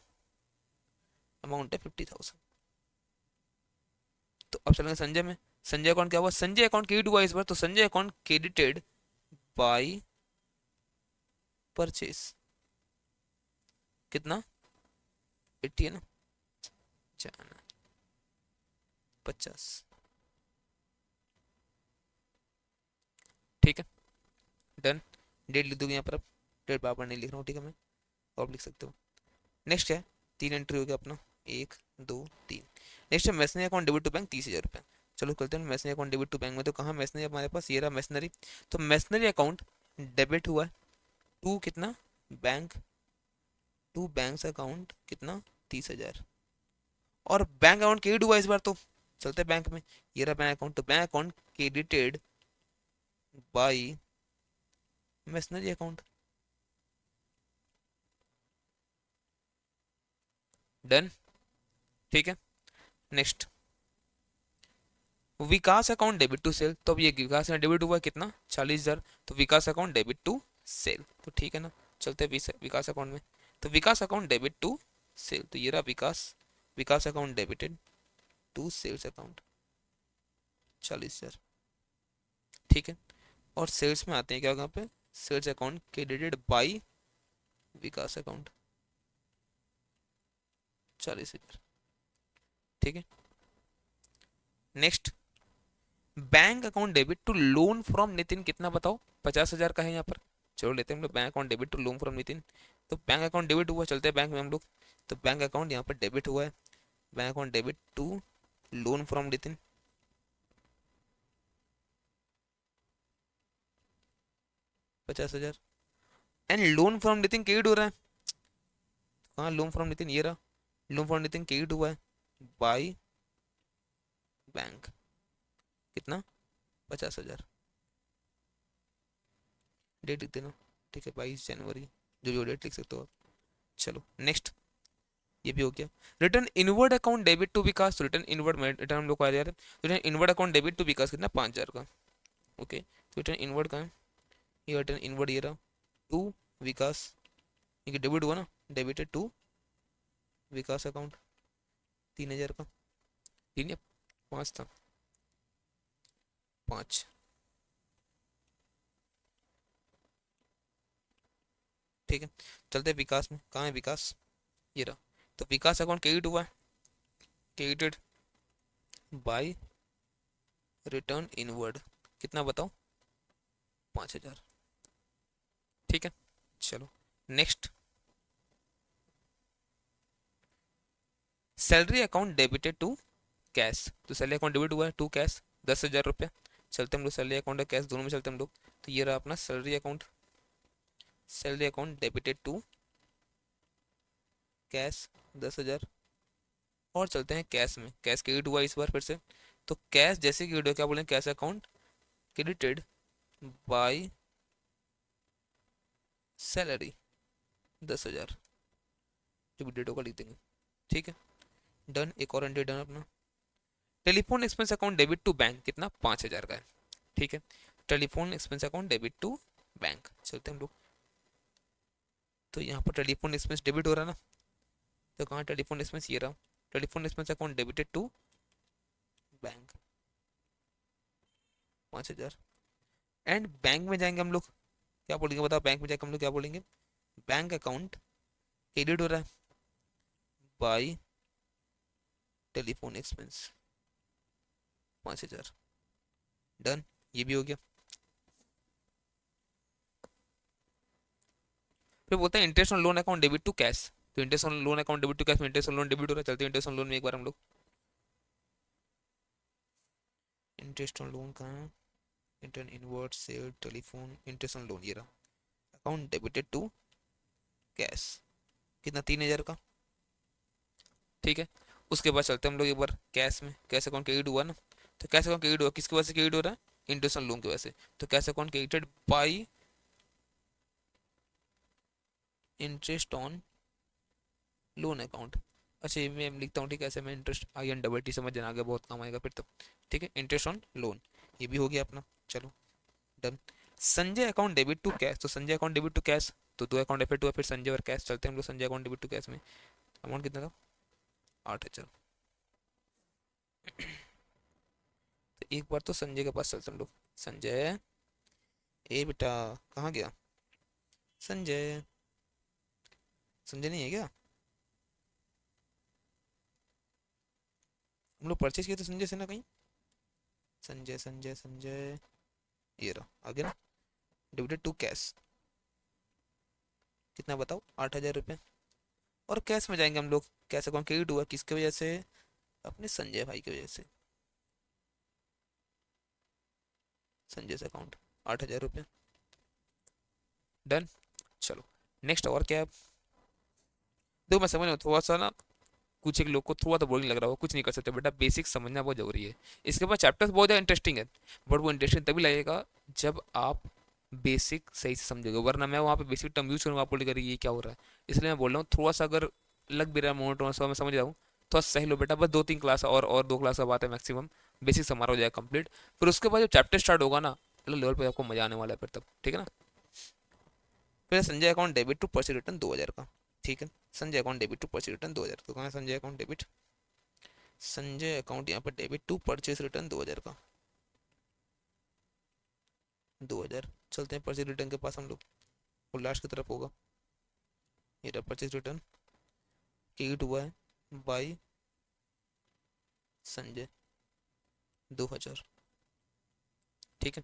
अमाउंट है 50,000। तो अब चलेंगे संजय में। संजय अकाउंट क्या हुआ, संजय अकाउंट क्रेडिट हुआ इस बार, तो Sanjay account credited by purchase, कितना, 80 है ना, जाना 50। ठीक है, डन। डेट लिख दूंगी यहाँ पर, अब डेट बार बार नहीं लिख रहा हूँ, ठीक है मैं, और लिख सकते हो। नेक्स्ट है, 3 एंट्री हो गया अपना, 1 2 3। नेक्स्ट है machinery account debit to bank 30,000 रुपये। चलो करते हैं machinery account debit to bank में। तो कहाँ मैसनरी हमारे पास, ये रहा मैसनरी। तो मैसनरी अकाउंट डेबिट हुआ टू कितना, बैंक, टू बैंक अकाउंट कितना, 30,000। और बैंक अकाउंट क्रेडिट हुआ इस बार, तो चलते हैं बैंक में। ये रहा बैंक अकाउंट, तो bank account credited by machinery account. Done. ठीक है, next Vikas account debit to sale. तो अब ये विकास में डेबिट हुआ कितना, 40,000। तो Vikas account debit to sale, तो ठीक है ना। चलते हैं विकास अकाउंट में। तो Vikas account debit to sale, तो ये रहा Vikas, Vikas account debited to sales account, 40,000। ठीक है, और सेल्स में आते हैं क्या यहाँ पे, sales account credited by Vikas account, 40,000। ठीक है, next bank account debit to loan from Nitin, कितना बताओ, 50,000 का है यहाँ पर। चलो लेते हैं हम लोग bank account debit to loan from Nitin. तो बैंक अकाउंट डेबिट हुआ, चलते हैं बैंक में हम लोग। तो बैंक अकाउंट यहाँ पर डेबिट हुआ है, bank account debit to loan from Nitin, 50,000। And loan from Nitin credit हो रहा है, कहाँ लोन फ्रॉम नितिन, ये रहा लोन फ्रॉम नितिन क्रेडिट हुआ है बाई बैंक, कितना, 50,000। डेट लिख देना, ठीक है, 22 जनवरी, जो डेट लिख सकते हो आप। चलो नेक्स्ट, ये भी हो गया। Return inward account debit to Vikas, return inward में रिटर्न हम लोग को आ जा रहा है। Return inward account debit to Vikas कितना, 5,000 का। ओके, तो रिटर्न इनवर्ड का है, ये रिटर्न इनवर्ड ये रहा, टू विकास, ये डेबिट हुआ ना, डेबिटेड टू विकास अकाउंट, 3,000 का। तीन या 5 था, 5। ठीक है, चलते हैं विकास में, कहाँ है विकास, ये रहा। तो विकास अकाउंट क्रेडिट हुआ है, क्रेडिटेड बाय रिटर्न इनवर्ड, कितना बताओ, 5,000। ठीक है, चलो next, salary account debited to cash. तो सैलरी अकाउंट डेबिट हुआ है टू कैश, 10,000 रुपये। चलते हम लोग सैलरी अकाउंट और कैश दोनों में चलते हम लोग। तो ये रहा अपना salary account, salary account debited to cash, 10,000। और चलते हैं कैश में, कैश क्रेडिट हुआ इस बार फिर से। तो कैश जैसे क्रेडिट हुआ, क्या बोले, cash account credited by salary, 10,000, जो भी डेट होगा लिख देंगे। ठीक है, डन। एक और एंट्री डन अपना। Telephone expense account debit to bank, कितना, 5,000 का है। ठीक है, telephone expense account debit to bank. चलते हैं हम लोग, तो यहाँ पर टेलीफोन एक्सपेंस डेबिट हो रहा है ना, तो कहाँ टेलीफोन एक्सपेंस, ये रहा, telephone expense account debited to bank 5,000। And bank में जाएंगे हम लोग, क्या बोलेंगे बताओ, बैंक में जाकर हम लोग क्या बोलेंगे, बैंक अकाउंट क्रेडिट हो रहा है बाई टेलीफोन एक्सपेंस 5,000। डन, ये भी हो गया। फिर बोलते हैं interest on loan account debit to cash, तो interest on loan account debit to cash में इंटरेस्ट ऑन लोन डेबिट हो रहा है, चलते हैं इंटरेस्ट ऑन लोन में एक बार हम लोग, इंटरेस्ट ऑन लोन कहाँ है, इंटर्न इनवर्ट सेल टेलीफोन इंटरेस्ट ऑन लोन, ये रहा, अकाउंट डेबिटेड टू कैश, कितना 3,000 का, ठीक है। उसके बाद चलते हैं हम लोग एक बार कैश में, कैश अकाउंट क्रेडिट हुआ ना, तो कैश अकाउंट क्रेडिट हुआ, किसकी वजह से क्रेडिट हो रहा है, इंटरेस्ट ऑन लोन की वजह से, तो cash account credited by interest on loan account. अच्छा ये मैं लिखता हूँ, ठीक है, ऐसे मैं interest I N double T समझ जाना, आगे बहुत काम आएगा फिर तो, ठीक है, इंटरेस्ट ऑन लोन, ये भी हो गया अपना, चलो done. Sanjay account debit to cash, तो Sanjay account debit to cash, तो दो अकाउंट डेबिट हुआ, फिर संजय और कैश, चलते हैं हम लोग Sanjay account debit to cash में, अमाउंट कितना था, 8,000। तो एक बार तो संजय के पास चलते हम लोग, संजय, ए बेटा कहाँ गया संजय, संजय नहीं है क्या, हम लोग परचेज किए थे संजय से ना कहीं, संजय संजय संजय, ये रहा आगे ना, डेबिटेड टू कैश, कितना बताओ, 8,000 रुपये। और कैश में जाएंगे हम लोग, कैश अकाउंट क्रेडिट हुआ किसकी वजह से, अपने संजय भाई की वजह से, संजय से अकाउंट 8,000 रुपये, डन। चलो नेक्स्ट, और क्या है, देखो मैं समझ रहा हूँ थोड़ा सा ना, कुछ एक लोग को थोड़ा तो बोरिंग लग रहा हो, कुछ नहीं कर सकते बेटा, बेसिक समझना बहुत जरूरी है। इसके बाद चैप्टर्स बहुत ज़्यादा इंटरेस्टिंग है, बट वो इंटरेस्टिंग तभी लगेगा जब आप बेसिक सही से समझोगे, वरना मैं वहाँ पे बेसिक टर्म यूज करूँगा, आप बोलेगा ये क्या हो रहा है, इसलिए मैं बोल रहा हूँ थोड़ा सा अगर लग भी रहा है मोनोटोनस, मैं समझ रहा हूँ, थोड़ा सही लो बेटा, बस 2-3 क्लास और 2 क्लास का बात है मैक्सिमम, बेसिक हमारा हो जाएगा कंप्लीट। फिर उसके बाद जब चैप्टर स्टार्ट होगा ना, अगले लेवल पे आपको मजा आने वाला है फिर तब, ठीक है ना। फिर Sanjay account debit to purchase return 2,000 का, ठीक है, Sanjay account debit to purchase return 2,000, तो कहाँ है Sanjay account debit, Sanjay account यहाँ पर डेबिट टू परचेज रिटर्न 2,000 का, 2,000। चलते हैं परचेज रिटर्न के पास हम लोग, और लास्ट की तरफ होगा, ये रहा परचेज रिटर्न, क्रेडिट हुआ है बाई संजय 2,000, ठीक है।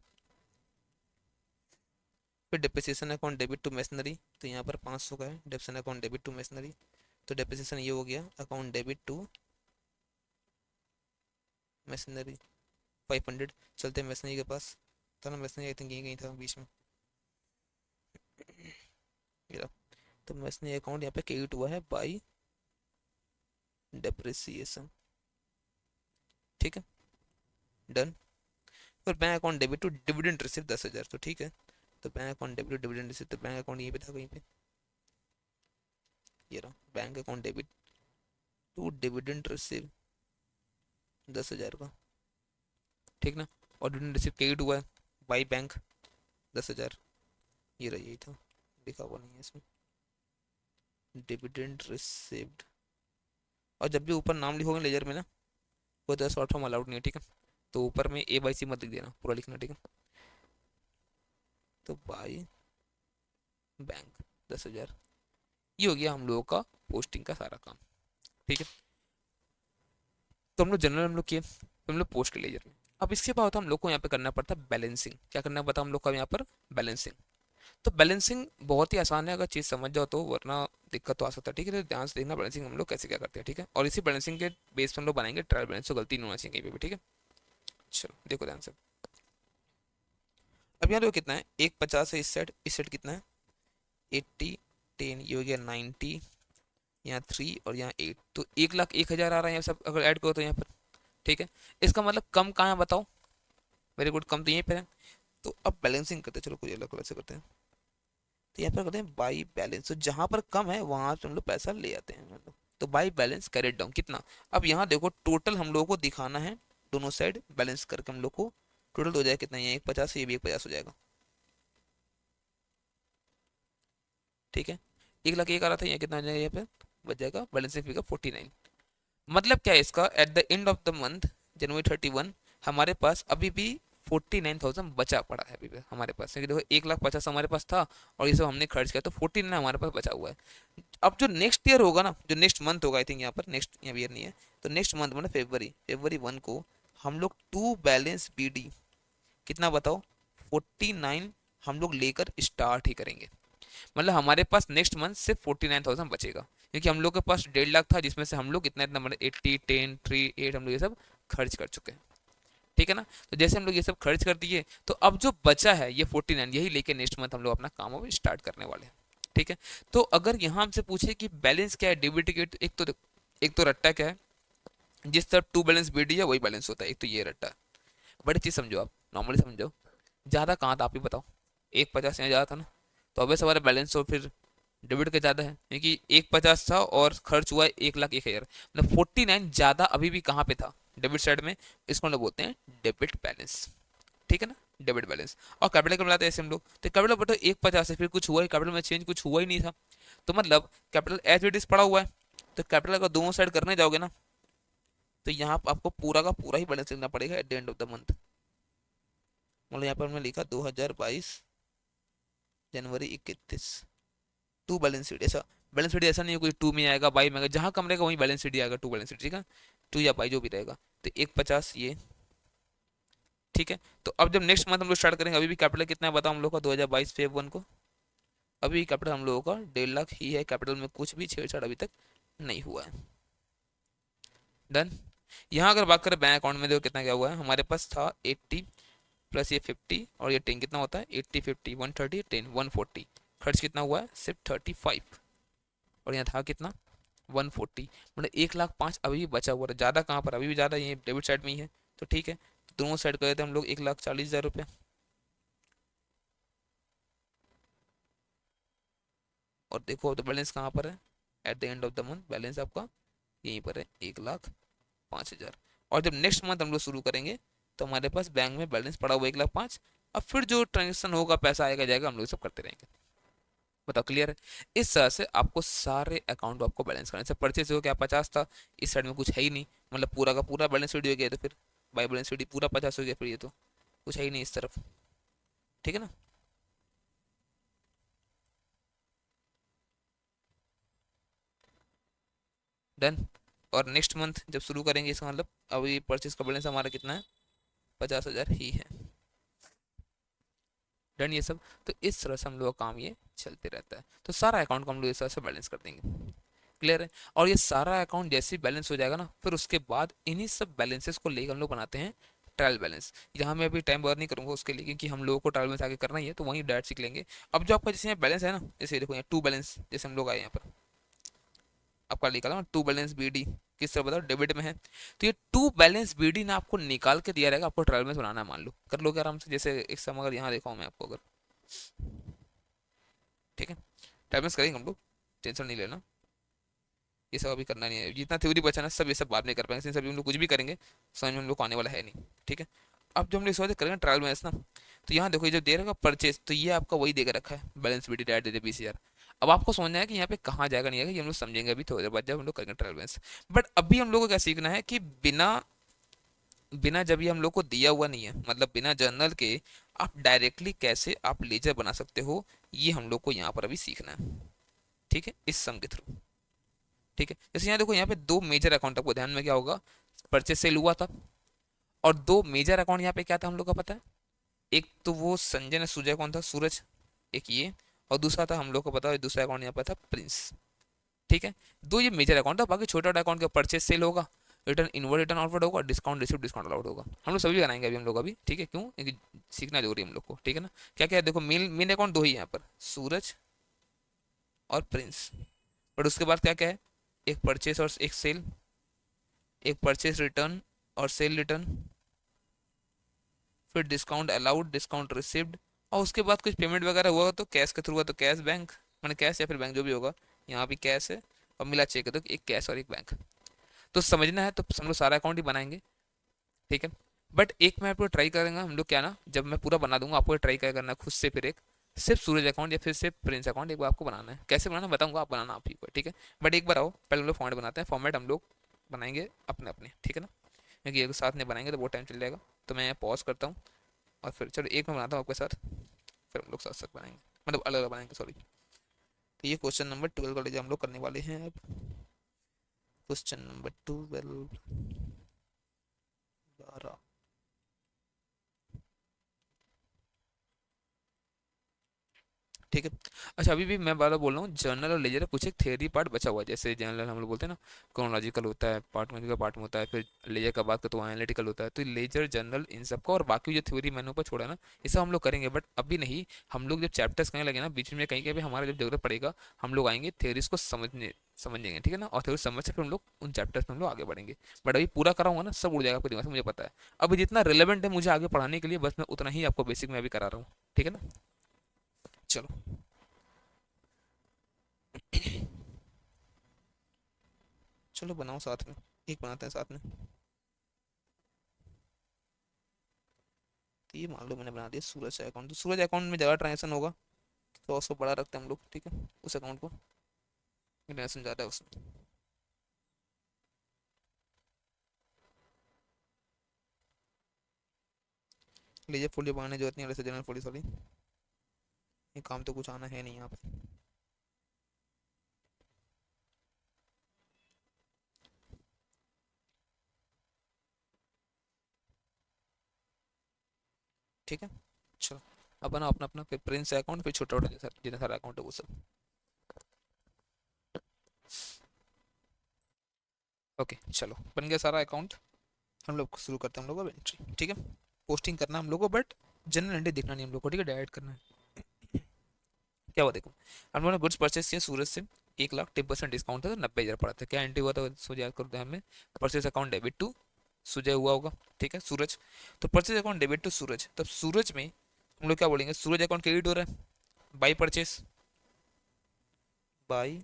फिर depreciation account debit to machinery, तो यहाँ पर 500 का है, depreciation account debit to machinery, तो डेप्रिसिएशन ये हो गया अकाउंट डेबिट टू मशीनरी 500। चलते हैं मशीनरी के पास, था ना मशीनरी, आई थिंक यहीं कहीं था बीच में, ये रहा। तो मशीनरी अकाउंट यहाँ पे क्रेडिट हुआ है बाई डेप्रिसिएशन, ठीक है, डन। फिर bank account debit to dividend receive 10,000, तो ठीक है, तो bank account debit to dividend receive, तो बैंक अकाउंट यहीं पे था कहीं पे, ये रहा bank account debit to dividend receive 10,000 का, ठीक ना, और डिविडेंड रिसीव क्रेडिट हुआ है बाई बैंक 10,000, ये रहा, यही था, लिखा हुआ नहीं है इसमें, डिविडेंड रिसीव्ड। और जब भी ऊपर नाम लिखोगे लेजर में ना, वो 10 शॉर्ट फॉर्म अलाउड नहीं है, ठीक है, तो ऊपर में ए बाई सी मत लिख देना, पूरा लिखना, ठीक है, तो बाई बैंक 10,000, ये हो गया हम लोगों का पोस्टिंग का सारा काम, ठीक है। तो हम लोग जनरल हम लोग किए, फिर हम लोग पोस्ट के लेजर में, अब इसके बाद हम लोग को यहाँ पे करना पड़ता है बैलेंसिंग, क्या करना पड़ता है हम लोग का यहाँ पर, बैलेंसिंग। तो बैलेंसिंग बहुत ही आसान है अगर चीज़ समझ जाओ तो, वरना दिक्कत तो आ सकता है, ठीक है, तो ध्यान से देखना बैलेंसिंग हम लोग कैसे क्या करते हैं, ठीक है, और इसी बैलेंसिंग के बेस पर हम लोग बनाएंगे ट्रायल बैलेंस, तो गलती नहीं होना चाहिए कहीं पे भी, ठीक है। चलो देखो ध्यान से, अब यहाँ देखो कितना है, एक 50 है इस सेट कितना है 80, 10, ये हो गया 90, यहाँ 3 और यहाँ 8, तो 1,01,000 आ रहा है यहाँ सब अगर ऐड करो तो यहाँ पर, ठीक है। इसका मतलब कम कहाँ है बताओ, वेरी गुड, कम तो यहीं पर है। तो अब बैलेंसिंग करते हैं, चलो कोई अलग कलर से करते हैं, तो यहाँ पर करते हैं बाई बैलेंस, तो जहाँ पर कम है वहाँ से हम लोग पैसा ले आते हैं मतलब, तो बाई बैलेंस कैरेट डाउन कितना। अब यहाँ देखो टोटल हम लोगों को दिखाना है, दोनों साइड बैलेंस करके हम लोग को टोटल हो जाएगा कितना, ये 150, ये भी 150 हो जाएगा। ठीक है, 1 लाख एक आ रहा था, ये कितना आ जाएगा, यहाँ पे बच जाएगा बैलेंस फिगर 49। मतलब क्या है इसका, at the end of the month January 31 हमारे पास अभी भी 49,000 बचा पड़ा है अभी भी हमारे पास, क्योंकि देखो 1,50,000 हमारे पास था और ये सब हमने खर्च किया, तो 49 हमारे पास बचा हुआ है। अब जो नेक्स्ट ईयर होगा ना, जो नेक्स्ट मंथ होगा, आई थिंक यहाँ पर नेक्स्ट, यहाँ ईयर नहीं है, तो नेक्स्ट मंथ मतलब February 1 को हम लोग टू बैलेंस BD कितना बताओ, 49 हम लोग लेकर स्टार्ट ही करेंगे। मतलब हमारे पास नेक्स्ट मंथ सिर्फ 49,000 बचेगा, क्योंकि हम लोग के पास 1.5 लाख था, जिसमें से हम लोग इतना इतना मतलब 80, 10, 3, 8 हम लोग ये सब खर्च कर चुके हैं। ठीक है ना, तो जैसे हम लोग ये सब खर्च कर दिए, तो अब जो बचा है ये 49, यही लेके नेक्स्ट मंथ हम लोग अपना काम अब स्टार्ट करने वाले हैं। ठीक है, तो अगर यहाँ हमसे पूछे कि बैलेंस क्या है डेबिट क्रेडिट, एक तो रट्टा क्या है, जिस तरफ टू बैलेंस BD है वही बैलेंस होता है, एक तो ये रट्टा है। बड़ी चीज समझो, आप नॉर्मली समझो, ज्यादा कहाँ था आप ही बताओ, 150 यहाँ ज्यादा था ना, तो अब हमारा बैलेंस तो फिर डेबिट का ज्यादा है, क्योंकि 150 था और खर्च हुआ है 1,01,000, मतलब 49 ज्यादा अभी भी कहाँ पे था, डेबिट साइड में। इसको हम लोग बोलते हैं डेबिट बैलेंस। ठीक है ना, डेबिट बैलेंस। और कैपिटल का मिलाते हैं ऐसे हम लोग, तो कैपिटल बटो 150 है, फिर कुछ हुआ ही कैपिटल में, चेंज कुछ हुआ ही नहीं था, तो मतलब कैपिटल एज इट इज पड़ा हुआ है। तो कैपिटल का दोनों साइड करने जाओगे ना, तो यहाँ पर आपको पूरा का पूरा ही बैलेंस लिखना पड़ेगा at the end of the month. मतलब यहाँ पर हमने लिखा 2022 जनवरी 31 टू बैलेंस शीट। ऐसा बैलेंस शीट ऐसा नहीं है कोई 2 में आएगा, 22 में आएगा, जहां कम रहेगा वहीं बैलेंस शीट आएगा, टू बैलेंस शीट। ठीक है, 2 या 22 जो भी रहेगा, तो 150 ये। ठीक है, तो अब जब नेक्स्ट मंथ हम लोग स्टार्ट करेंगे, अभी भी कैपिटल कितना है बताओ हम लोग का 2022 Feb 1 को, अभी कैपिटल हम लोगों का 1.5 लाख ही है, कैपिटल में कुछ भी छेड़छाड़ अभी तक नहीं हुआ है। डन। यहाँ अगर बात करें बैंक अकाउंट में, देखो कितना क्या हुआ है, हमारे पास था 80 प्लस ये 50 और ये 10, कितना होता है 80, 50, 130, 10, 140। खर्च कितना हुआ है, सिर्फ 35। और यहाँ था कितना, 140, मतलब 1,05,000 अभी भी बचा हुआ है। ज़्यादा कहाँ पर, अभी भी ज़्यादा ये डेबिट साइड में ही है। तो ठीक है, तो दोनों साइड कर देते हैं हम लोग 1,40,000 रुपये। और देखो तो बैलेंस कहाँ पर है, at the end of the month balance आपका यहीं पर है, 1,05,000। और जब नेक्स्ट मंथ हम लोग शुरू करेंगे, तो हमारे पास बैंक में बैलेंस पड़ा हुआ 1,05,000। अब फिर जो ट्रांजेक्शन होगा, पैसा आएगा जाएगा, हम लोग सब करते रहेंगे। बताओ क्लियर है। इस तरह से आपको सारे अकाउंट को आपको बैलेंस करना है। परचेज हो गया 50 था, इस साइड में कुछ है ही नहीं, मतलब पूरा का पूरा बैलेंस शीट हो गया, तो फिर बाई बैलेंस शीट पूरा 50 हो गया, फिर ये तो कुछ है ही नहीं इस तरफ। ठीक है ना। डन। और नेक्स्ट मंथ जब शुरू करेंगे, इसका मतलब अभी परचेज का बैलेंस हमारा कितना है, 50,000 ही है। डन ये सब। तो इस तरह से हम लोग का काम ये चलते रहता है, तो सारा अकाउंट को हम लोग इस तरह से बैलेंस कर देंगे। क्लियर है। और ये सारा अकाउंट जैसे ही बैलेंस हो जाएगा ना, फिर उसके बाद इन्हीं सब बैलेंसेस को लेकर हम लोग बनाते हैं ट्रायल बैलेंस। यहाँ मैं अभी टाइम बर्बाद नहीं करूंगा उसके लिए, क्योंकि हम लोगों को ट्रायल बैलेंस आगे करना ही है, तो वहीं डायरेक्ट सीख लेंगे। अब जो आपका जैसे यहाँ बैलेंस है ना, जैसे देखो यहाँ टू बैलेंस, जैसे हम लोग आए यहाँ पर आपका निकाला ना टू बैलेंस BD, किस तरह बताओ, डेबिट में है। तो ये टू बैलेंस BD ना आपको निकाल के दिया रहेगा, आपको ट्रायल बैलेंस बनाना है, मान लो कर लोगे आराम से। जैसे एक समय अगर यहाँ देखा हूँ मैं आपको, अगर ठीक है, ट्रायल बैलेंस करेंगे हम लोग, टेंशन नहीं लेना, ये सब अभी करना नहीं है। जितना थ्योरी बचा ना, सब ये सब बाद में कर पाएंगे, सभी हम लोग कुछ भी करेंगे समझ में हम लोग को आने वाला है नहीं। ठीक है, अब जो हम लोग इस वजह करेंगे ट्रायल बैलेंस ना, तो यहाँ देखो ये जो दे रखा परचेज, तो ये आपका वही देकर रखा है, बैलेंस BD डायरेक्ट दे दे 20,000। अब आपको समझना है कि यहाँ पे कहाँ जाएगा नहीं आएगा, ये हम लोग समझेंगे अभी थोड़ी देर बाद जब हम लोग करेंगे ट्रायल बैलेंस। बट अभी हम लोग को क्या सीखना है कि बिना बिना जब ये हम लोग को दिया हुआ नहीं है, मतलब बिना जर्नल के आप डायरेक्टली कैसे आप लेजर बना सकते हो, ये हम लोग को यहाँ पर अभी सीखना है। ठीक है, इस सम के थ्रू। ठीक है, जैसे यहाँ देखो, यहाँ पे दो मेजर अकाउंट, आपको ध्यान में क्या होगा, परचेस सेल हुआ था, और दो मेजर अकाउंट यहाँ पे क्या था हम लोग का पता है, एक तो वो संजय ने, सुजय कौन था, सूरज, एक ये, और दूसरा था हम लोग को पता है, दूसरा अकाउंट यहाँ पे था प्रिंस। ठीक है, दो ये मेजर अकाउंट था, बाकी छोटा अकाउंट का परचेस सेल होगा, रिटर्न इनवर्ड रिटर्न आउटवर्ड होगा, डिस्काउंट रिसीव डिस्काउंट अलाउड होगा। हम लोग सभी बनाएंगे अभी हम लोग अभी। ठीक है, क्यों, क्योंकि सीखना जरूरी है हम लोग को। ठीक है ना, क्या क्या है देखो, मेन मेन अकाउंट दो ही यहाँ पर, सूरज और प्रिंस। बट उसके बाद क्या क्या है, एक परचेस और एक सेल, एक परचेस रिटर्न और सेल रिटर्न, फिर डिस्काउंट अलाउड डिस्काउंट रिसीव्ड, और उसके बाद कुछ पेमेंट वगैरह हुआ तो कैश के थ्रू हुआ तो कैश बैंक, मैंने कैश या फिर बैंक जो भी होगा, यहाँ भी कैश है, और मिला चेक है तो एक कैश और एक बैंक। तो समझना है तो हम लोग सारा अकाउंट ही बनाएंगे। ठीक है, बट एक मैं आपको ट्राई करेंगे हम लोग क्या ना, जब मैं पूरा बना दूंगा आपको ट्राई क्या करना है खुद से, फिर एक सिर्फ सूरज अकाउंट या फिर सिर्फ प्रिंस अकाउंट एक बार आपको बनाना है, कैसे बनाना बताऊंगा, आप बनाना आप ही को, ठीक है। बट एक बार आओ पहले हम लोग फॉर्मेट बनाते हैं, फॉर्मेट हम लोग बनाएंगे अपने अपने, ठीक है ना, क्योंकि एक साथ में बनाएंगे तो बहुत टाइम चल जाएगा। तो मैं पॉज करता हूँ और फिर चलो एक मैं बनाता हूँ आपके साथ, फिर हम लोग साथ साथ बनाएंगे, मतलब अलग अलग बनाएंगे, सॉरी। तो ये क्वेश्चन नंबर 12 का हम लोग करने वाले हैं अब। Question number 12, 12। ठीक है। अच्छा अभी भी मैं बार बोल रहा हूँ, जर्नल और लेजर का कुछ एक थियरी पार्ट बचा हुआ है, जैसे जर्नल हम लोग बोलते हैं ना क्रोनोलॉजिकल होता है, पार्ट पार्ट में होता है, फिर लेजर का बात करते तो एनालिटिकल होता है, तो लेजर जर्नल इन सबका और बाकी जो थ्योरी मैंने ऊपर छोड़ा है ना, ये सब हम लोग करेंगे, बट अभी नहीं। हम लोग जब चैप्टर्स करने लगे ना बीच में कहीं कहीं हमारा जब जरूरत पड़ेगा हम लोग आएंगे थ्योरीज को समझेंगे, ठीक है ना, और थ्योरी समझ से फिर हम लोग उन चैप्टर्स में हम लोग आगे बढ़ेंगे। बट अभी पूरा कराऊंगा ना सब उड़ जाएगा आपके दिमाग से, मुझे पता है। अभी जितना रिलेवेंट है मुझे आगे पढ़ाने के लिए बस मैं उतना ही आपको बेसिक में अभी करा रहा हूँ, ठीक है ना। चलो। चलो बनाओ साथ में, एक बनाते हैं साथ में। तो ये मान लो मैंने बना दिया सूरज अकाउंट, तो सूरज अकाउंट में ज़्यादा ट्रांजेक्शन होगा तो उसको बड़ा रखते हैं हम लोग, ठीक है, उस अकाउंट को ट्रांजेक्शन ज़्यादा है उसमें। लीजिए फोल्डियो बनाने की जरूरत नहीं है, वैसे जनरल फोल्डियो, सॉरी, ये काम तो कुछ आना है नहीं यहाँ पे। ठीक है। चलो अब बना अपना अपना, फिर प्रिंस अकाउंट, फिर छोटा छोटा जितना सारा अकाउंट है वो सब। ओके चलो बन गया सारा अकाउंट। हम लोग शुरू करते हैं हम लोग अब एंट्री, ठीक है। पोस्टिंग करना हम लोग को, बट जनरल एंट्री देखना नहीं हम लोग को, ठीक है, डायरेक्ट करना है। क्या हुआ देखो, हम लोगों ने गुड्स परचेस किया सूरज से, 1 लाख 10% डिस्काउंट था तो 90,000 पड़ा था, क्या एंट्री हुआ था सोच याद करते हैं हमें। Purchase account debit to Sujay हुआ होगा, ठीक है, सूरज। तो purchase account debit to Suraj, तब सूरज में हम लोग क्या बोलेंगे, सूरज अकाउंट क्रेडिट हो रहा है बाई परचेस, बाई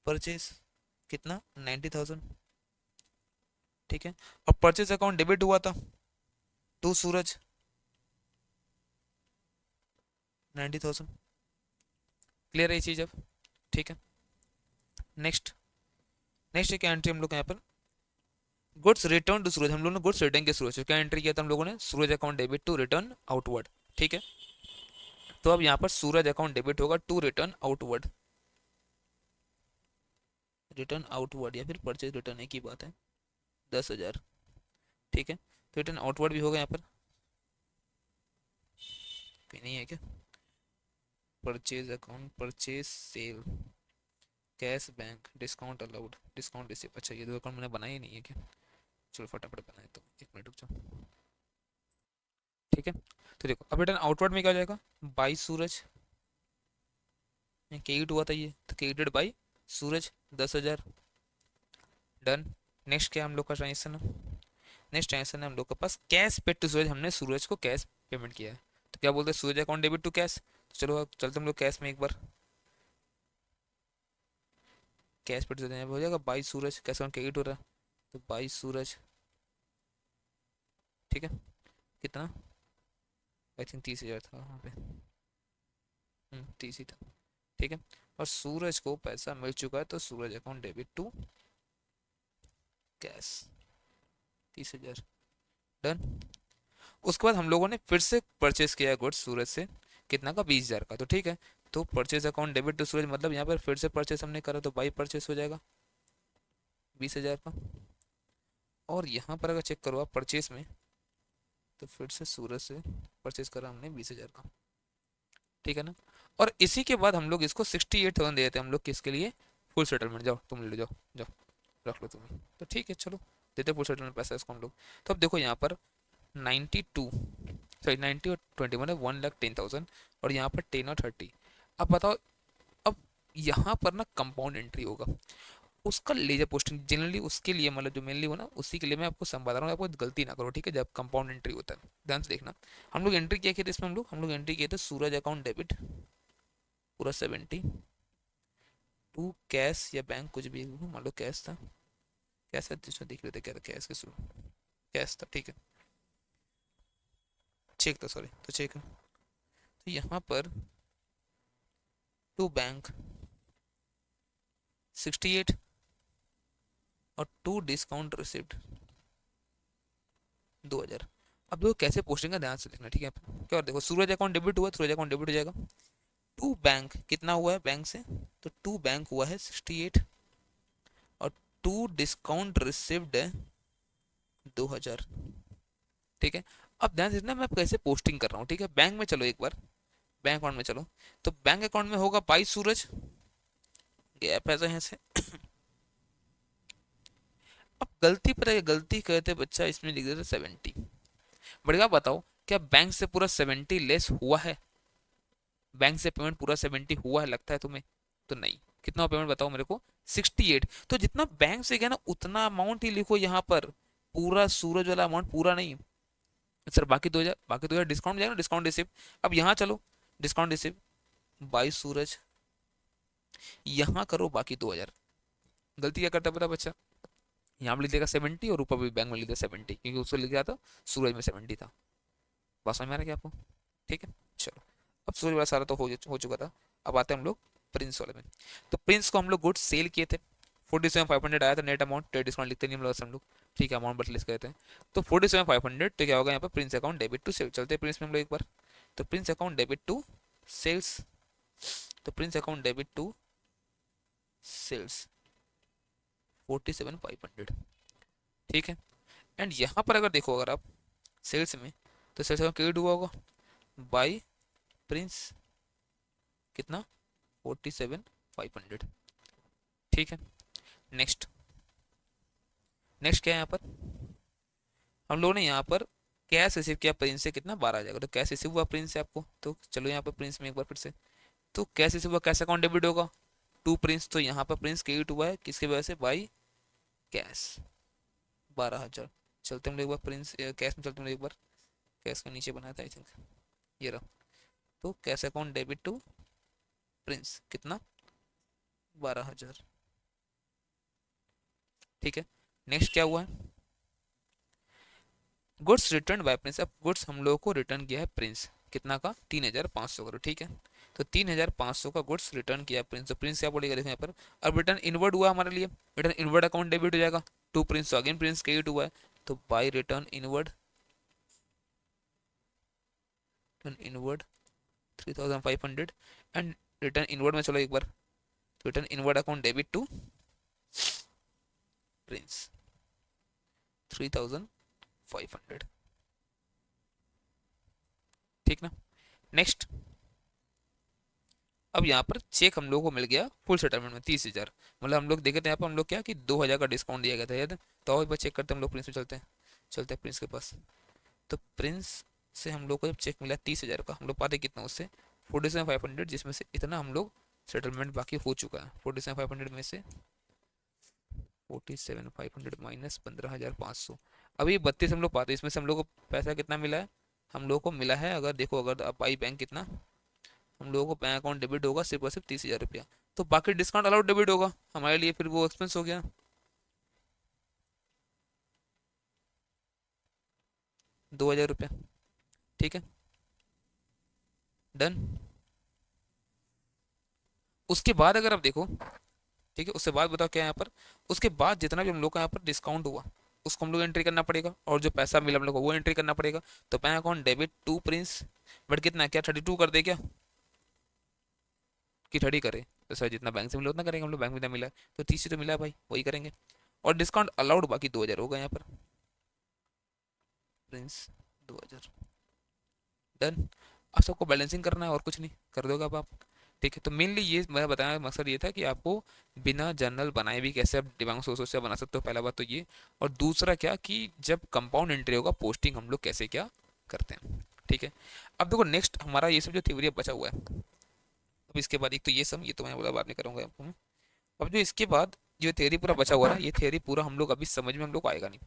परचेस कितना 90,000, ठीक है। और परचेज अकाउंट डेबिट हुआ था टू सूरज 90,000। क्लियर है ये चीज अब, ठीक है। नेक्स्ट, नेक्स्ट क्या एंट्री हम लोग यहाँ पर, गुड्स रिटर्न टू सूरज, हम लोगों ने गुड्स रिटर्न किया सूरज, क्या एंट्री किया था हम लोगों ने, Suraj account debit to return outward, ठीक है। तो अब यहाँ पर सूरज अकाउंट डेबिट होगा to return outward, return outward या फिर परचेज रिटर्न एक ही बात है, 10,000, ठीक है। तो रिटर्न आउटवर्ड भी होगा यहाँ पर, कहीं नहीं है क्या, purchase account, purchase sale, cash bank, discount allowed, discount received, अच्छा ये दो अकाउंट मैंने बनाया ही नहीं है क्या, चलो फटाफट बनाए, तो 1 मिनट रुक जाओ, ठीक है। तो देखो अब रिटर्न आउटवर्ड में क्या हो जाएगा, बाई सूरज, क्रेडिट हुआ था ये तो credited by Suraj 10,000, done. Next क्या हम लोग का ट्रांजेक्शन है, नेक्स्ट ट्रांजेक्शन है हम लोग के पास कैश पेड टू सूरज, हमने सूरज को कैश पेमेंट किया है, तो क्या बोलते हैं सूरज अकाउंट डेबिट टू कैश, तो चलो अब चलते हम लोग कैश में एक बार, कैश पेड टू हो जाएगा by Suraj, cash account credit हो रहा है तो बाई सूरज, ठीक है। कितना, आई थिंक 30,000 था वहाँ पे, 30 ही था, ठीक है। और सूरज को पैसा मिल चुका है तो Suraj account debit to cash 30,000, done. उसके बाद हम लोगों ने फिर से परचेस किया है गुड्स सूरज से, कितना का 20,000 का, तो ठीक है। तो परचेज अकाउंट डेबिट टू सूरज मतलब यहाँ पर फिर से परचेस हमने करा तो बाई परचेस हो जाएगा 20,000 का। और यहाँ पर अगर चेक करो आप परचेस में, तो फिर से सूरज से परचेस करा हमने 20,000 का, ठीक है ना। और इसी के बाद हम लोग इसको 68,000 दे देते हैं हम लोग किसके लिए, फुल सेटलमेंट, जाओ तुम ले लो, जाओ जाओ रख लो तुम्हें, तो ठीक है चलो देते फुल सेटलमेंट पैसा इसको हम लोग। तो अब देखो यहाँ पर 92, सॉरी 90 और 20 मतलब 1,10,000, और यहाँ पर 10 और 30। अब बताओ, अब यहाँ पर ना कंपाउंड एंट्री होगा, उसका लेजर पोस्टिंग जनरली उसके लिए मतलब जो मेनली हो ना उसी के लिए मैं आपको समझा रहा हूँ, आपको गलती ना करो, ठीक है। जब कंपाउंड एंट्री होता है ध्यान से देखना, हम लोग एंट्री किया थे इसमें, हम लोग एंट्री किए थे सूरज अकाउंट डेबिट पूरा 70 टू कैश या बैंक कुछ भी मान लो कैश था, कैश है जिसमें देख लेते क्या था कैश के शुरू, कैश था, ठीक है, चेक था, सॉरी, तो चेक है। तो यहाँ पर टू बैंक 68 और टू डिस्काउंट रिसिप्ट 2000। अब देखो कैसे पोस्टिंग का ध्यान से देखना, ठीक है। क्या, और देखो सूरज अकाउंट डेबिट हुआ, सूरज अकाउंट डेबिट हो जाएगा। टू बैंक कितना हुआ है बैंक से, तो टू बैंक हुआ है 68 और टू डिस्काउंट रिसिप्ड है 2000, ठीक है। अब ध्यान से देखना मैं कैसे पोस्टिंग कर रहा हूँ, ठीक है। बैंक में चलो एक बार, बैंक अकाउंट में चलो, तो बैंक अकाउंट में होगा बाई सूरज, गैप है यहाँ से। अब गलती पर है, गलती कहते बच्चा इसमें लिख देते 70। बढ़िया, बताओ क्या बैंक से पूरा 70 लेस हुआ है, बैंक से पेमेंट पूरा 70 हुआ है लगता है तुम्हें, तो नहीं। कितना पेमेंट बताओ मेरे को, 68। तो जितना बैंक से गया ना उतना अमाउंट ही लिखो यहाँ पर, पूरा सूरज वाला अमाउंट पूरा नहीं। सर बाकी 2000, बाकी 2000 डिस्काउंट जाएगा ना, डिस्काउंट रिसिप्ट। अब यहाँ चलो, डिस्काउंट रिसिप्ट बाई सूरज, यहाँ करो बाकी 2000। गलती क्या करता है पता बच्चा, यहाँ पे लिख देगा 70 और ऊपर भी बैंक में लिख देगा 70, क्योंकि उसको लिख दिया था सूरज में 70 था। बात समझ में आ रहा है क्या आपको, ठीक है। चलो, अब सूरज वाला सारा तो हो चुका था। अब आते हैं हम लोग प्रिंस वाले में। तो प्रिंस को हम लोग गुड्स सेल किए थे, 47,500 आया था नेट अमाउंट, ट्रेड डिस्काउंट लिखते नहीं हम लोग, ठीक है, अमाउंट बट लिस्ट करते हैं। तो 47,500, तो क्या होगा यहाँ पर Prince account debit to sale. चलते हैं प्रिंस में हम लोग एक बार, तो Prince account debit to sales, तो Prince account debit to sales 47,500, ठीक है। एंड यहाँ पर अगर देखो, अगर आप सेल्स में, तो सेल्स अकाउंट क्रेडिट हुआ होगा बाई प्रिंस, कितना 47,500, ठीक है। नेक्स्ट, नेक्स्ट क्या है यहाँ पर, हम लोगों ने यहाँ पर कैश रिसीव किया प्रिंस से, कितना 12,000, तो कैश रिसीव हुआ प्रिंस से आपको। तो चलो यहाँ पर प्रिंस में एक बार फिर से, तो कैश रिसीव हुआ, कैश अकाउंट डेबिट होगा टू प्रिंस, तो यहाँ पर प्रिंस क्रेडिट हुआ है किसकी वजह से, बाई कैश 12,000। चलते हम लोग एक बार प्रिंस कैश में, चलते हम लोग एक बार, कैश का नीचे बनाया था आई थिंक, ये रहा। तो cash account debit to Prince कितना 12,000, ठीक है। नेक्स्ट क्या हुआ है, गुड्स रिटर्न बाय प्रिंस। अब गुड्स हम लोगों को रिटर्न किया है प्रिंस, कितना का 3,500 का, ठीक है। तो 3,500 का गुड्स रिटर्न किया प्रिंस, तो प्रिंस क्या बोलेगा देखो यहाँ पर। अब रिटर्न इनवर्ड हुआ हमारे लिए, रिटर्न इनवर्ड अकाउंट डेबिट हो जाएगा टू प्रिंस, तो अगेन प्रिंस क्रेडिट हुआ है, तो by return inward, return inward 3,500 and return inward में चलो एक बार, return inward account debit to Prince 3,500, ठीक ना। नेक्स्ट, अब यहाँ पर चेक हम लोगों को मिल गया फुल सेटलमेंट में 30,000, मतलब हम लोग देखे थे यहाँ पर हम लोग क्या कि 2,000 का डिस्काउंट दिया गया था याद है? तो एक बार चेक करते हैं हम लोग, प्रिंस में चलते हैं, चलते हैं प्रिंस के पास। तो प्रिंस से हम लोग को जब चेक मिला 30,000 का, हम लोग पाते कितना उससे 47,500, जिसमें से इतना हम लोग सेटलमेंट बाकी हो चुका है। 47,500 में से 47,500 माइनस 15,500, अभी 32 हम लोग पाते, इसमें से हम लोग को पैसा कितना मिला है, हम लोग को मिला है, अगर देखो अगर आप आई बैंक कितना, हम लोगों को बैंक अकाउंट डेबिट होगा सिर्फ और सिर्फ 30,000 रुपया, तो बाकी डिस्काउंट अलाउड डेबिट होगा हमारे लिए, फिर वो एक्सपेंस हो गया 2,000 रुपया, ठीक है, डन। उसके बाद अगर आप देखो, ठीक है, उसके बाद बताओ क्या है यहाँ पर, उसके बाद जितना भी हम लोग का यहाँ पर डिस्काउंट हुआ उसको हम लोग एंट्री करना पड़ेगा, और जो पैसा मिला हम लोग को वो एंट्री करना पड़ेगा। तो bank account debit to Prince, but कितना, क्या 32 कर दे क्या, कि 30 करे, तो सर जितना बैंक से मिला उतना करेंगे हम लोग, बैंक में इतना मिला है तो 30 ही तो मिला है भाई, वही करेंगे। और डिस्काउंट अलाउड बाकी 2,000 होगा यहाँ पर, प्रिंस 2,000, डन। अब सबको बैलेंसिंग करना है और कुछ नहीं, कर दोगे अब आप, ठीक है। तो मेनली ये मैं बताने का मकसद ये था कि आपको बिना जर्नल बनाए भी कैसे आप दिमाग सोच से बना सकते हो, पहला बात तो ये। और दूसरा क्या कि जब कंपाउंड एंट्री होगा पोस्टिंग हम लोग कैसे क्या करते हैं, ठीक है। अब देखो नेक्स्ट हमारा ये सब जो थ्योरी बचा हुआ है, अब इसके बाद एक तो ये सब, ये तो मैं बोला बाद में करूँगा आपको मैं। अब जो इसके बाद जो थियरी पूरा बचा हुआ है ना, ये थियरी पूरा हम लोग अभी समझ में हम लोग को आएगा नहीं,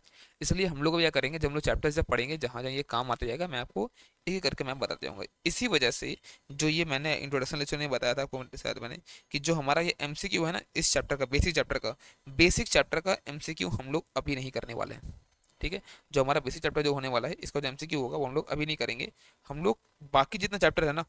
इसलिए हम लोग क्या करेंगे, जब हम लोग चैप्टर्स जब पढ़ेंगे जहाँ जहाँ ये काम आता जाएगा मैं आपको एक एक करके मैं बताते जाऊँगा। इसी वजह से जो ये मैंने इंट्रोडक्शन लेक्चर में बताया था आपको शायद मैंने, कि जो हमारा ये एमसीक्यू है ना इस चैप्टर का, बेसिक चैप्टर का, बेसिक चैप्टर का एमसीक्यू हम लोग अभी नहीं करने वाले हैं, ठीक है। जो हमारा बेसिक चैप्टर जो होने वाला है, इसका जो एमसीक्यू होगा वो हम लोग अभी नहीं करेंगे। हम लोग बाकी जितना चैप्टर है ना,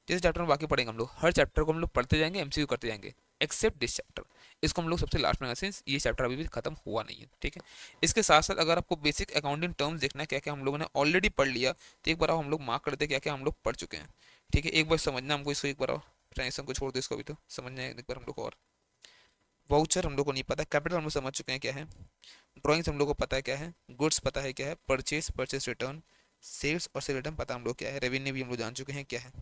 जिस चैप्टर में बाकी पढ़ेंगे हम लोग, हर चैप्टर को हम लोग पढ़ते जाएंगे, एमसीक्यू करते जाएंगे, एक्सेप्ट दिस चैप्टर। इसको हम लोग सबसे लास्ट में, सिंस ये चैप्टर अभी भी खत्म हुआ नहीं है, ठीक है। इसके साथ साथ अगर आपको बेसिक अकाउंटिंग टर्म्स देखना है, क्या क्या हम लोगों ने ऑलरेडी पढ़ लिया, तो एक बार हम लोग मार्क करते क्या क्या हम लोग पढ़ चुके हैं, ठीक है। एक बार समझना हमको इसको, एक बार टेंशन को छोड़ दो, इसको भी तो समझना है एक बार हम लोग को। और वाउचर हम लोग को नहीं पता, कैपिटल हम लोग समझ चुके हैं क्या है, ड्राइंग्स हम लोग को पता है क्या है, गुड्स पता है क्या है, परचेज परचेज रिटर्न, सेल्स और सेल रिटर्न पता हम लोग क्या है, रेवेन्यू भी हम लोग जान चुके हैं क्या है,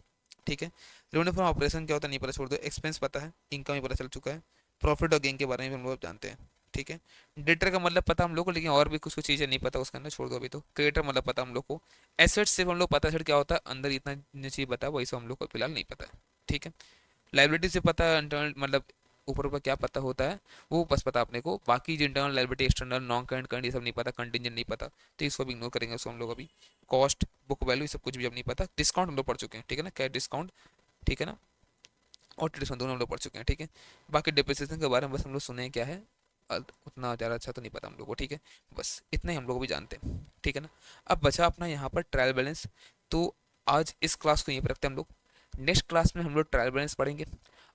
ठीक है। रेवेन्यू फ्रॉम ऑपरेशन क्या होता है नहीं पता, छोड़ दो। एक्सपेंस पता है, इनकम भी पता चल चुका है, प्रॉफिट और गेन के बारे में भी हम लोग जानते हैं, ठीक है। डेटर का मतलब पता हम लोग को, लेकिन और भी कुछ कुछ चीज़ें नहीं पता उसके अंदर, छोड़ दो अभी तो। क्रेडिटर मतलब पता हम लोग को। एसेट सिर्फ हम लोग पता है क्या होता है, अंदर इतना चीज़ पता है, वही सब हम लोग को फिलहाल नहीं पता है, ठीक है। लाइबिलिटी से पता है, इंटरनल मतलब ऊपर ऊपर क्या पता होता है वो बस पता अपने को, बाकी जो internal liability, external, non current, current, ये सब नहीं पता, कंटिजेंट नहीं पता, तो इसको भी इग्नोर करेंगे। उसको हम लोग अभी कॉस्ट, बुक वैल्यू, ये सब कुछ भी अब नहीं पता। डिस्काउंट हम लोग पढ़ चुके हैं, ठीक है ना, कैश डिस्काउंट, ठीक है ना, और ट्रेडिशनल दोनों हम लोग पढ़ चुके हैं, ठीक है। बाकी डिप्रिसिएशन के बारे में बस हम लोग सुने हैं क्या है, उतना ज़्यादा अच्छा तो नहीं पता हम लोग को, ठीक है। बस इतना ही हम लोग भी जानते हैं, ठीक है ना। अब बचा अपना यहाँ पर ट्रायल बैलेंस। तो आज इस क्लास को यहीं पर रखते हैं हम लोग। नेक्स्ट क्लास में हम लोग ट्रायल बैलेंस पढ़ेंगे,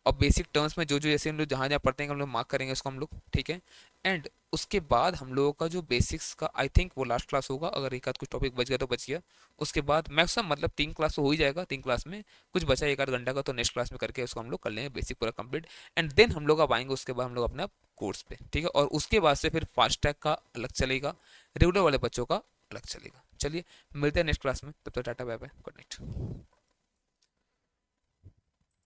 और बेसिक टर्म्स में जो जो जैसे हम लोग जहाँ जहाँ पढ़ते हैं हम लोग मार्क करेंगे उसको हम लोग, ठीक है। एंड उसके बाद हम लोगों का जो बेसिक्स का, आई थिंक वो लास्ट क्लास होगा, अगर एक आध कुछ टॉपिक बच गया तो बच गया। उसके बाद मैक्सिमम मतलब 3 क्लास तो हो ही जाएगा, 3 क्लास में कुछ बचा एक आध घंटा का, तो नेक्स्ट क्लास में करके उसको हम लोग कर लेंगे बेसिक पूरा कंप्लीट। एंड देन हम लोग अब आएंगे उसके बाद हम लोग अपना कोर्स पे, ठीक है। और उसके बाद से फिर फास्ट टैग का अलग चलेगा, रेगुलर वाले बच्चों का अलग चलेगा। चलिए मिलते हैं नेक्स्ट क्लास में, तब तक tata bye bye, good night.